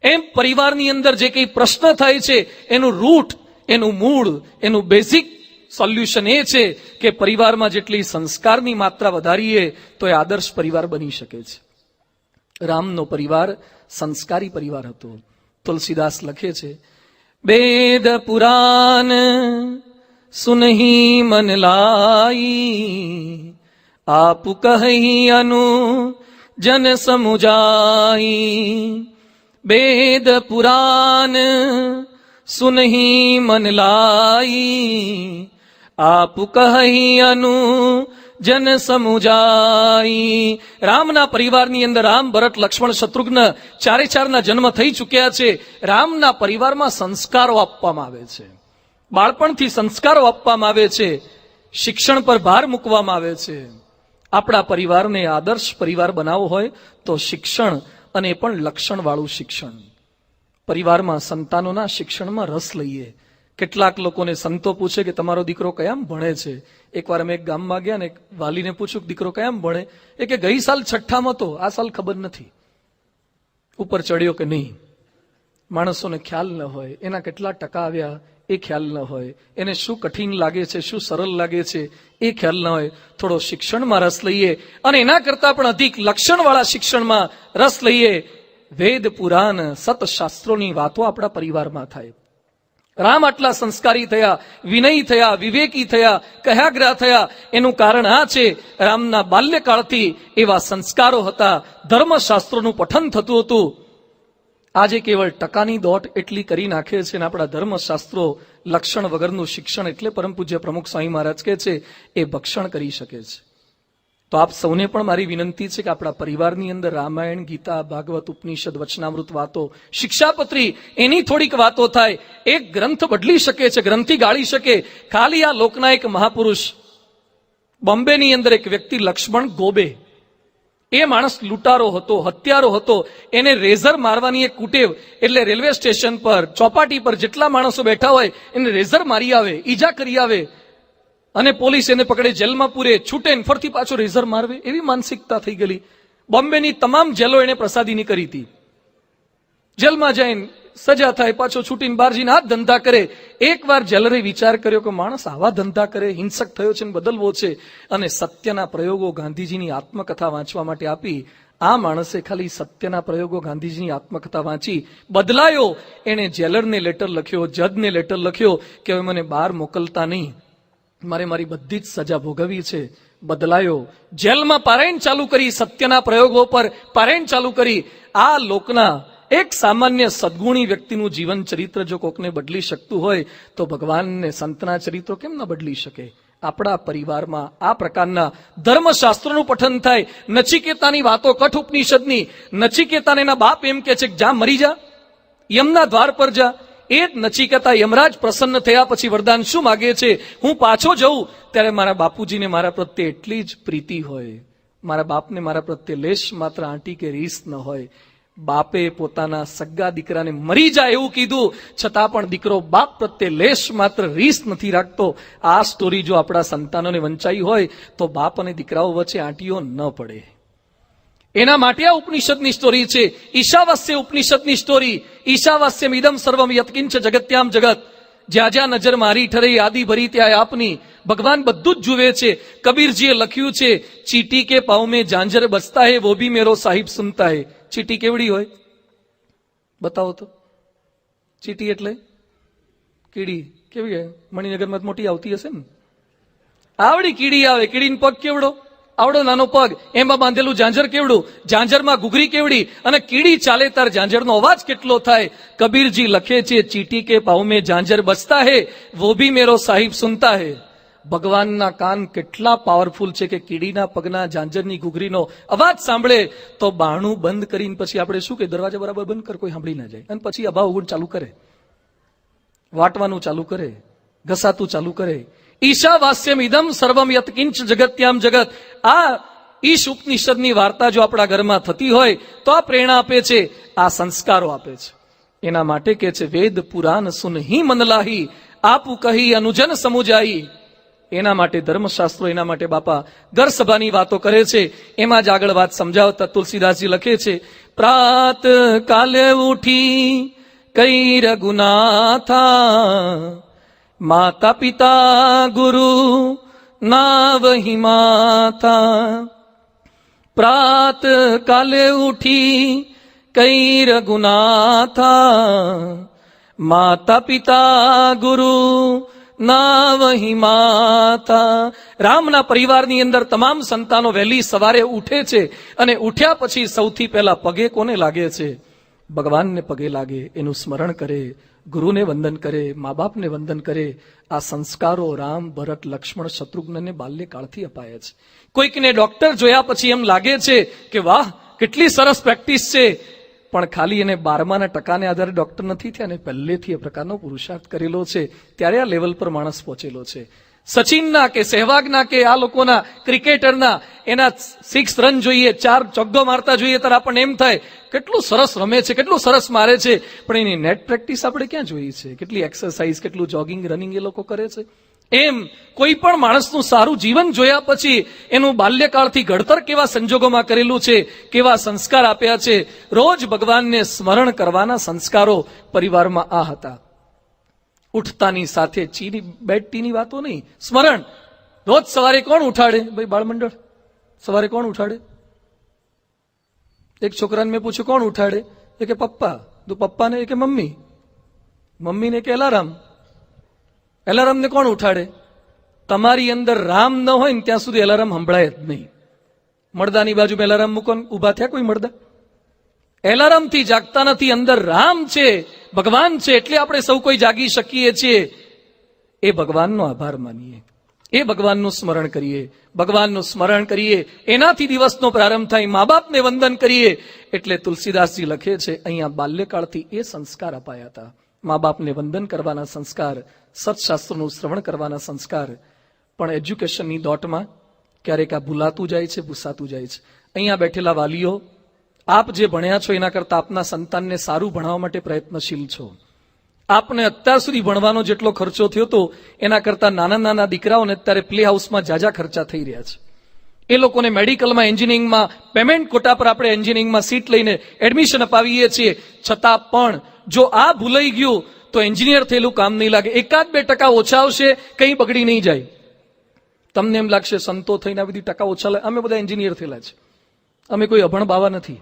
એમ પરિવારની અંદર જે કંઈ પ્રશ્ન થાય છે એનું રૂટ, એનું મૂળ, એનું બેઝિક સોલ્યુશન એ છે કે પરિવારમાં જેટલી સંસ્કારની માત્રા વધારીએ તો એ આદર્શ પરિવાર બની શકે છે. રામનો પરિવાર સંસ્કારી પરિવાર હતો. તુલસીદાસ લખે છે, વેદ પુરાણ સુનહી મન લાઈ, આપ કહી અનુ જન સમુજાઈ. વેદ પુરાણ સુનહી મન લાઈ, આપ કહી અનુ જન સમુજાઈ. રામના પરિવારની અંદર રામ, ભરત, લક્ષ્મણ, શત્રુઘ્ન 4 જન્મ થઈ ચૂક્યા છે. રામના પરિવારમાં સંસ્કારો આપવામાં આવે છે. બાળપણથી સંસ્કારો આપવામાં આવે છે. શિક્ષણ પર ભાર મૂકવામાં આવે છે. આપણા પરિવારને આદર્શ પરિવાર બનાવવો હોય તો શિક્ષણ, અને એ પણ લક્ષણવાળું શિક્ષણ. પરિવારમાં સંતાનોના શિક્ષણમાં રસ લઈએ. કેટલાક લોકોને સંતો પૂછે કે તમારો દીકરો કયામ ભણે છે. એકવાર અમે એક ગામમાં ગયા ને એક વાલીને પૂછ્યું કે દીકરો કયામ ભણે? એ કે ગઈ સાલ 6ઠામાં હતો, આ સાલ ખબર નથી ઉપર ચડ્યો કે નહીં. માણસોને ખ્યાલ ન હોય એના કેટલા ટકા આવ્યા, એ ખ્યાલ ન હોય. એને શું કઠિન લાગે છે, શું સરળ લાગે છે, એ ખ્યાલ ન હોય. થોડો શિક્ષણમાં રસ લઈએ, અને એના કરતા પણ અધિક લક્ષણવાળા શિક્ષણમાં રસ લઈએ. વેદ પુરાણ સતશાસ્ત્રોની વાતો આપણા પરિવારમાં થાય. રામ આટલા સંસ્કારી થયા, વિનયી થયા, વિવેકી થયા, કહ્યાગ્રહ થયા, એનું કારણ આ છે રામના બાલ્યકાળથી એવા સંસ્કારો હતા, ધર્મશાસ્ત્રોનું પઠન થતું હતું. આજે કેવળ ટકાની દોટ એટલી કરી નાખે છે ને આપણા ધર્મશાસ્ત્રો લક્ષણ વગરનું શિક્ષણ, એટલે પરમ પૂજ્ય પ્રમુખ સ્વામી મહારાજ કહે છે એ ભક્ષણ કરી શકે છે. તો આપ સૌને પણ મારી વિનંતી છે કે આપણા પરિવારની અંદર રામાયણ, ગીતા, ભાગવત, ઉપનિષદ, વચનામૃત વાતો, શિક્ષાપત્રી, એની થોડીક વાતો થાય. એક ગ્રંથ બદલી શકે છે, ગ્રંથિ ગાળી શકે. ખાલી આ લોકના એક મહાપુરુષ, બોમ્બેની અંદર એક વ્યક્તિ લક્ષ્મણ ગોબે, એ માણસ લૂંટારો હતો, હત્યારો હતો. એને રેઝર મારવાની એક કુટેવ, એટલે રેલવે સ્ટેશન પર, ચોપાટી પર જેટલા માણસો બેઠા હોય એને રેઝર મારી આવે, ઈજા કરી આવે, અને પોલીસ એને પકડે, જેલમાં પૂરે, છૂટે ફરતી પાછો રેઝર મારવે, એવી માનસિકતા થઈ ગયેલી. બોમ્બેની તમામ જેલો એને પ્રસાદીની કરી હતી. જેલમાં જઈને સજા થાય, પાછો છૂટીને બહાર જઈને આ જ ધંધા કરે. એકવાર જેલરે વિચાર કર્યો કે માણસ આવા ધંધા કરે, હિંસક થયો છે ને બદલવો છે, અને સત્યના પ્રયોગો ગાંધીજીની આત્મકથા વાંચવા માટે આપી. આ માણસે ખાલી સત્યના પ્રયોગો ગાંધીજીની આત્મકથા વાંચી, બદલાયો. એને જેલરને લેટર લખ્યો, જજને લેટર લખ્યો કે હવે મને બહાર મોકલતા નહીં, મારે મારી બધી જ સજા ભોગવવી છે. બદલાયો, જેલમાં પારાયણ ચાલુ કરી, સત્યના પ્રયોગો પર પારાયણ ચાલુ કરી. આ લોકના એક સામાન્ય સદગુણી વ્યક્તિનું જીવન ચરિત્ર જો કોકને બદલી શકતું હોય તો ભગવાનને સંતના ચરિત્રો કેમ ન બદલી શકે? આપણા પરિવારમાં આ પ્રકારના ધર્મશાસ્ત્રોનું પઠન થાય. નચિકેતાની વાતો, કઠ ઉપનિષદની. નચિકેતાને એના બાપ એમ કે છે કે જા મરી જા, યમના દ્વાર પર જા. એ જ નચિકેતા યમરાજ પ્રસન્ન થયા પછી વરદાન શું માગે છે? હું પાછો જઉં ત્યારે મારા બાપુજીને મારા પ્રત્યે એટલી જ પ્રીતિ હોય, મારા બાપને મારા પ્રત્યે લેશ માત્ર આંટી કે રીસ ન હોય. બાપે પોતાના સગા દીકરાને મરી જાય એવું કીધું, છતાં પણ દીકરો બાપ પ્રત્યે લેશ માત્ર રીસ નથી રાખતો. આ સ્ટોરી જો આપણા સંતાનોને વંચાઈ હોય તો બાપ અને દીકરાઓ વચ્ચે આંટીઓ ન પડે. એના માટે આ ઉપનિષદની સ્ટોરી છે. ઈશાવાસ્ય ઉપનિષદની સ્ટોરી. ઈશાવાસ્યમ ઇદમ સર્વમ યત્કિંચ જગત્યામ જગત. જ્યાં જ્યાં નજર મારી ઠરે યાદી ભરી ત્યાં આપની. ભગવાન બધું જ જુએ છે. કબીરજીએ લખ્યું છે, ચીટી કે પાવ મેં ઝાંઝર બસતા હે વો ભી મેરો સાહિબ સુનતા હે. ચીટી કેવડી હોય બતાવો તો? ચીટી એટલે કીડી. કેવી હોય? મણિનગરમાં મોટી આવતી હશે ને, આવડી કીડી આવે. કીડીનો પગ કેવડો? આવડો નાનો પગ. એમાં બાંધેલું ઝાંઝર કેવડું? ઝાંઝરમાં ઘૂઘરી કેવડી? અને કીડી ચાલે તાર ઝાંઝરનો અવાજ કેટલો થાય? કબીરજી લખે છે, ચીટી કે પાવ મેં ઝાંઝર બસતા હે વો ભી મેરો સાહિબ સુનતા હે. ભગવાનના કાન કેટલા પાવરફુલ છે કે કીડીના પગના ઝાંઝરની ઘૂઘરીનો અવાજ સાંભળે તો બારણું બંધ કરીને પછી આપણે શું કે દરવાજા બરાબર બંધ કર, કોઈ સાંભળી ના જાય, અને પછી અભાવ ઉગણ ચાલુ કરે, વાટવાનું ચાલુ કરે, ઘસાતું ચાલુ કરે. ઈશાવાસ્યમ ઇદમ સર્વમ યત્કિંચ જગત્યામ જગત. આ ઈશ ઉપનિષદની વાર્તા જો આપણા ઘરમાં થતી હોય તો આ પ્રેરણા આપે છે, આ સંસ્કારો આપે છે. એના માટે કે છે, વેદ પુરાણ સુન હી મનલાહી, આપુ કહી અનુજન સમુજાઈ. એના માટે ધર્મશાસ્ત્રો, એના માટે બાપા ઘર સભાની વાતો કરે છે. એમાં જ આગળ વાત સમજાવતા તુલસીદાસજી લખે છે, પ્રાત કાલે ઉઠી કઈ રઘુનાથા, માતા પિતા ગુરુ ના વહી માતા. પ્રાત કાલે ઉઠી કઈ રઘુનાથા, માતા પિતા ગુરુ ના વહી માતા. રામના પરિવારની અંદર તમામ સંતાનો વહેલી સવારે ઉઠે છે, અને ઉઠ્યા પછી સૌથી પહેલા પગે કોને લાગે છે? ભગવાનને પગે લાગે, એનું સ્મરણ કરે, ગુરુને વંદન કરે, મા બાપને વંદન કરે. આ સંસ્કારો રામ, ભરત, લક્ષ્મણ, શત્રુઘ્નને બાલ્યકાળથી અપાયા છે. કોઈકને ડોક્ટર જોયા પછી એમ લાગે છે કે વાહ કેટલી સરસ પ્રેક્ટિસ છે, પણ ખાલી એને 12માના ટકાને આધારે ડોક્ટર નથી થયા, ને પહેલેથી એ પ્રકારનો પુરુષાર્થ કરેલો છે, ત્યારે આ લેવલ પર માણસ પહોંચેલો છે. સચિનના કે સહેવાગના કે આ લોકોના ક્રિકેટરના એના 6 રન જોઈએ, 4 ચોગ્ગો મારતા જોઈએ ત્યારે આપણને એમ થાય કેટલું સરસ રમે છે, કેટલું સરસ મારે છે, પણ એની નેટ પ્રેક્ટિસ આપણે ક્યાં જોઈ છે? કેટલી એક્સરસાઇઝ, કેટલું જોગિંગ, રનિંગ એ લોકો કરે છે? એમ કોઈ પણ માણસનું સારું જીવન જોયા પછી એનું બાલ્યકાળથી ઘડતર કેવા સંજોગોમાં કરેલું છે, કેવા સંસ્કાર આપ્યા છે. રોજ ભગવાનને સ્મરણ કરવાના સંસ્કારો પરિવારમાં આ હતા. ઉઠતાની સાથે ચીની બેડ ટીની વાતો નહીં, સ્મરણ. રોજ સવારે કોણ ઉઠાડે? ભાઈ બાળમંડળ સવારે કોણ ઉઠાડે? એક છોકરાને મેં પૂછ્યું કોણ ઉઠાડે? એ કે પપ્પા. તો પપ્પાને એ કે મમ્મી. મમ્મીને કે એલારામ. એલારામને કોણ ઉઠાડે? તમારી અંદર રામ ન હોય ને ત્યાં સુધી એલારામ સંભળાય જ નહીં. મળદાની બાજુમાં એલારામ મૂકો, ઉભા થયા કોઈ મળદા? એલારામથી જાગતા નથી. અંદર રામ છે, ભગવાન છે, એટલે આપણે સૌ કોઈ જાગી શકીએ છીએ. એ ભગવાનનો આભાર માનીએ, એ ભગવાનનું સ્મરણ કરીએ, ભગવાનનું સ્મરણ કરીએ, એનાથી દિવસનો પ્રારંભ થાય. મા બાપને વંદન કરીએ. એટલે તુલસીદાસજી લખે છે, અહીંયા બાલ્યકાળથી એ સંસ્કાર અપાયા હતા. મા બાપને વંદન કરવાના સંસ્કાર, સત્શાસ્ત્રનું શ્રવણ કરવાના સંસ્કાર. પણ એજ્યુકેશનની દોટમાં ક્યારેક આ ભૂલાતું જાય છે, ભૂસાતું જાય છે. અહીંયા બેઠેલા વાલીઓ, આપ જે ભણ્યા છો એના કરતા આપના સંતાનને સારું ભણાવવા માટે પ્રયત્નશીલ છો. આપને અત્યાર સુધી ભણવાનો જેટલો ખર્ચો થયો હતો એના કરતા નાના નાના દીકરાઓને અત્યારે પ્લે હાઉસમાં જાજા ખર્ચા થઈ રહ્યા છે. એ લોકોને મેડિકલમાં, એન્જિનિયરિંગમાં પેમેન્ટ કોટા પર આપણે એન્જિનિયરિંગમાં સીટ લઈને એડમિશન અપાવીએ છીએ. છતાં પણ જો આ ભૂલાઈ ગયું તો એન્જિનિયર થયેલું કામ નહીં લાગે. 1-2% ઓછા આવશે, કંઈ બગડી નહીં જાય. તમને એમ લાગશે સંતો થઈને આ બધી ટકા ઓછા લાગે. અમે બધા એન્જિનિયર થયેલા છે, અમે કોઈ અભણ બાવા નથી,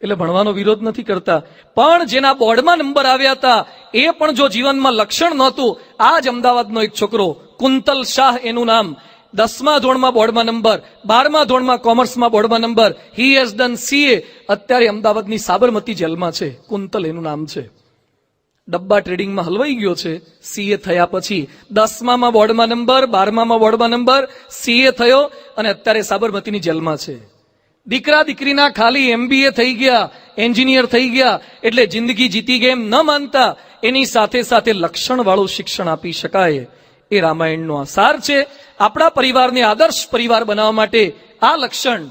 એટલે ભણવાનો વિરોધ નથી કરતા. પણ જેના બોર્ડમાં નંબર આવ્યા હતા એ પણ જો જીવનમાં લક્ષણ નહોતું. આ જ અમદાવાદનો એક છોકરો, કુંતલ શાહ એનું નામ, 10મા ધોરણમાં બોર્ડમાં નંબર, 12મા ધોરણમાં કોમર્સમાં બોર્ડમાં number. He has done CA. અત્યારે અમદાવાદની સાબરમતી જેલમાં છે. કુંતલ એનું નામ છે. ડબ્બા ટ્રેડિંગમાં હલવાઈ ગયો છે CA થયા પછી. 10મામાં બોર્ડમાં નંબર, 12મામાં બોર્ડમાં નંબર, CA થયો અને અત્યારે સાબરમતીની જેલમાં છે. દીકરા દીકરીના ખાલી MBA થઈ ગયા, એન્જિનિયર થઈ ગયા એટલે જિંદગી જીતી ગઈ એમ ન માનતા, એની સાથે સાથે લક્ષણ વાળું શિક્ષણ આપી શકાય. એ રામાયણનો આ સાર છે. આપણા પરિવારને આદર્શ પરિવાર બનાવવા માટે આ લક્ષણ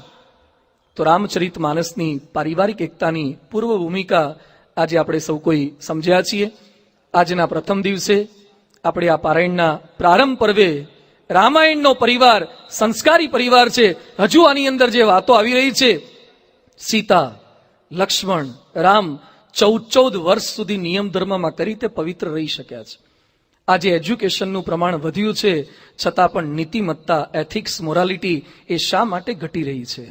તો રામચરિત માનસની પારિવારિક એકતાની પૂર્વ ભૂમિકા આજે આપણે સૌ કોઈ સમજ્યા છીએ. આજના પ્રથમ દિવસે આપણે આ પારાયણના પ્રારંભ પર્વે રામાયણનો પરિવાર સંસ્કારી પરિવાર છે. હજુ આની અંદર જે વાતો આવી રહી છે, સીતા, લક્ષ્મણ, રામ 14 વર્ષ સુધી નિયમ ધર્મમાં કરી તે પવિત્ર રહી શક્યા છે. આજે એજ્યુકેશનનું પ્રમાણ વધ્યું છે છતાં પણ નીતિમત્તા, એથિક્સ, મોરાલિટી એ શા માટે ઘટી રહી છે?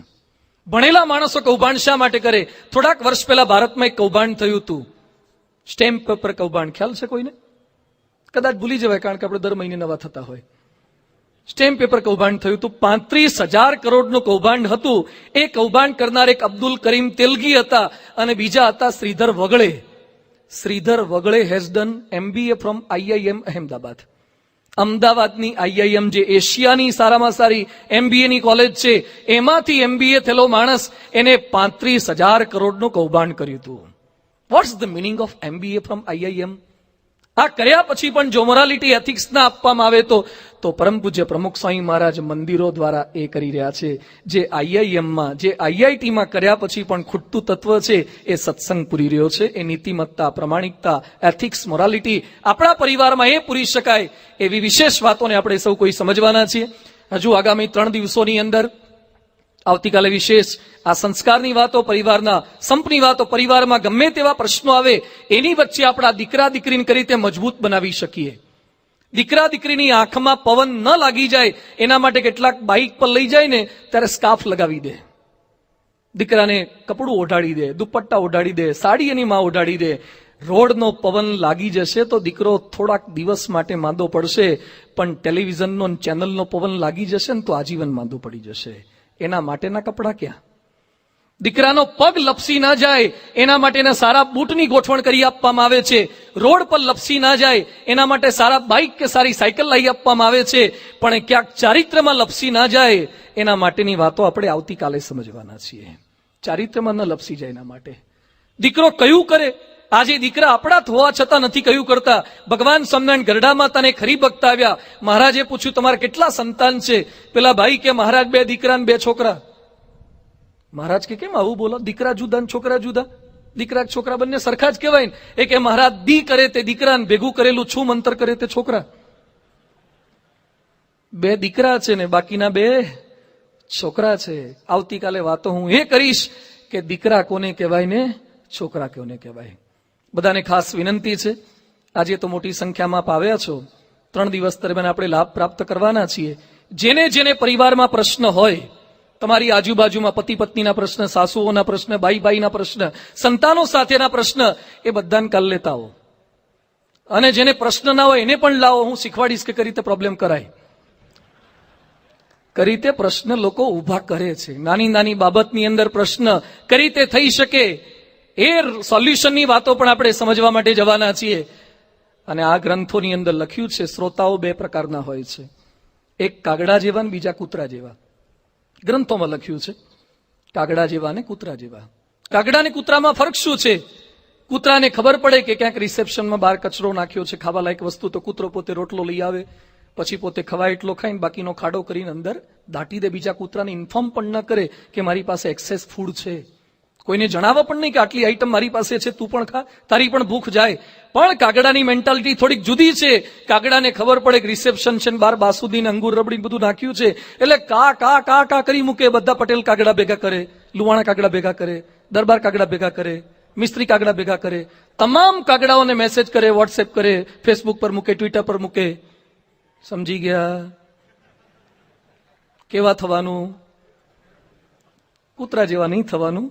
ભણેલા માણસો કૌભાંડ શા માટે કરે? થોડાક વર્ષ પહેલા ભારતમાં એક કૌભાંડ થયું હતું, સ્ટેમ્પ પેપર કૌભાંડ. ખ્યાલ છે કોઈને? કદાચ ભૂલી જવાય, કારણ કે આપણે દર મહિને નવા થતા હોય. સ્ટેમ્પ પેપર કૌભાંડ થયું હતું. 35,000 કરોડનું કૌભાંડ હતું. એ કૌભાંડ કરનાર એક અબ્દુલ કરીમ તેલગી હતા અને બીજા હતા Shridhar Vagle. Shridhar Vagle has done MBA from IIM Ahmedabad. અમદાવાદની IIM જે એશિયાની સારામાં સારી MBA ની કોલેજ છે, એમાંથી MBA થયેલો માણસ એને 35,000 કરોડનું કૌભાંડ કર્યું હતું. What's the meaning of MBA from IIM? આ કર્યા પછી પણ જો મોરાલિટી, એથિક્સ ના આપવામાં આવે તો પરમ પૂજ્ય પ્રમુખ સ્વામી મહારાજ મંદિરો દ્વારા એ કરી રહ્યા છે. જે IIM-માં, જે IIT-માં કર્યા પછી પણ ખૂટતું તત્વ છે એ સત્સંગ પૂરી રહ્યો છે. એ નીતિમત્તા, પ્રમાણિકતા, એથિક્સ, મોરાલિટી આપણા પરિવારમાં એ પૂરી શકાય એવી વિશેષ વાતોને આપણે સૌ કોઈ સમજવાના છીએ. હજુ આગામી 3 દિવસોની અંદર આવતીકાલે વિશેષ આ સંસ્કારની વાતો, પરિવારના સંપની વાતો, પરિવારમાં ગમે તેવા પ્રશ્નો આવે એની વચ્ચે આપણા દીકરા દીકરીને કઈ રીતે મજબૂત બનાવી શકીએ. દીકરા દીકરીની આંખમાં પવન ન લાગી જાય એના માટે કેટલાક બાઇક પર લઈ જાય ને ત્યારે સ્કાર્ફ લગાવી દે, દીકરાને કપડું ઓઢાડી દે, દુપટ્ટા ઓઢાડી દે, સાડી એની માં ઓઢાડી દે. રોડનો પવન લાગી જશે તો દીકરો થોડાક દિવસ માટે માંદો પડશે, પણ ટેલિવિઝનનો ચેનલનો પવન લાગી જશે ને તો આજીવન માંદો પડી જશે. એના માટેના કપડા ક્યાં? દીકરાનો પગ લપસી ના જાય એના માટેના સારા બૂટની ગોઠવણ કરી આપવામાં આવે છે. રોડ પર લપસી ના જાય એના માટે સારા બાઇક કે સારી સાયકલ લઈ આપવામાં આવે છે. પણ ક્યાંક ચારિત્ર્યમાં લપસી ના જાય એના માટેની વાતો આપણે આવતીકાલે સમજવાના છીએ. ચારિત્ર્યમાં ન લપસી જાય એના માટે દીકરો કયું કરે. આજે દીકરા આપણા હોવા છતાં નથી કયું કરતા. ભગવાન સ્વામિનારાયણ ગરડા માતાને ખરી ભક્ત આવ્યા. મહારાજે પૂછ્યું તમારા કેટલા સંતાન છે? પેલા ભાઈ કે મહારાજ 2 દીકરા ને 2 છોકરા. મહારાજ કે કેમ આવું બોલો? દીકરા જુદા ને છોકરા જુદા? દીકરા છોકરા બંને સરખા જ કહેવાય ને. એ કે મહારાજ દી કરે તે દીકરાને ભેગું કરેલું છું મંત્ર કરે તે છોકરા. 2 દીકરા છે ને બાકીના 2 છોકરા છે. આવતીકાલે વાતો હું એ કરીશ કે દીકરા કોને કહેવાય ને છોકરા કોને કહેવાય. બધાને ખાસ વિનંતી છે, આજે તો મોટી સંખ્યામાં આપ આવ્યા છો. 3 દિવસ દરમિયાન આપણે લાભ પ્રાપ્ત કરવાના છીએ. જેને જેને પરિવારમાં પ્રશ્ન હોય, તમારી આજુબાજુમાં પતિ પત્નીના પ્રશ્ન, સાસુઓના પ્રશ્ન, ભાઈ ભાઈના પ્રશ્ન, સંતાનો સાથેના પ્રશ્ન, એ બધાને કાલ લેતા આવો. અને જેને પ્રશ્ન ના હોય એને પણ લાવો, હું શીખવાડીશ કે કઈ રીતે પ્રોબ્લેમ કરાય. કઈ રીતે પ્રશ્ન લોકો ઉભા કરે છે, નાની નાની બાબતની અંદર પ્રશ્ન કઈ રીતે થઈ શકે, એ સોલ્યુશનની વાતો પણ આપણે સમજવા માટે જવાના છીએ. અને આ ગ્રંથોની અંદર લખ્યું છે શ્રોતાઓ બે પ્રકારના હોય છે, એક કાગડા જેવા અને બીજા કૂતરા જેવા. ગ્રંથોમાં લખ્યું છે કાગડા જેવા અને કૂતરા જેવા. કાગડા અને કૂતરામાં ફરક શું છે? કૂતરાને ખબર પડે કે ક્યાંક રિસેપ્શનમાં બહાર કચરો નાખ્યો છે, ખાવા લાયક વસ્તુ, તો કૂતરો પોતે રોટલો લઈ આવે, પછી પોતે ખવાય એટલો ખાઈને બાકીનો ખાડો કરીને અંદર દાટી દે. બીજા કૂતરાને ઇન્ફોર્મ પણ ન કરે કે મારી પાસે એક્સેસ ફૂડ છે, કોઈને જણાવવા પણ નહીં કે આટલી આઈટમ મારી પાસે છે, તું પણ ખા, તારી પણ ભૂખ જાય. પણ કાગડાની મેન્ટાલિટી થોડીક જુદી છે. કાગડાને ખબર પડે કે રિસેપ્શન છે, બાર બાસુદીને અંગુર રબડી બધું નાખ્યું છે, એટલે કા કા કા કા કરી મૂકે. બધા પટેલ કાગડા ભેગા કરે, લુવાણા કાગડા ભેગા કરે, દરબાર કાગડા ભેગા કરે, મિસ્ત્રી કાગડા ભેગા કરે, તમામ કાગડાઓને મેસેજ કરે, વોટ્સએપ કરે, ફેસબુક પર મૂકે, ટ્વિટર પર મૂકે. સમજી ગયા? કેવા થવાનું? કૂતરા જેવા નહીં થવાનું.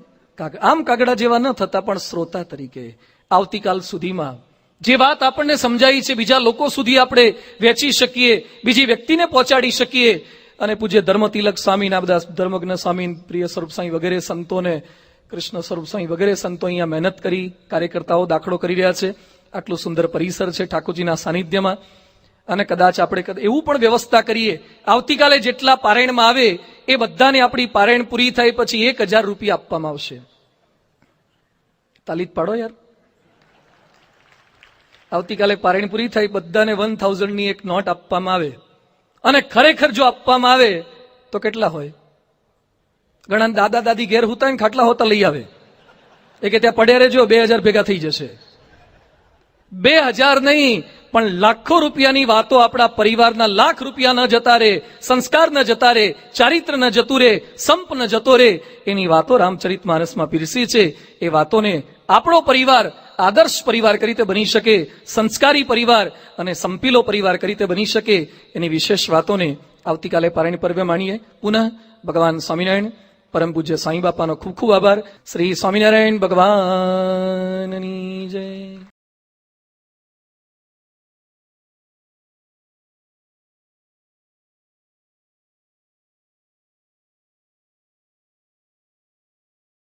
આમ કાગડા જેવા ન થતા, પણ શ્રોતા તરીકે આવતીકાલ સુધીમાં જે વાત આપણને સમજાઈ છે બીજા લોકો સુધી આપણે વેચી શકીએ, બીજી વ્યક્તિને પહોંચાડી શકીએ. અને પૂજ્ય ધર્મતિલક સ્વામી, નામદાસ ધર્મજ્ઞ સ્વામી, પ્રિય સ્વરૂપ સ્વામી વગેરે સંતોને, કૃષ્ણ સ્વરૂપ સ્વામી વગેરે સંતો અહીંયા મહેનત કરી, કાર્યકર્તાઓ દાખલો કરી રહ્યા છે. આટલું સુંદર પરિસર છે ઠાકોરજીના સાનિધ્યમાં. અને કદાચ આપણે એવું પણ વ્યવસ્થા કરીએ, આવતીકાલે જેટલા પારાયણમાં આવે એ બધાને આપણી પારાયણ પૂરી થાય પછી 1000 રૂપિયા આપવામાં આવશે. તાલીત પાડો યાર. આવતીકાલે પારાયણ પૂરી થાય, બધાને 1000 ની એક નોટ આપવામાં આવે. અને ખરેખર જો આપવામાં આવે તો કેટલા હોય? ઘણા દાદા દાદી ઘેર હોતા ને ખાટલા હોતા લઈ આવે, એ કે ત્યાં પડ્યા રહેજો, 2000 ભેગા થઈ જશે. 2000 નહીં પણ લાખો રૂપિયાની વાતો આપણા પરિવારના, લાખ રૂપિયા ન જતા રે, સંસ્કાર ન જતા રે, ચારિત્ર ન જતું રે, સંપ ન જતો રે, એની વાતો રામચરિતમાનસમાં પીરસી છે. એ વાતોને આપણો પરિવાર આદર્શ પરિવાર કઈ રીતે બની શકે, સંસ્કારી પરિવાર અને સંપીલો પરિવાર કઈ રીતે બની શકે, એની વિશેષ વાતોને આવતીકાલે પારાયણ પર્વે માણીએ. પુનઃ ભગવાન સ્વામિનારાયણ પરમ પૂજ્ય સાંઈ બાપાનો ખૂબ ખૂબ આભાર. શ્રી સ્વામિનારાયણ ભગવાનની જય.